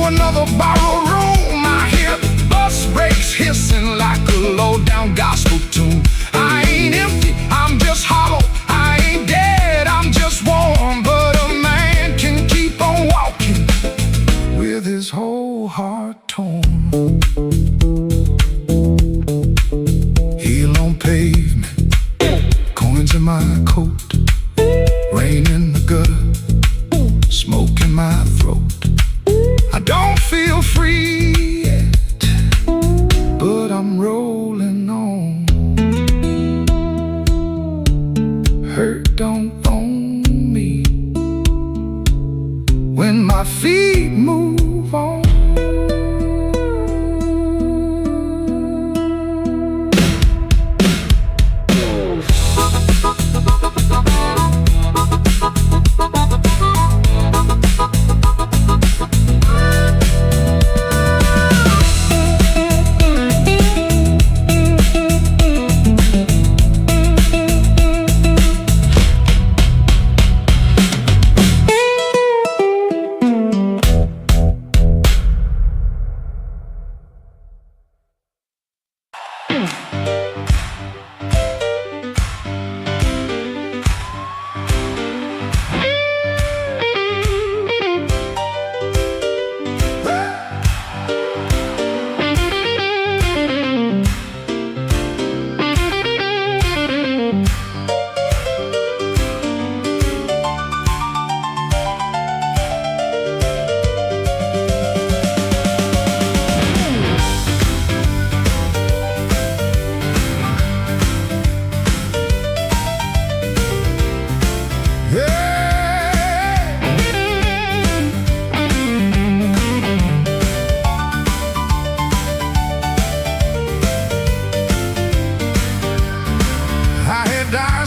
another borrowed room. I hear bus brakes hissing like a low-down gospel tune. I ain't empty, I'm just hollow. I ain't dead, I'm just warm. But a man can keep on walking with his whole heart torn. Heel on pavement, coins in my coat, rain in the gutter, smoke in my throat. I don't feel free yet, but I'm rolling on. Hurt don't own me when my feet move on.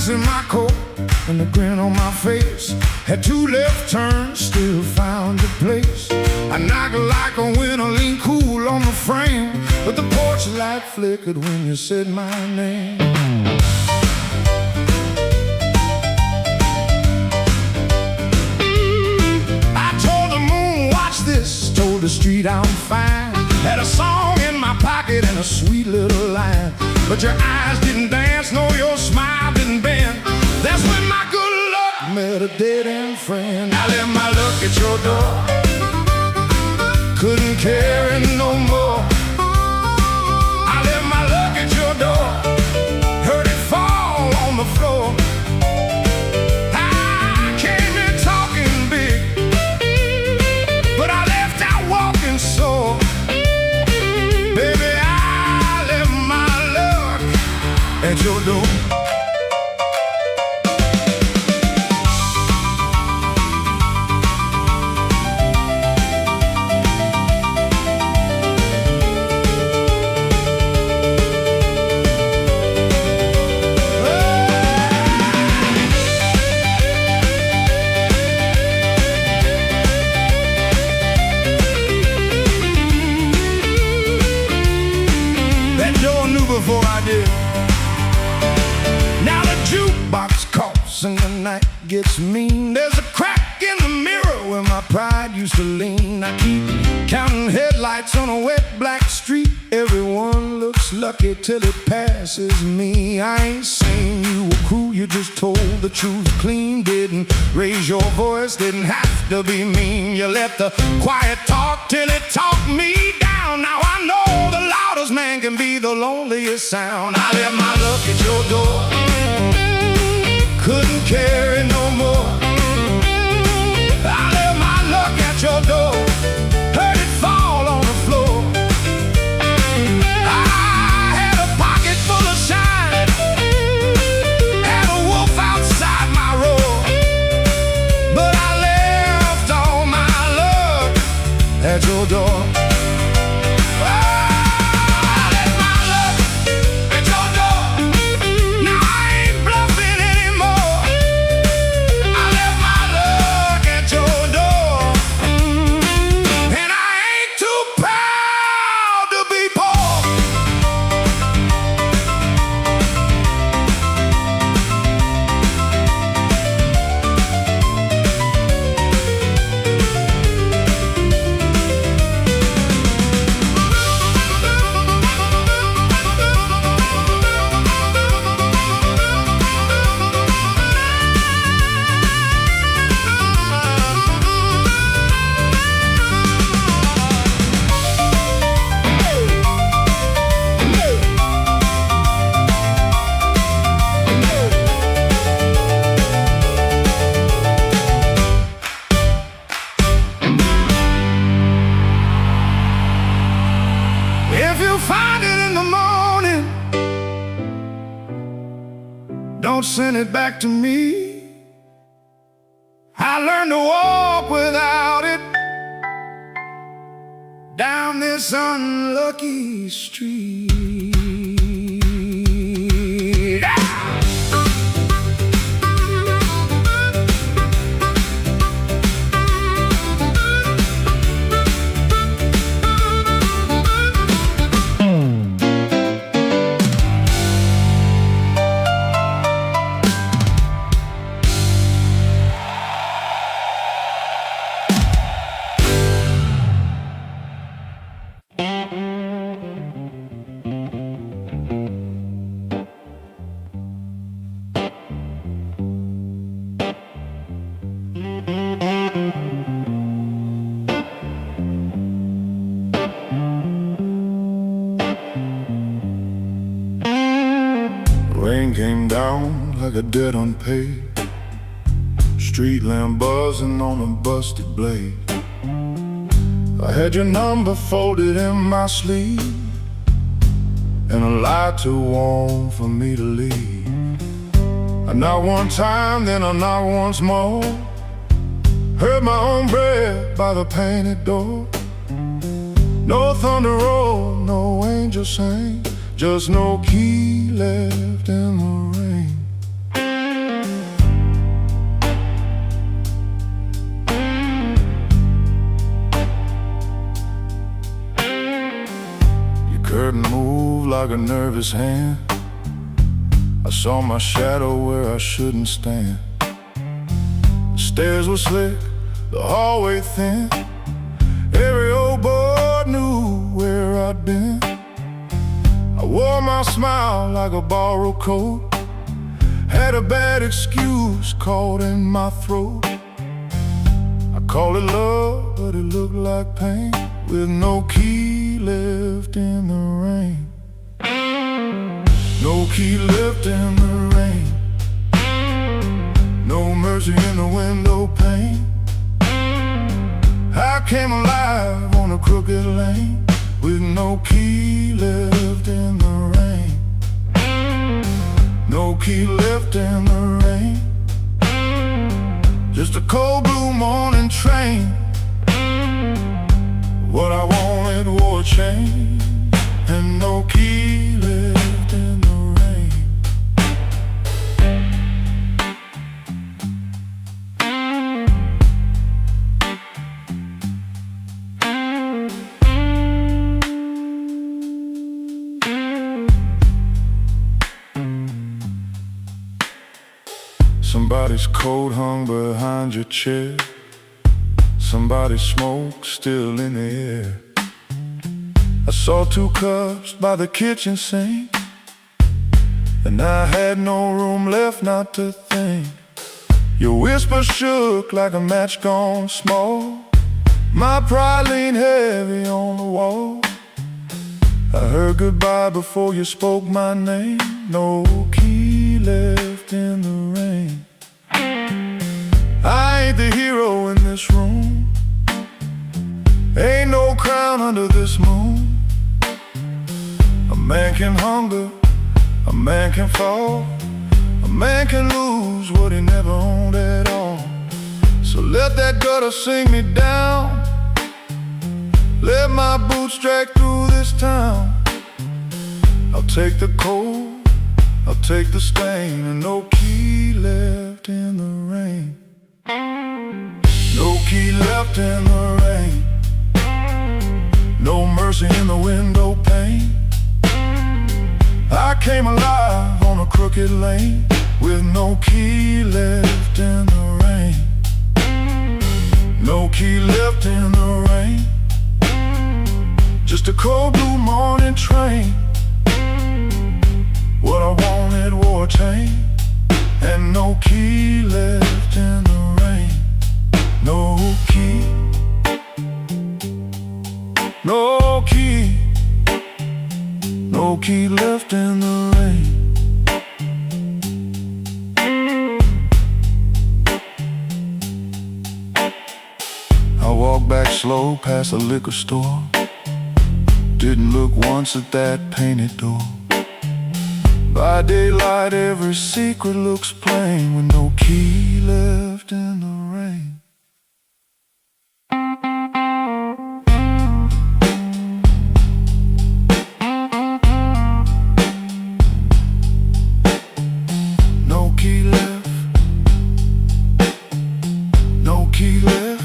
ice in my coat and the grin on my face. Had two left turns, still found a place. I knocked like a winter, lean cool on the frame, but the porch light flickered when you said my name. I told the moon, watch this, told the street I'm fine. Had a song in my pocket and a sweet little line, but your eyes didn't dance, no, your smile didn't bend. That's when my good luck met a dead-end friend. I left my luck at your door, couldn't carry no more. I left my luck at your door, heard it fall on the floor. I came in talking big, but I left out walking sore. Baby, I left my luck at your door. Before I did. Now the jukebox coughs and the night gets mean. There's a crack in the mirror where my pride used to lean. I keep counting headlights on a wet black street. Everyone looks lucky till it passes me. I ain't saying you were cruel, you just told the truth clean. Didn't raise your voice, didn't have to be mean. You let the quiet talk till it talked me down. Now I know the loudest man can be the loneliest sound. I left my luck at your door, couldn't carry no more. I left my luck at your door, heard it fall on the floor. I had a pocket full of shine, had a wolf outside my roar, but I left all my luck at your door. Don't send it back to me. I learned to walk without it down this unlucky street. Rain came down like a debt unpaid, street lamp buzzing on a busted blade. I had your number folded in my sleeve, and a light too warm for me to leave. I knocked one time, then I knocked once more, heard my own breath by the painted door. No thunder roll, no angel sang, just no key left in the rain. like a nervous hand. I saw my shadow where I shouldn't stand. The stairs were slick, the hallway thin. Every old boy knew where I'd been. I wore my smile like a borrowed coat. Had a bad excuse caught in my throat. I call it love, but it looked like pain. With no key left in the rain. No key left in the rain. No mercy in the window pane. I came alive on a crooked lane. With no key left in the rain. No key left in the rain. Just a cold blue morning train. What I wanted wore a chain. And no key left in the rain. Somebody's coat hung behind your chair. Somebody's smoke still in the air. I saw 2 cups by the kitchen sink, and I had no room left not to think. Your whisper shook like a match gone small. My pride leaned heavy on the wall. I heard goodbye before you spoke my name. No key left in the rain. I ain't the hero in this room. Ain't no crown under this moon. A man can hunger, a man can fall, a man can lose what he never owned at all. So let that gutter sing me down. Let my boots drag through this town. I'll take the cold, I'll take the stain. And no key left in the rain. No key left in the rain. No mercy in the window pane. I came alive on a crooked lane. With no key left in the rain. No key left in the rain. Just a cold blue morning train. What I wanted wore a chain. And no key left in the rain. No key. No key. No key left in the rain. I walked back slow past the liquor store. Didn't look once at that painted door. By daylight every secret looks plain. With no key left in the rain. No key left. No key left.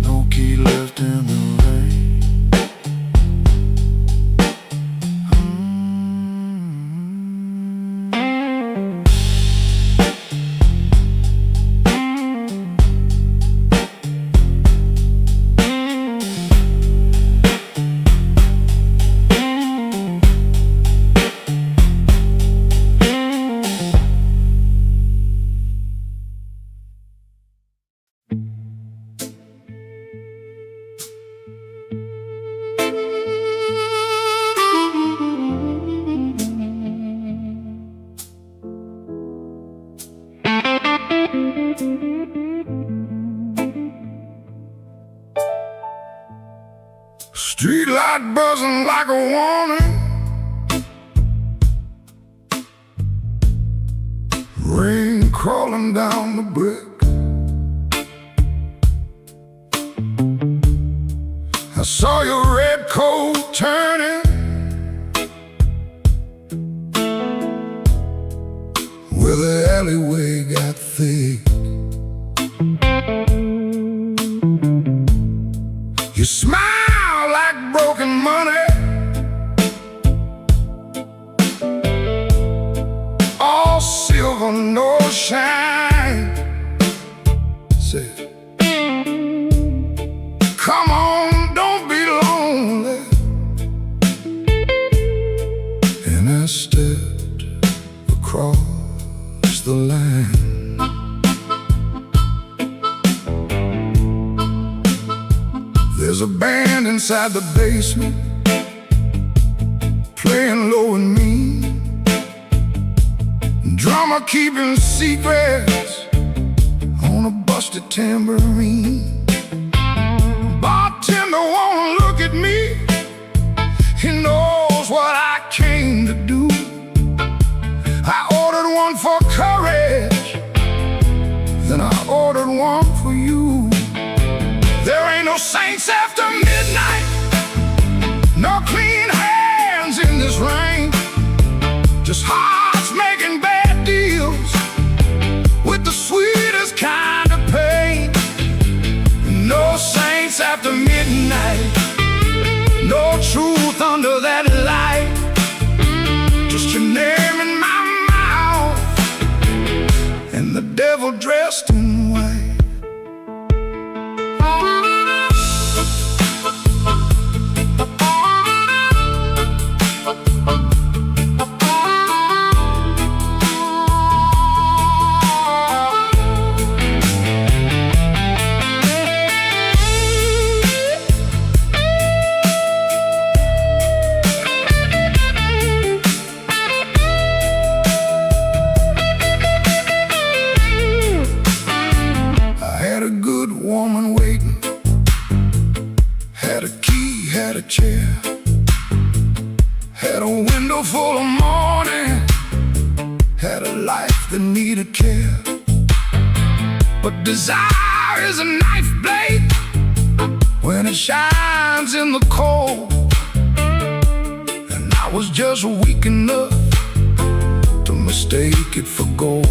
No key left in the rain. Street light buzzing like a warning. Rain crawling down the brick. I saw your red coat turning where the alleyway got thick. You smile like broken money silver, no shine. Say, come on, don't be lonely. And I stepped across the line. There's a band inside the basement, playing low and mean. Drummer keeping secrets on a busted tambourine. Bartender won't look at me, he knows what I came to do. I ordered one for courage, then I ordered one for you. There ain't no saints after midnight, no clean hands in this rain. Just hearts making bad deals with the sweetest kind of pain. No saints after midnight, no truth under that light. Just your name in my mouth and the devil dressed in white. Woman waiting, had a key, had a chair, had a window full of morning, had a life that needed care. But desire is a knife blade when it shines in the cold. And I was just weak enough to mistake it for gold.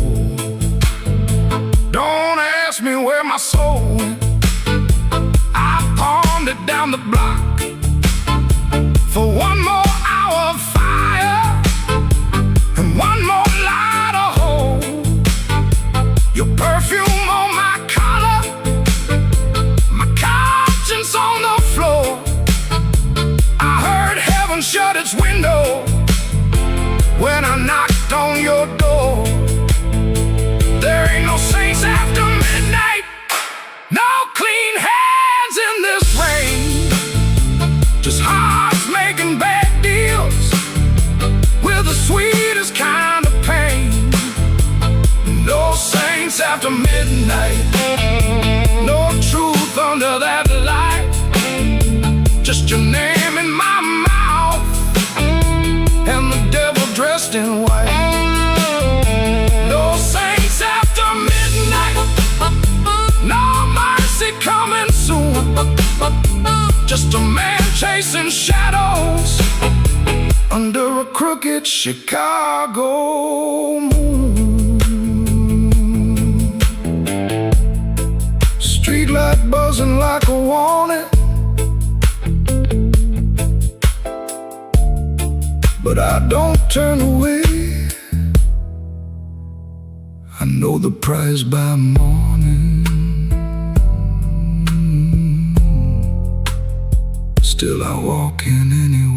Don't ask me where my soul went, I pawned it down the block for one more hour of fire and one more light of hope. Your perfume on my collar, my conscience on the floor. I heard heaven shut its window when I knocked on your door. There ain't no saints after midnight, no clean hands in this rain. Just hearts making bad deals with the sweetest kind of pain. No saints after midnight, no truth under that light. Just your name in my mouth and the devil dressed in white. No saints after midnight, no mercy coming soon. Just a man chasing shadows under a crooked Chicago moon. Streetlight buzzing like a warning, but I don't turn away. I know the prize by morning. Still I walk in anyway.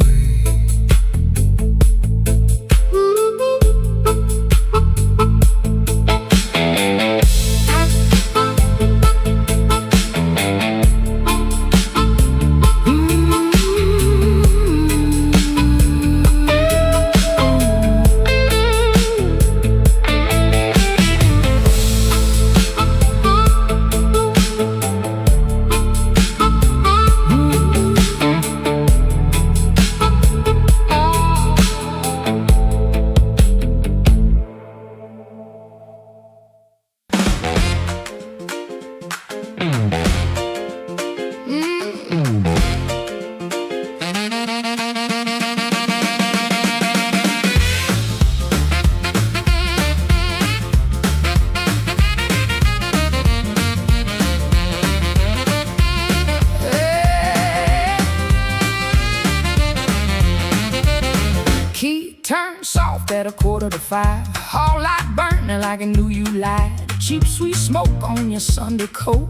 Key turned soft at 4:45. hall light burning like it knew you lied. Cheap sweet smoke on your Sunday coat,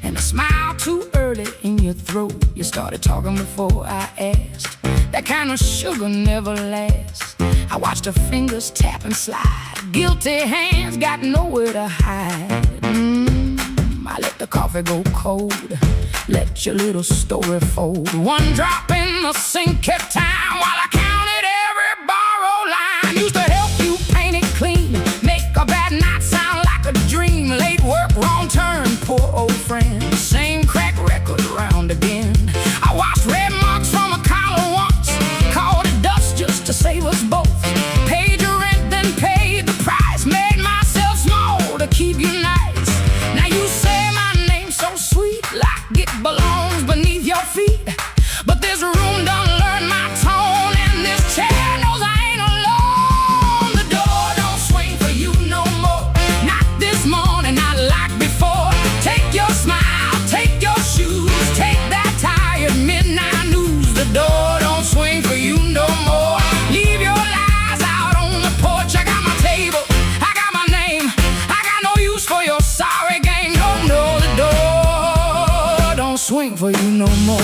and a smile too early in your throat. You started talking before I asked. That kind of sugar never lasts. I watched her fingers tap and slide. Guilty hands got nowhere to hide. I let the coffee go cold, let your little story fold. One drop in the sink kept time while I counted every borrowed line. Used to help you paint it clean, make a bad night sound like a dream. Late work, wrong turn, poor old friend. Same crack record round again. I washed red marks from a collar once, called it dust just to save us both. Paid your rent, then paid the price. Made myself small to keep you nice. Now you say my name's so sweet, like it belongs beneath your feet. But this room done learned my tone, and this chair knows I ain't alone. The door don't swing for you no more, not this morning, not like before. Take your smile, take your shoes, take that tired midnight news. The door don't swing for you no more. Leave your lies out on the porch. I got my table, I got my name, I got no use for your sorry game. No, no, the door don't swing for you no more.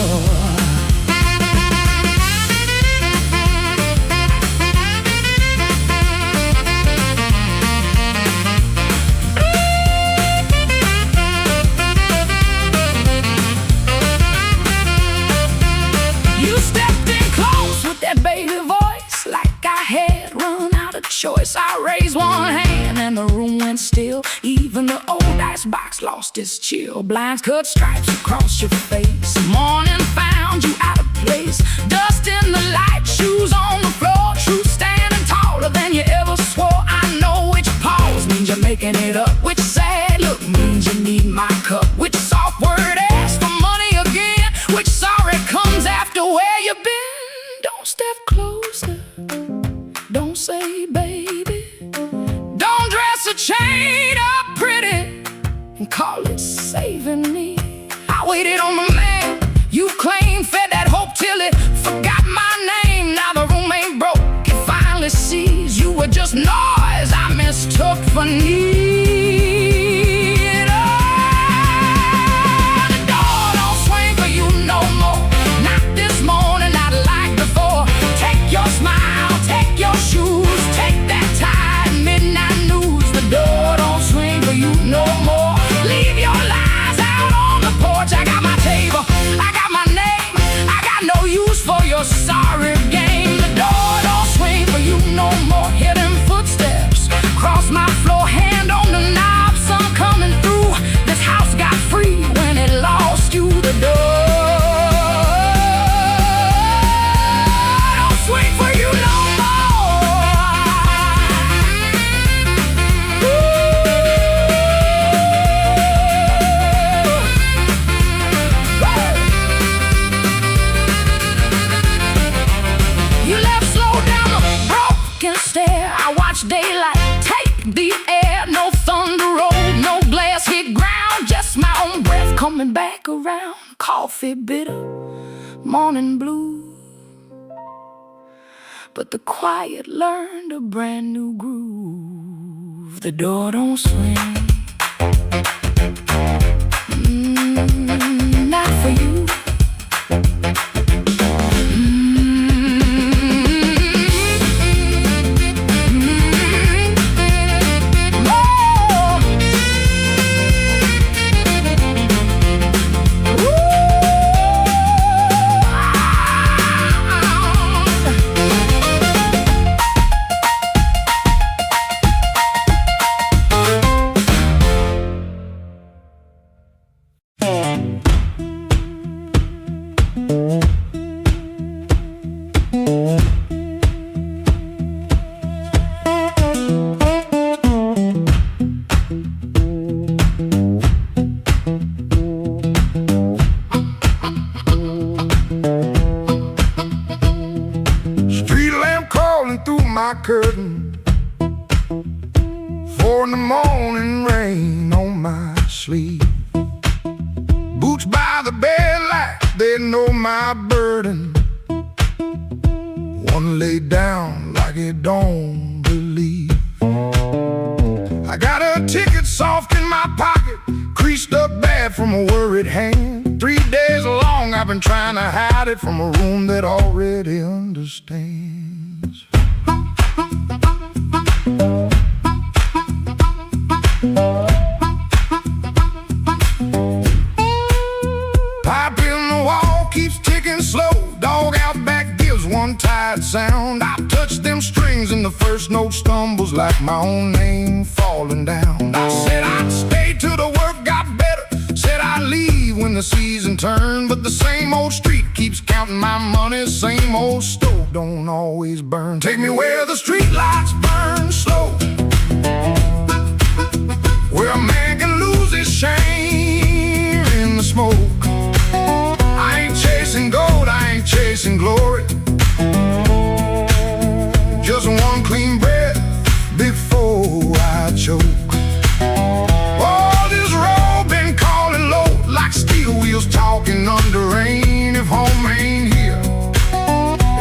You stepped in close with that baby voice, like I had run out of choice. I raised one hand and the room went still. Even the old icebox lost its chill. Blinds cut stripes across your face. Morning found you out of place. Dust in the light, shoes on the floor. Truth standing taller than you ever swore. I know which pause means you're making it up, which sad look means you need my cup, which soft word asks for money again, which sorry comes after where you've been. Don't step closer, don't say baby, don't dress a chain up pretty and call it saving me. I waited on the man you claimed, fed that hope till it forgot my name. Now the room ain't broke, it finally sees you were just noise I mistook for need. Oh, the door don't swing for you no more, not this morning, not like before. Take your smile, take your shoes, take that tired midnight news. The door don't swing for you no more. Leave your lies out on the porch. I got my table, I got my name, I got no use for your sorry game. The door don't swing for you no more. Hear them footsteps cross my floor, hand on the knob, sun coming through. This house got free when it lost you. The door don't swing for you no You left slow down the broken stair. I watched daylight take the air. No thunder roll, no glass hit ground, just my own breath coming back around. Coffee bitter, morning blue, but the quiet learned a brand new groove. The door don't swing, not for you. My curtain, 4 in the morning, rain on my sleeve. Boots by the bed like they know my burden. One laid down like it don't believe. ticket soft in my pocket, creased up bad from a worried hand. 3 days long I've been trying to hide it from a room that already understands. Pipe in the wall keeps ticking slow. Dog out back gives one tired sound. I touch them strings and the first note stumbles like my own name falling down. I said I'd stay till the work got better, said I'd leave when the season turned. But the same old street keeps counting my money, same old stove don't always burn. Take me where the street lights burn slow, where a man can lose his shame in the smoke. I ain't chasing gold, I ain't chasing glory, just one clean breath before I choke. Oh, this road been calling low like steel wheels talking under rain. If home ain't here,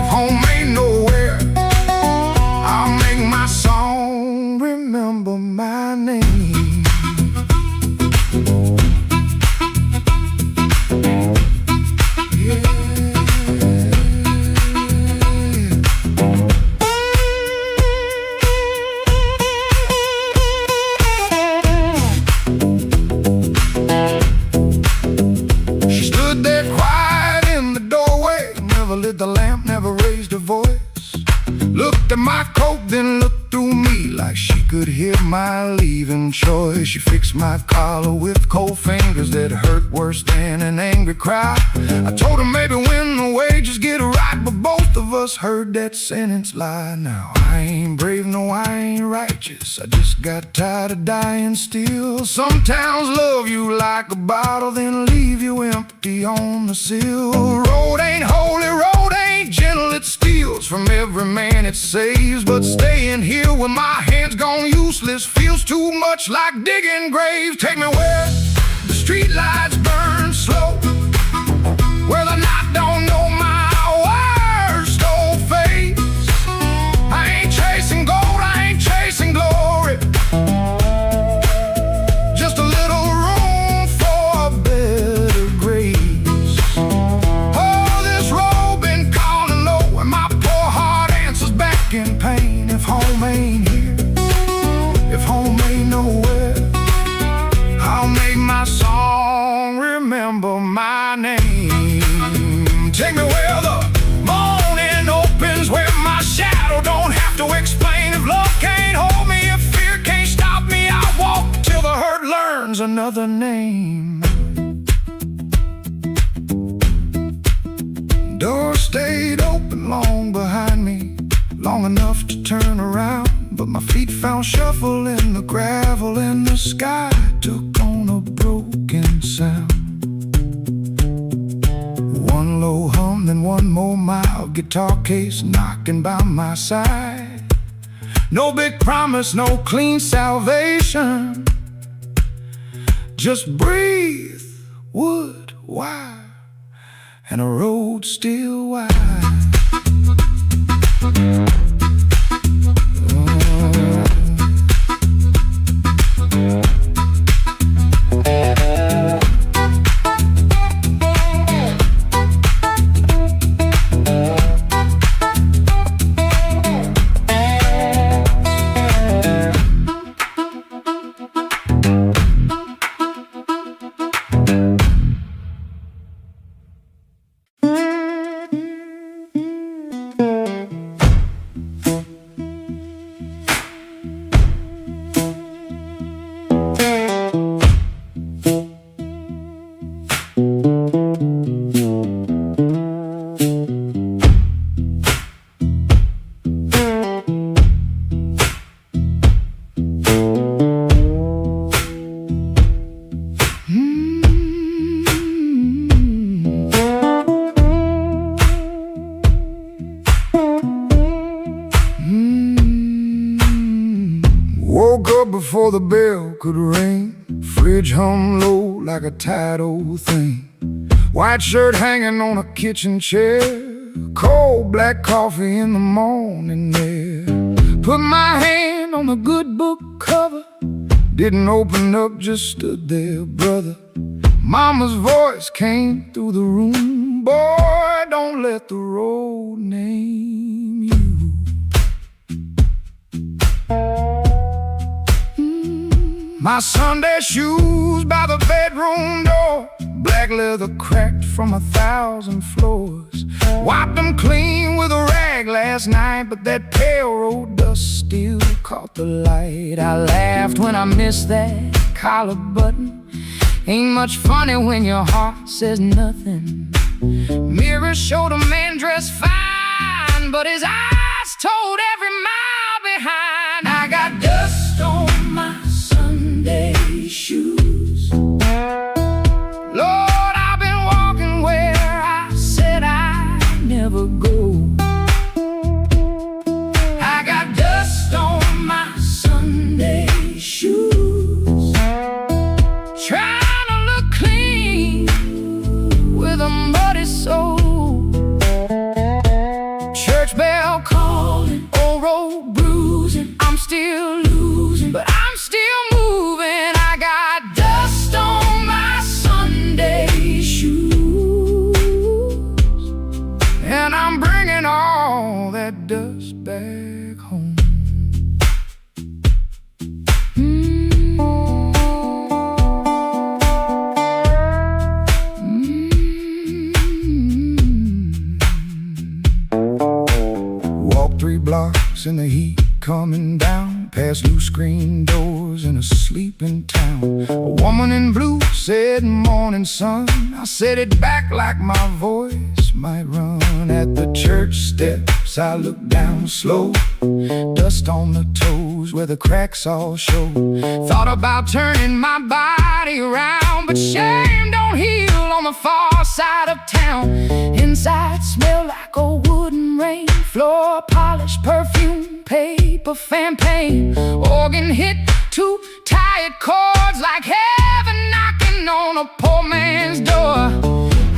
if home ain't nowhere, I'll make my song remember my name. Lit the lamp, never raised her voice, looked at my coat, then looked through me like she could hear my leaving choice. She fixed my collar with cold fingers that hurt worse than an angry cry. I told her maybe when the wages get right, but both of us heard that sentence lie. Now I ain't brave, no I ain't righteous, I just got tired of dying still. Some towns love you like a bottle, then leave you empty on the sill. Road ain't holy, road ain't gentle, it steals from every man it saves. But staying here with my hands gone useless feels too much like digging graves. Take me where the street lights burn slow, where the night don't know my worst old face. I ain't chasing gold, I ain't chasing glory, just a little room for a better grace. Oh, this road been calling low, and my poor heart answers back in pain. If home ain't here, if home ain't nowhere, I'll make my song remember my name. Take me where the morning opens, where my shadow don't have to explain. If love can't hold me, if fear can't stop me, I'll walk till the hurt learns another name. Door stayed open long behind me, long enough to turn around, but my feet found shuffle in the gravel, and the sky took on a broken sound. One low hum, then one more mild guitar case knocking by my side. No big promise, no clean salvation, just breathe, wood, wire, and a road still wide. Woke up before the bell could ring, fridge hum low like a tired old thing. White shirt hanging on a kitchen chair, cold black coffee in the morning air. Put my hand on the good book cover, Didn't open up, just stood there, brother. Mama's voice came through the room. Boy, don't let the road name you. My Sunday shoes by the bedroom door, black leather cracked from 1,000 floors. Wiped them clean with a rag last night, but that pale road dust still caught the light. I laughed when I missed that collar button. Ain't much funny when your heart says nothing. Mirror showed a man dressed fine, but his eyes told every mile behind. I got dust on my Sunday shoes. Lord, I've been walking where I said I'd never go. I got dust on my Sunday shoes. Trying to look clean with a muddy soul. Church bell calling, old road bruising. I'm still losing, but I'm still moving. I got dust on my Sunday shoes, and I'm bringing all that dust back home. Walked 3 blocks in the heat coming down, past new screen doors in a sleeping town. A woman in blue said, "Morning, sun." I said it back like my voice might run. At the church steps I looked down slow, dust on the toes where the cracks all show. Thought about turning my body around, but shame don't heal on the far side of town. Inside smell like a wooden rain, floor polish, perfume, paper, fan paint. Organ hit 2 tired chords like heaven knocking on a poor man's door.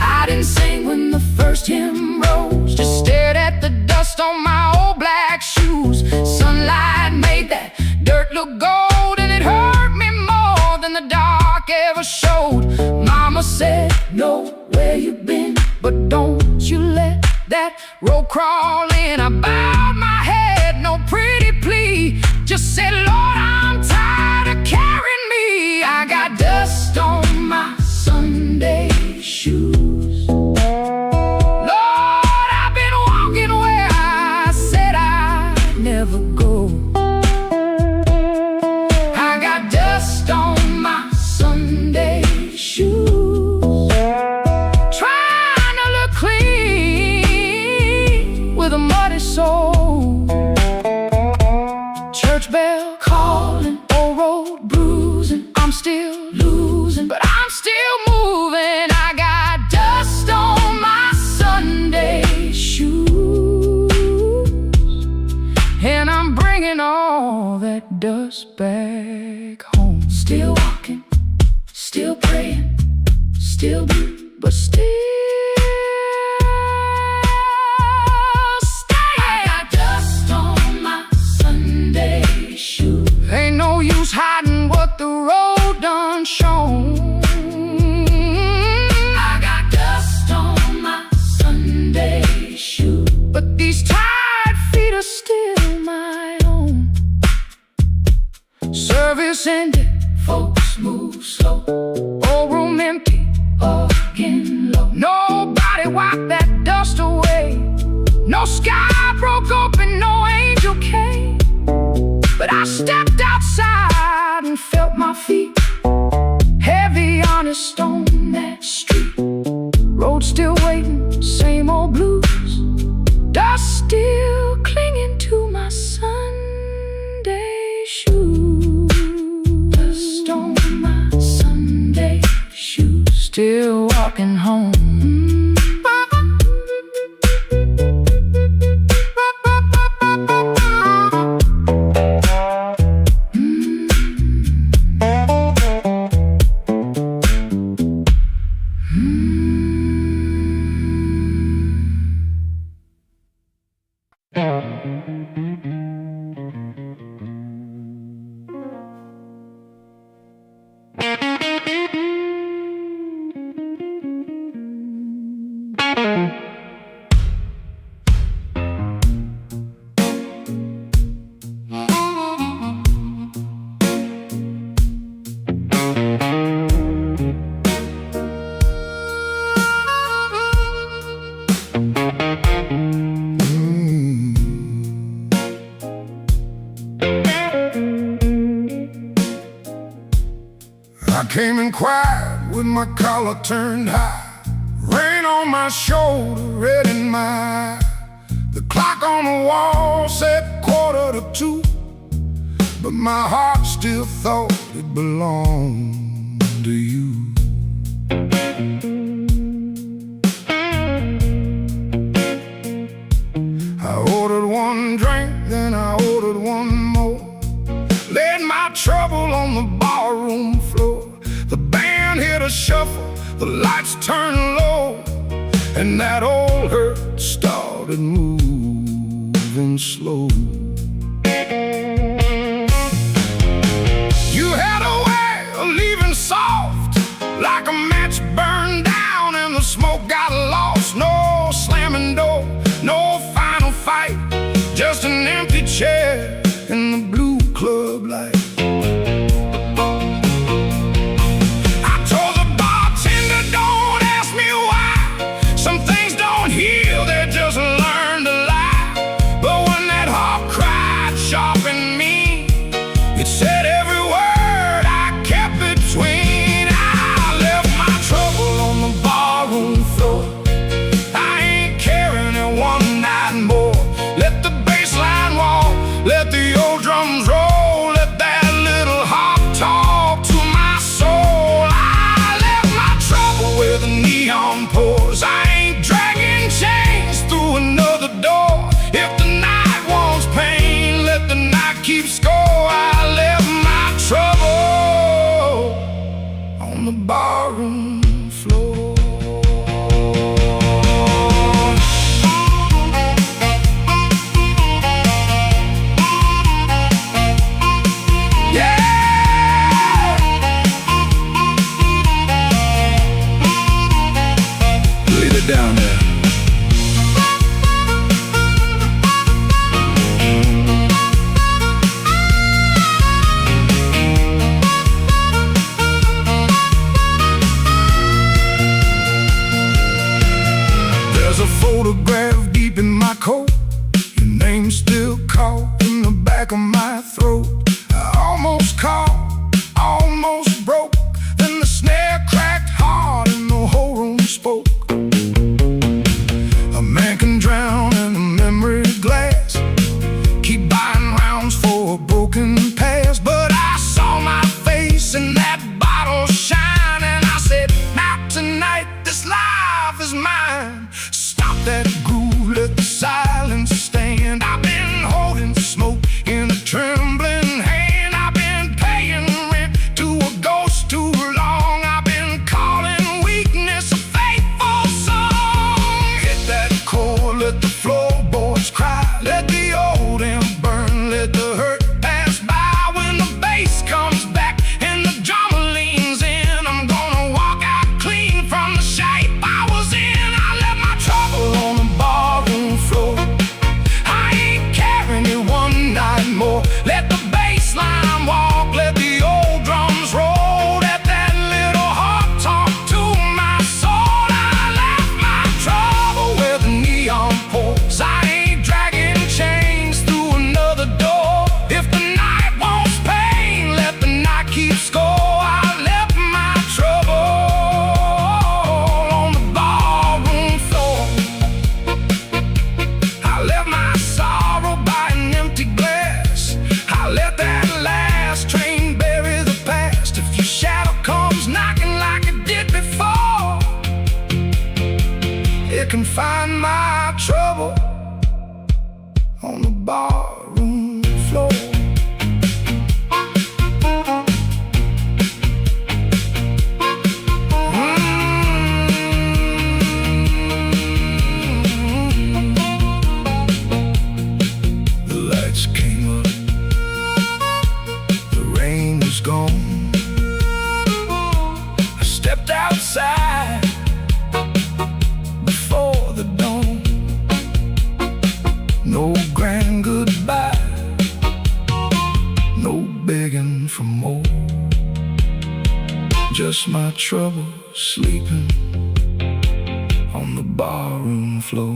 I didn't sing when the first hymn rose, just stared at the dust on my old black shoes. Sunlight made that dirt look gold, and it hurt me more than the dark ever showed. Mama said, "Know where you been, but don't you let that road crawl in." I bowed my head, no pretty plea, just said, "Lord, I'm tired of carrying me." I got dust on my Sunday shoes. Lord, I've been walking where I said I'd never go. I got dust on my Sunday shoes. Trying to look clean with a muddy soul. Church bell calling, old road bruising. I'm still losing, but I'm still moving. I got dust on my Sunday shoes, and I'm bringing all that dust back home. Still walking, still praying, still blue, but still staying. I got dust on my Sunday shoes. Ain't no use hiding what the road done shown. I got dust on my Sunday shoes, but these tired feet are still my own. Service ended, folks move slow. Old room empty, organ low. Nobody wiped that dust away. No sky broke open, no angel came. But I stepped outside and felt my feet heavy on a stone that street. Road still waiting, same old blues. Dust still clinging to my Sunday shoes. Dust on my Sunday shoes. Still walking home. came in quiet with my collar turned high, rain on my shoulder, red in my eye. The clock on the wall said 1:45, but my heart still thought it belonged to you. I ordered one drink, then I ordered one more, laid my trouble on the barroom floor. The band hit a shuffle, the lights turned low, and that old hurt started moving slow. You had a way of leaving soft, like a match burned down and the smoke got lost. No slamming door, no final fight, just an empty chair in the blue club light. Keep score, I left my trouble on the barroom floor. Yeah! Leave it down there. Photograph deep in my coat, your name still caught in the back of my throat. I almost caught, almost broke, then the snare cracked hard and the whole room spoke. A man can drown in a memory glass, keep buying rounds for a broken past, but I saw my face in that bottle shine, and I said, not tonight, this life is mine. That groove, let the silence stand. I've been holding smoke in a trembling hand. I've been paying rent to a ghost too long. I've been calling weakness a faithful song. Hit that chord, let the floorboards cry, let the old amp burn, let the hurt pass by. When the bass comes back and the drummer leans in, I'm gonna walk out clean from the shape I was in. I left my trouble on the barroom floor. I ain't carrying it one night more. Let the bass line walk, let the old drums roll, let that little heart talk to my soul. I left my trouble where the neon pours. I ain't dragging chains through another door. If the night wants pain, let the night keep score. I left my trouble on the barroom floor. I left my sorrow by an empty glass. I let that last train bury the past. If your shadow comes knocking like it did before, it can find my trouble on the barroom floor. The lights came up, the rain was gone. I stepped outside before the dawn. No grand goodbye, no begging for more. Just my trouble sleeping on the barroom floor.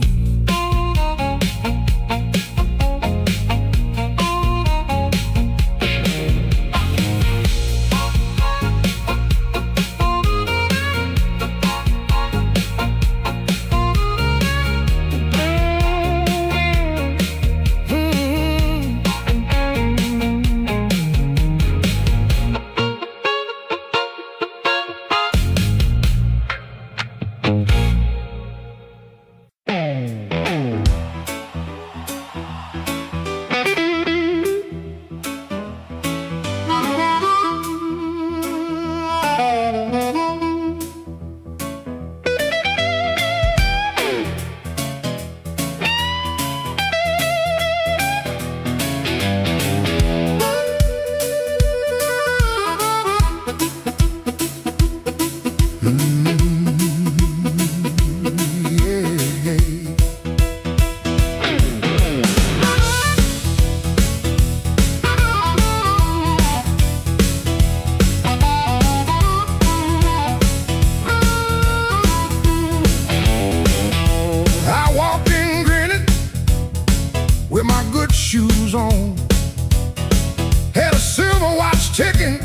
ticking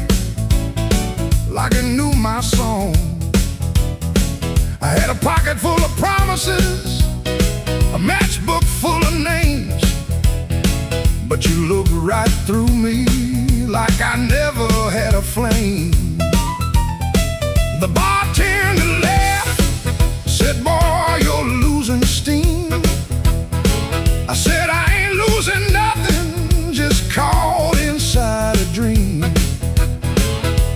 like it knew my song. I had a pocket full of promises, a matchbook full of names, but you looked right through me like I never had a flame. The bartender laughed, said, boy, you're losing steam. I said, I ain't losing nothing, just caught inside a dream.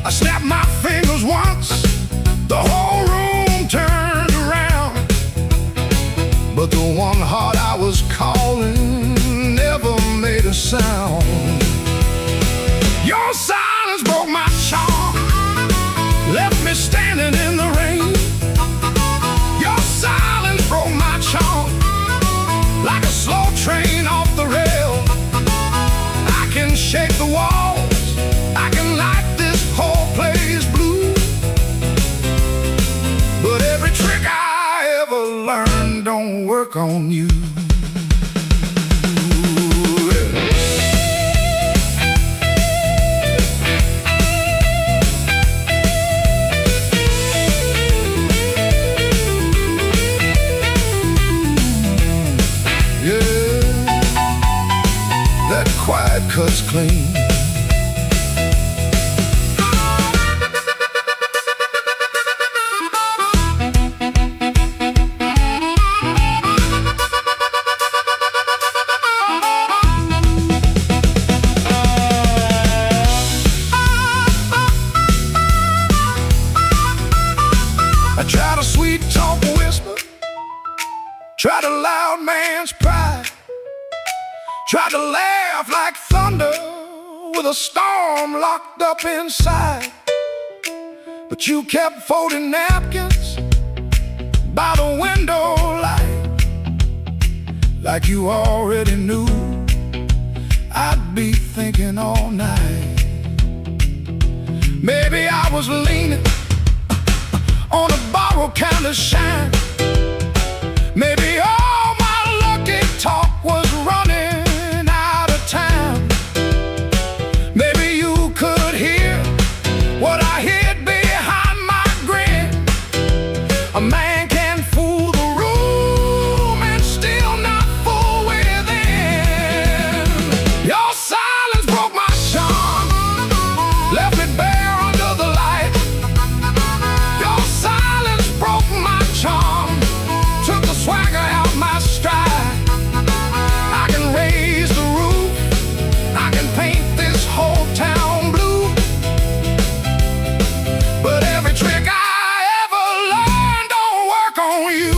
I snapped my fingers once, the whole room turned around, but the one heart I was calling never made a sound. Your silence broke my charm, left me standing in the rain. Your silence broke my charm, like a slow train off the rail. I can shake the walls, I can light this whole place blue, but every trick I ever learned don't work on you. Quiet cuts clean. I tried a sweet talk whisper, tried a loud man's pride, tried to laugh like thunder with a storm locked up inside. But you kept folding napkins by the window light, like you already knew I'd be thinking all night. Maybe I was leaning on a borrowed kind of shine. Maybe all my lucky talk was running out of time. Maybe you could hear what I hid behind my grin. A man can fool the room and still not fool within. Your silence broke my charm, left me bare under the light. Your silence broke my charm, took the swagger out my stride. I can raise the roof, I can paint this whole town blue, but every trick I ever learned don't work on you.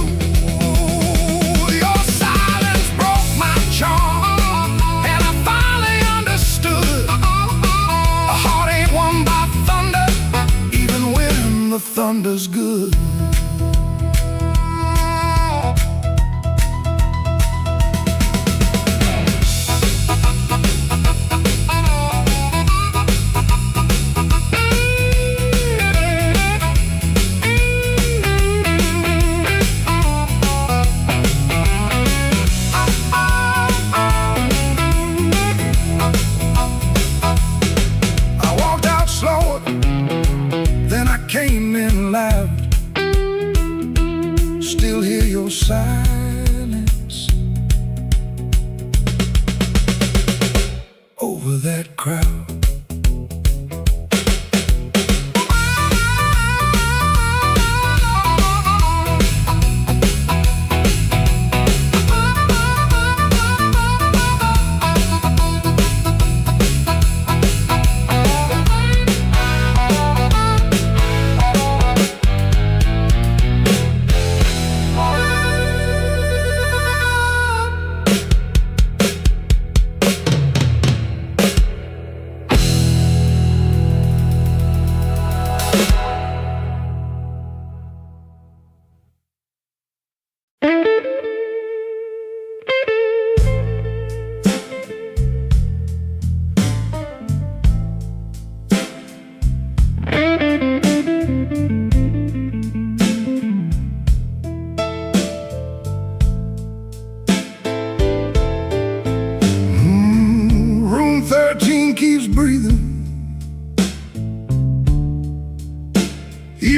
Your silence broke my charm, and I finally understood. A heart ain't won by thunder, even when the thunder's good. I walked out slower, then I came in loud. Still hear your silence over that crowd.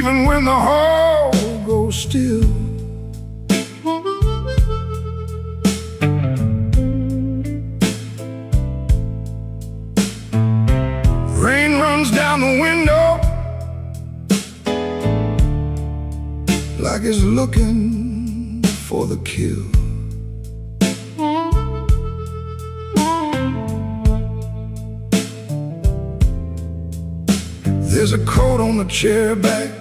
even when the hall goes still. Rain runs down the window like it's looking for the kill. There's a coat on the chair back,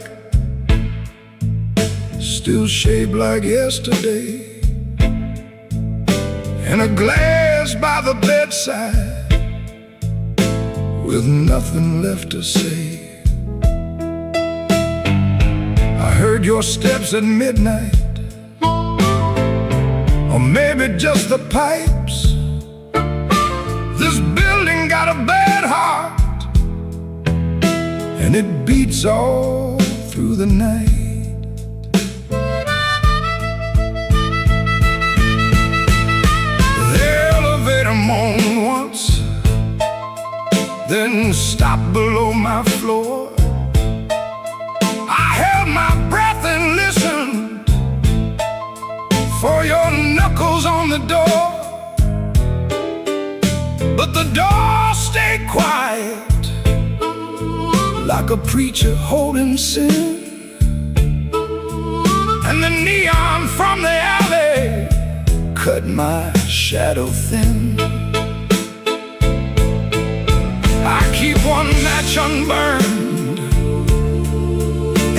still shaped like yesterday, and a glass by the bedside with nothing left to say. I heard your steps at midnight, or maybe just the pipes. This building got a bad heart, and it beats all through the night. The elevator moaned once, then stopped below my floor. I held my breath and listened for your knuckles on the door, but the door stayed quiet, like a preacher holding sin. And the neon from the alley cut my shadow thin. I keep one match unburned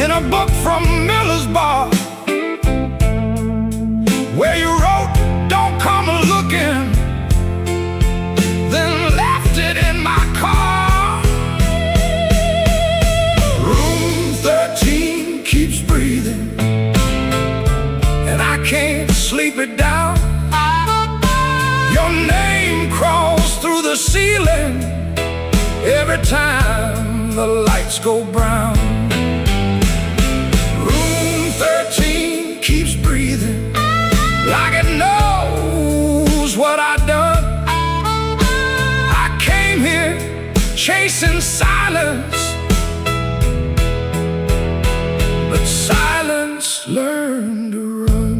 in a book from Miller's bar, where you wrote, "Don't come a-looking," then left it in my car. Room 13 keeps breathing, and I can't sleep it down. Your name crawls through the ceiling every time the lights go brown. Room 13 keeps breathing, like it knows what I've done. I came here chasing silence, but silence learned to run.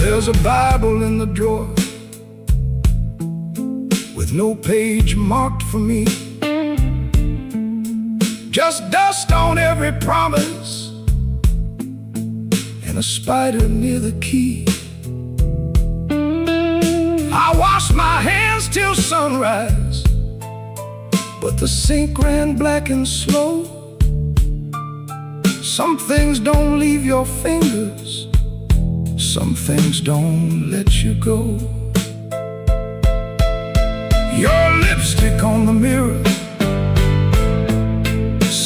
There's a Bible in the drawer with no page marked for me, just dust on every promise and a spider near the key. I washed my hands till sunrise, but the sink ran black and slow. Some things don't leave your fingers, some things don't let you go. Your lipstick on the mirror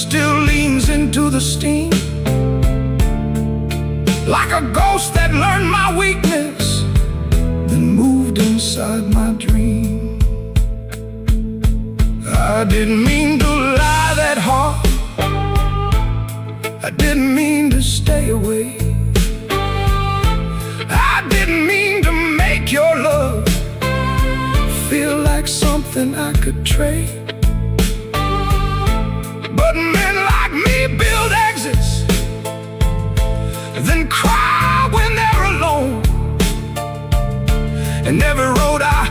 still leans into the steam, like a ghost that learned my weakness, then moved inside my dream. I didn't mean to lie that hard, I didn't mean to stay away, I didn't mean to make your love feel like something I could trade. But men like me build exits, then cry when they're alone. And every road I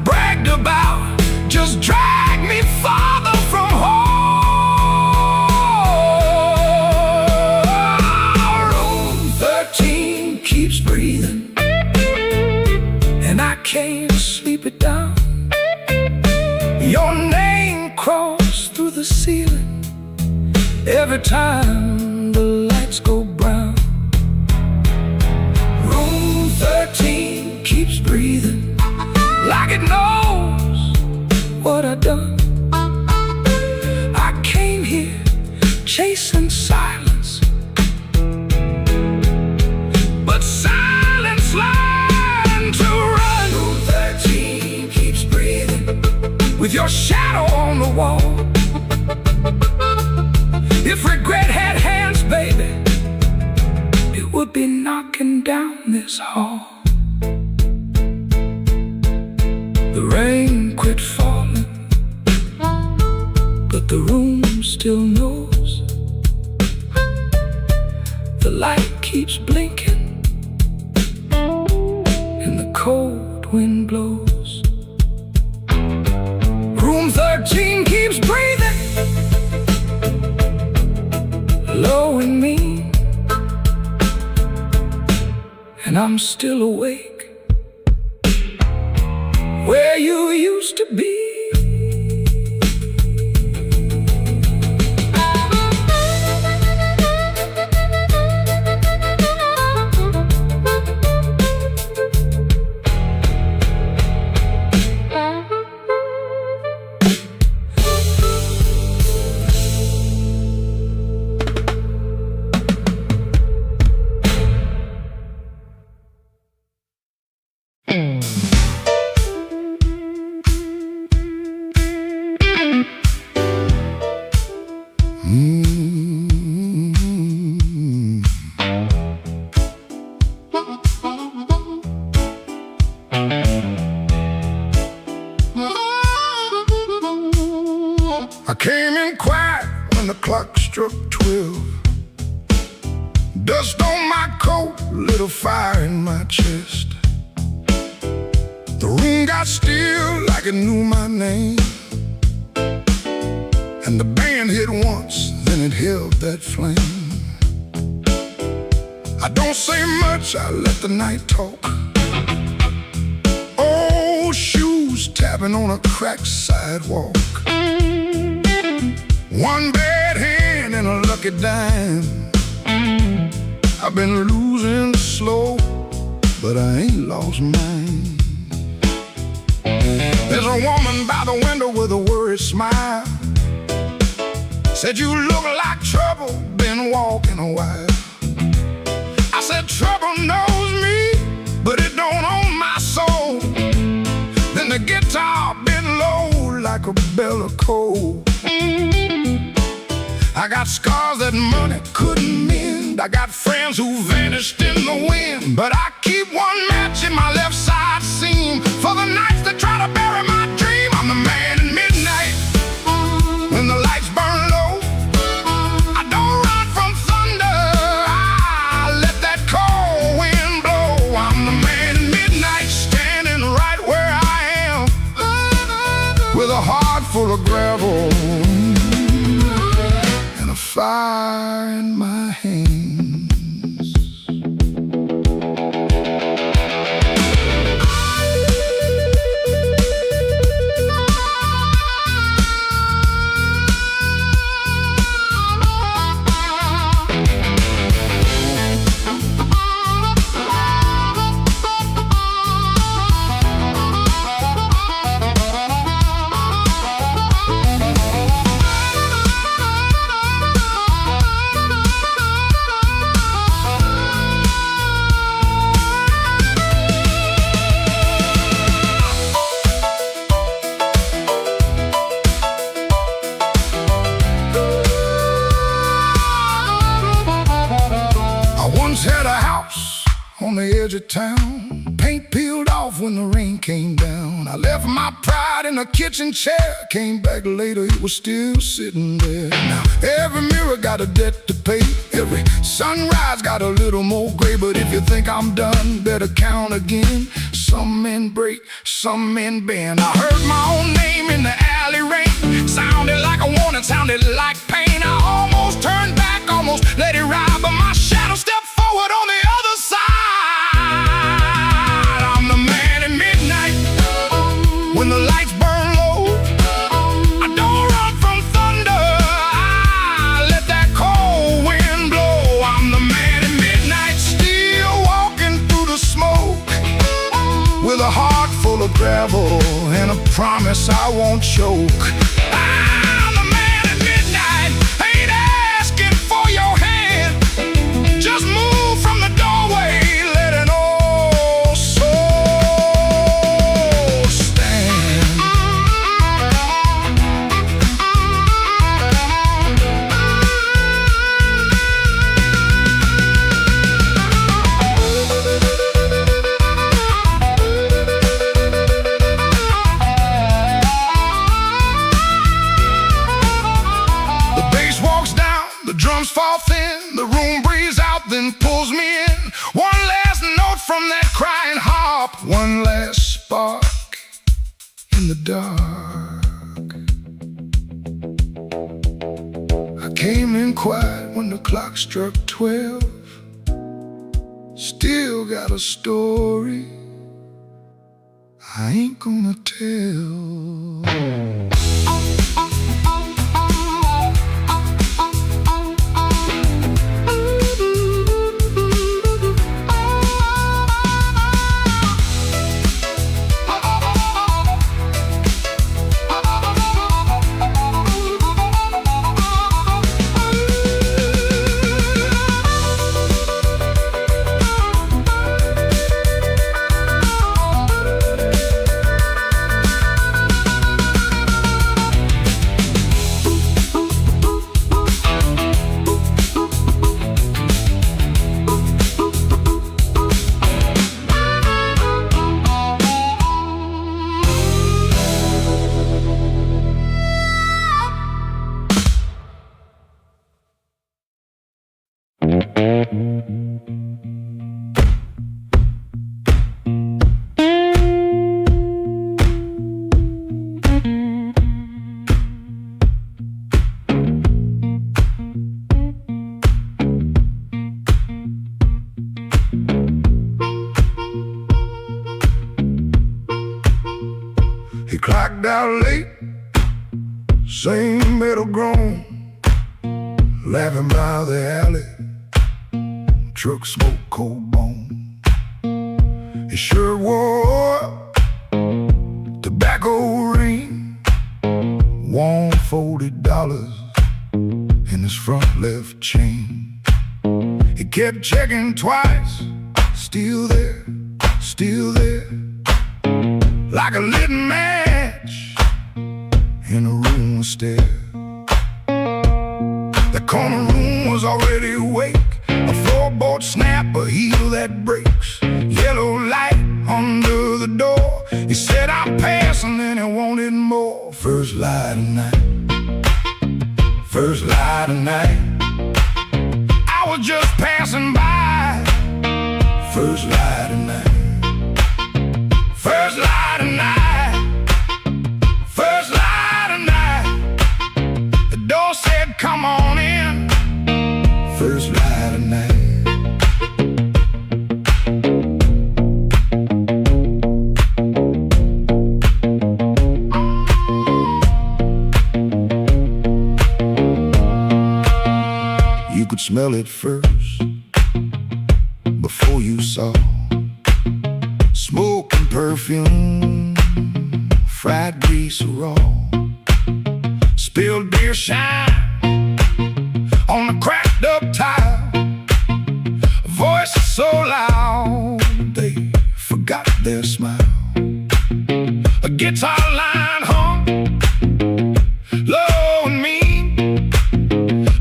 bragged about just dragged me farther from home. Room 13 keeps breathing, and I can't sleep it down. Your name crawls through the ceiling every time the lights go brown. Room 13 keeps breathing, like it knows what I've done. I came here chasing silence, but silence learned to run. Room 13 keeps breathing with your shadow on the wall. If regret had hands, baby, it would be knocking down this hall. The rain quit falling, but the room still knows. The light keeps blinking and the cold wind blows. Room 13 keeps breathing, low and mean, and I'm still awake where you used to be. I came in quiet when the clock struck 12. Dust on my coat, lit a fire in my chest. The room got still like it knew my name, and the band hit once, then it held that flame. I don't say much, I let the night talk. Old shoes tapping on a cracked sidewalk. One bad hand and a lucky dime. I've been losing slow, but I ain't lost mine. There's a woman by the window with a worried smile. Said you look like trouble, been walking a while. I said trouble knows me, but it don't own my soul. Then the guitar bent low like a bell of coal. I got scars that money couldn't mend. I got friends who vanished in the wind, but I keep one match in my left side seam for the nights that try to bury my dream. I'm the man in midnight when the lights burn low. I don't run from thunder, I let that cold wind blow. I'm the man in midnight, standing right where I am, with a heart full of gravel, fire in my hands. Had a house on the edge of town, paint peeled off when the rain came down. I left my pride in a kitchen chair, came back later, it was still sitting there. Now every mirror got a debt to pay, every sunrise got a little more gray. But if you think I'm done, better count again. Some men break, some men bend. I heard my own name in the alley rain, sounded like a warning, sounded like pain. I almost turned back, almost let it ride, but my shadow stepped forward on the other side. I'm the man in midnight when the lights burn low. I don't run from thunder, I let that cold wind blow. I'm the man in midnight, still walking through the smoke, with a heart full of gravel and a promise I won't choke. I'm the man in midnight, ain't asked curtains fall thin, the room breathes out, then pulls me in. One last note from that crying harp, one last spark in the dark. I came in quiet when the clock struck 12. Still got a story I ain't gonna tell. He clocked out late, same metal groan, laughing by the alley, truck smoke, cold bone. His shirt wore up, tobacco ring, warm $40 in his front left chain. He kept checking twice, still there, like a lit match in a room stair. The corner room was already awake, a floorboard snap, a heel that breaks, yellow light under the door. He said, I'm passing, and he wanted more. First light of night, first light of night, I was just passing by. First light of night, first light of night, first light of night. The door said, come on in. First light of night. You could smell it first, before you saw smoke and perfume, fried grease raw, spilled beer shine on the cracked up tile, a voice so loud they forgot their smile. A guitar line hung low and mean,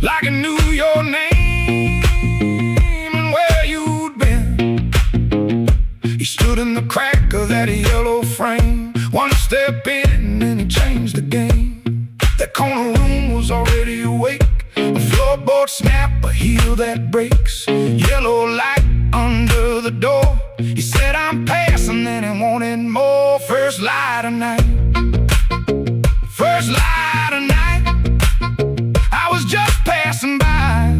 like it knew your name and where you'd been. He stood in the crack of that yellow frame, one step in and he changed the game. That corner room was already awake, a floorboard snap, a heel that breaks, yellow light under the door. He said, I'm passing, and he wanted more. First light of night, first light of night, I was just passing by.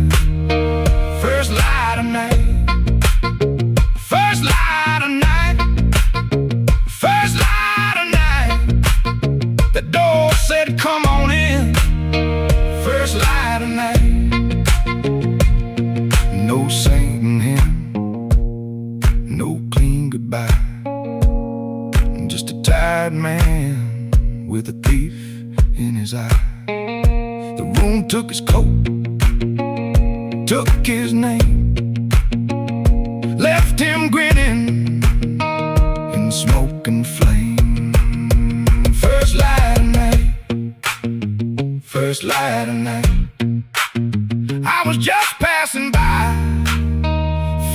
First light of night, first light of night, first light of night. The door said, come on in. First light of night. No singing hymn, no clean goodbye, just a tired man with a thief in his eye. The room took his coat, took his name, left him grinning in smoke and flame. First light of night, first light of night, I was just passing by.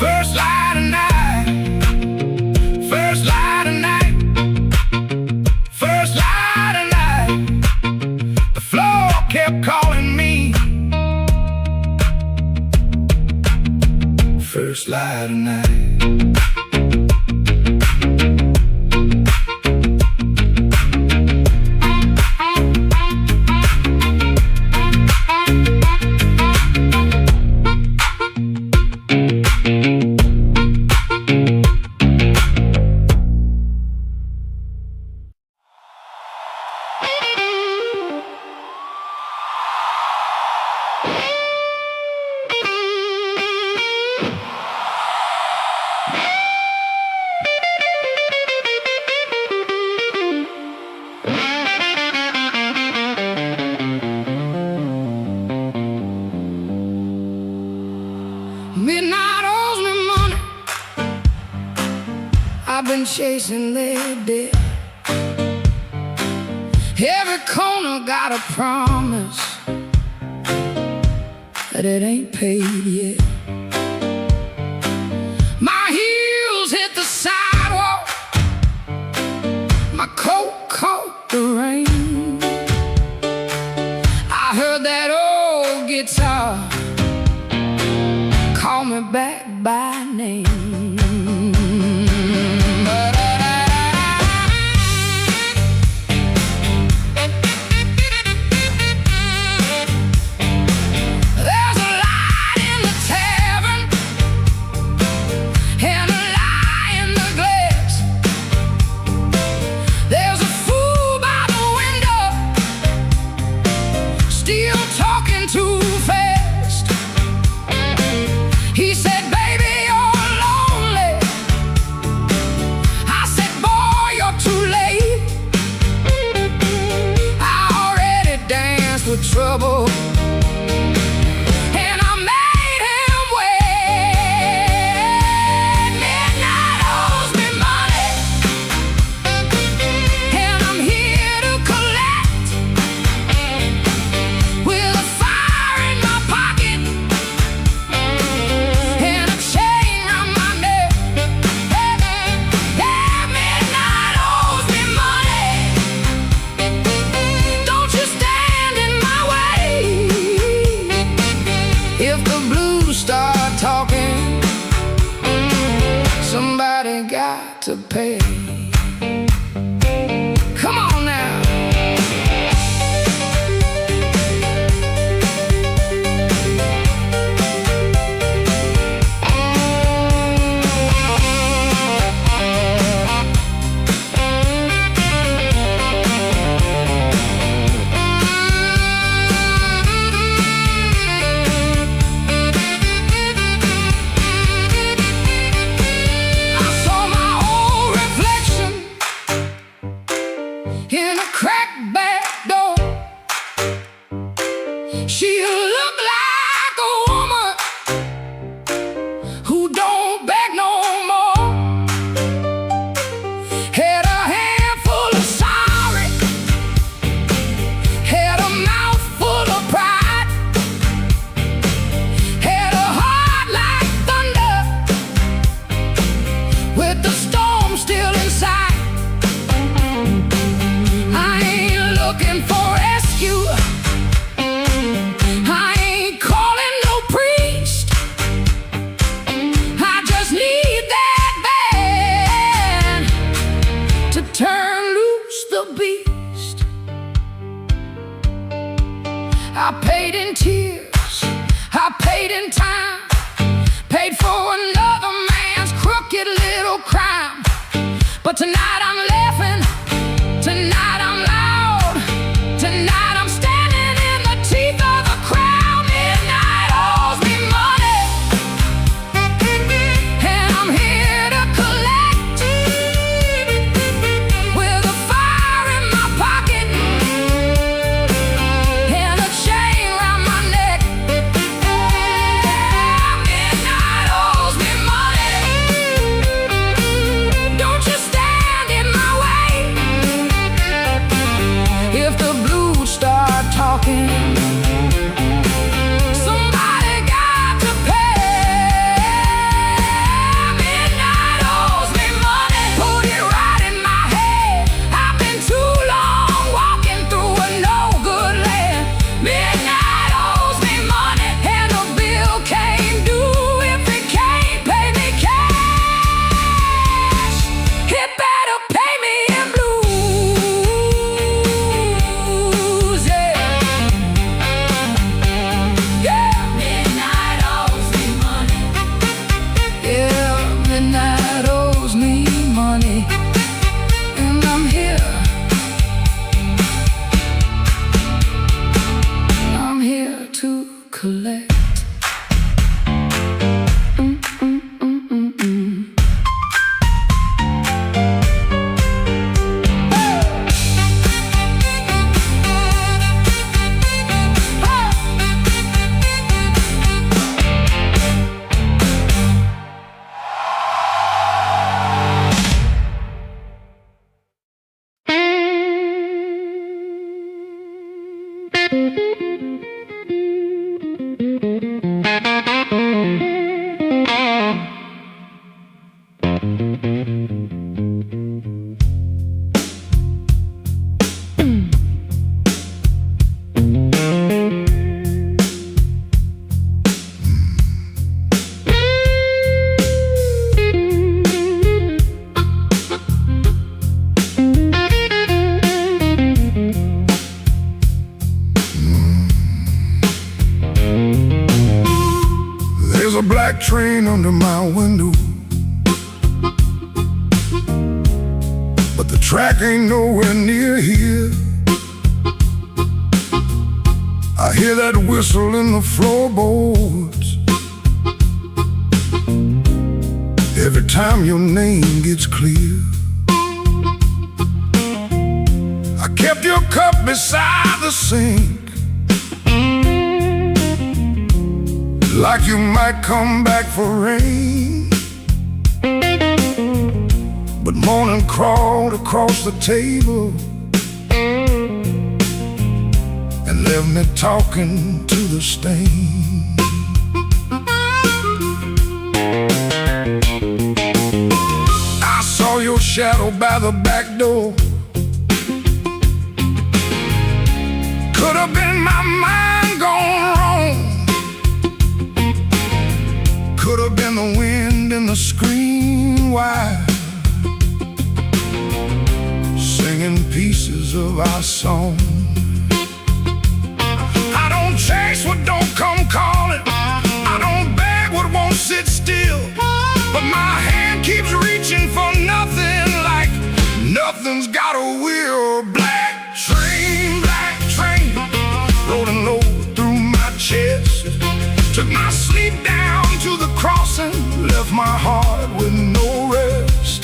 First light of night, first light of night, first light of night. The floor kept calling me. looks like tonight. Midnight owes me money. I've been chasing their debt. Every corner got a promise that it ain't paid yet. My heels hit the sidewalk, my coat caught the rain. I heard that old guitar call me back by name. There's a light in the tavern and a lie in the glass. There's a fool by the window, still talking too fast. He said, baby, you're lonely. I said, boy, you're too late. I already danced with trouble, and I made him wait. Midnight owes me money, and I'm here to collect. With a fire in my pocket and a chain round my neck. Yeah, midnight owes me money. Don't you stand in my way. If the blues start talking, somebody got to pay. Come on now. I saw my old reflection in a cracked back door. She looked like a woman who don't beg no more. Had a handful of sorry, had a mouth full of pride, had a heart like thunder with the storm still inside. I ain't looking for rescue. I ain't calling no priest. I just need that band to turn loose the beast. I paid in tears, I paid in time, paid for another man's crooked little crime. But tonight I'm laughing, tonight I'm loud, tonight I'm standing in the teeth of the crowd. Midnight owes me money, and I'm here to collect. With a fire in my pocket and a chain round my neck. Midnight owes me money. Don't you stand in collect. There's a black train under my window, but the track ain't nowhere near here. I hear that whistle in the floorboards every time your name gets clear. I kept your cup beside the sink, like you might come back for rain. But morning crawled across the table and left me talking to the stain. I saw your shadow by the back door. Could have been my mind gone wrong. Could have been the wind in the screen wire, singing pieces of our song. I don't chase what don't come calling. I don't beg what won't sit still. But my hand keeps reaching for nothing, like nothing's got a will. Black train, rolling low through my chest. Took my sleep down to the crossing, left my heart with no rest.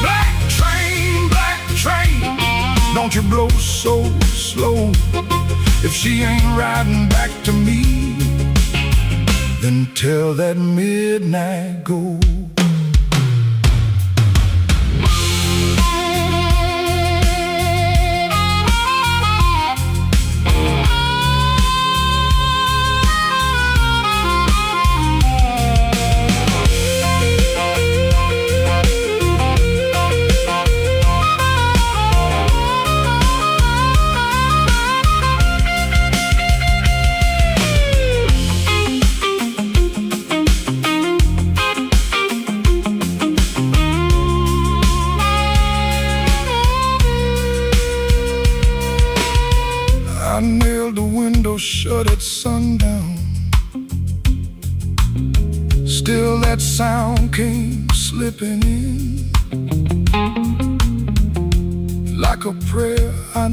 Black train, don't you blow so slow. If she ain't riding back to me, then tell that midnight go. I nailed the window shut at sundown. Still that sound came slipping in, like a prayer I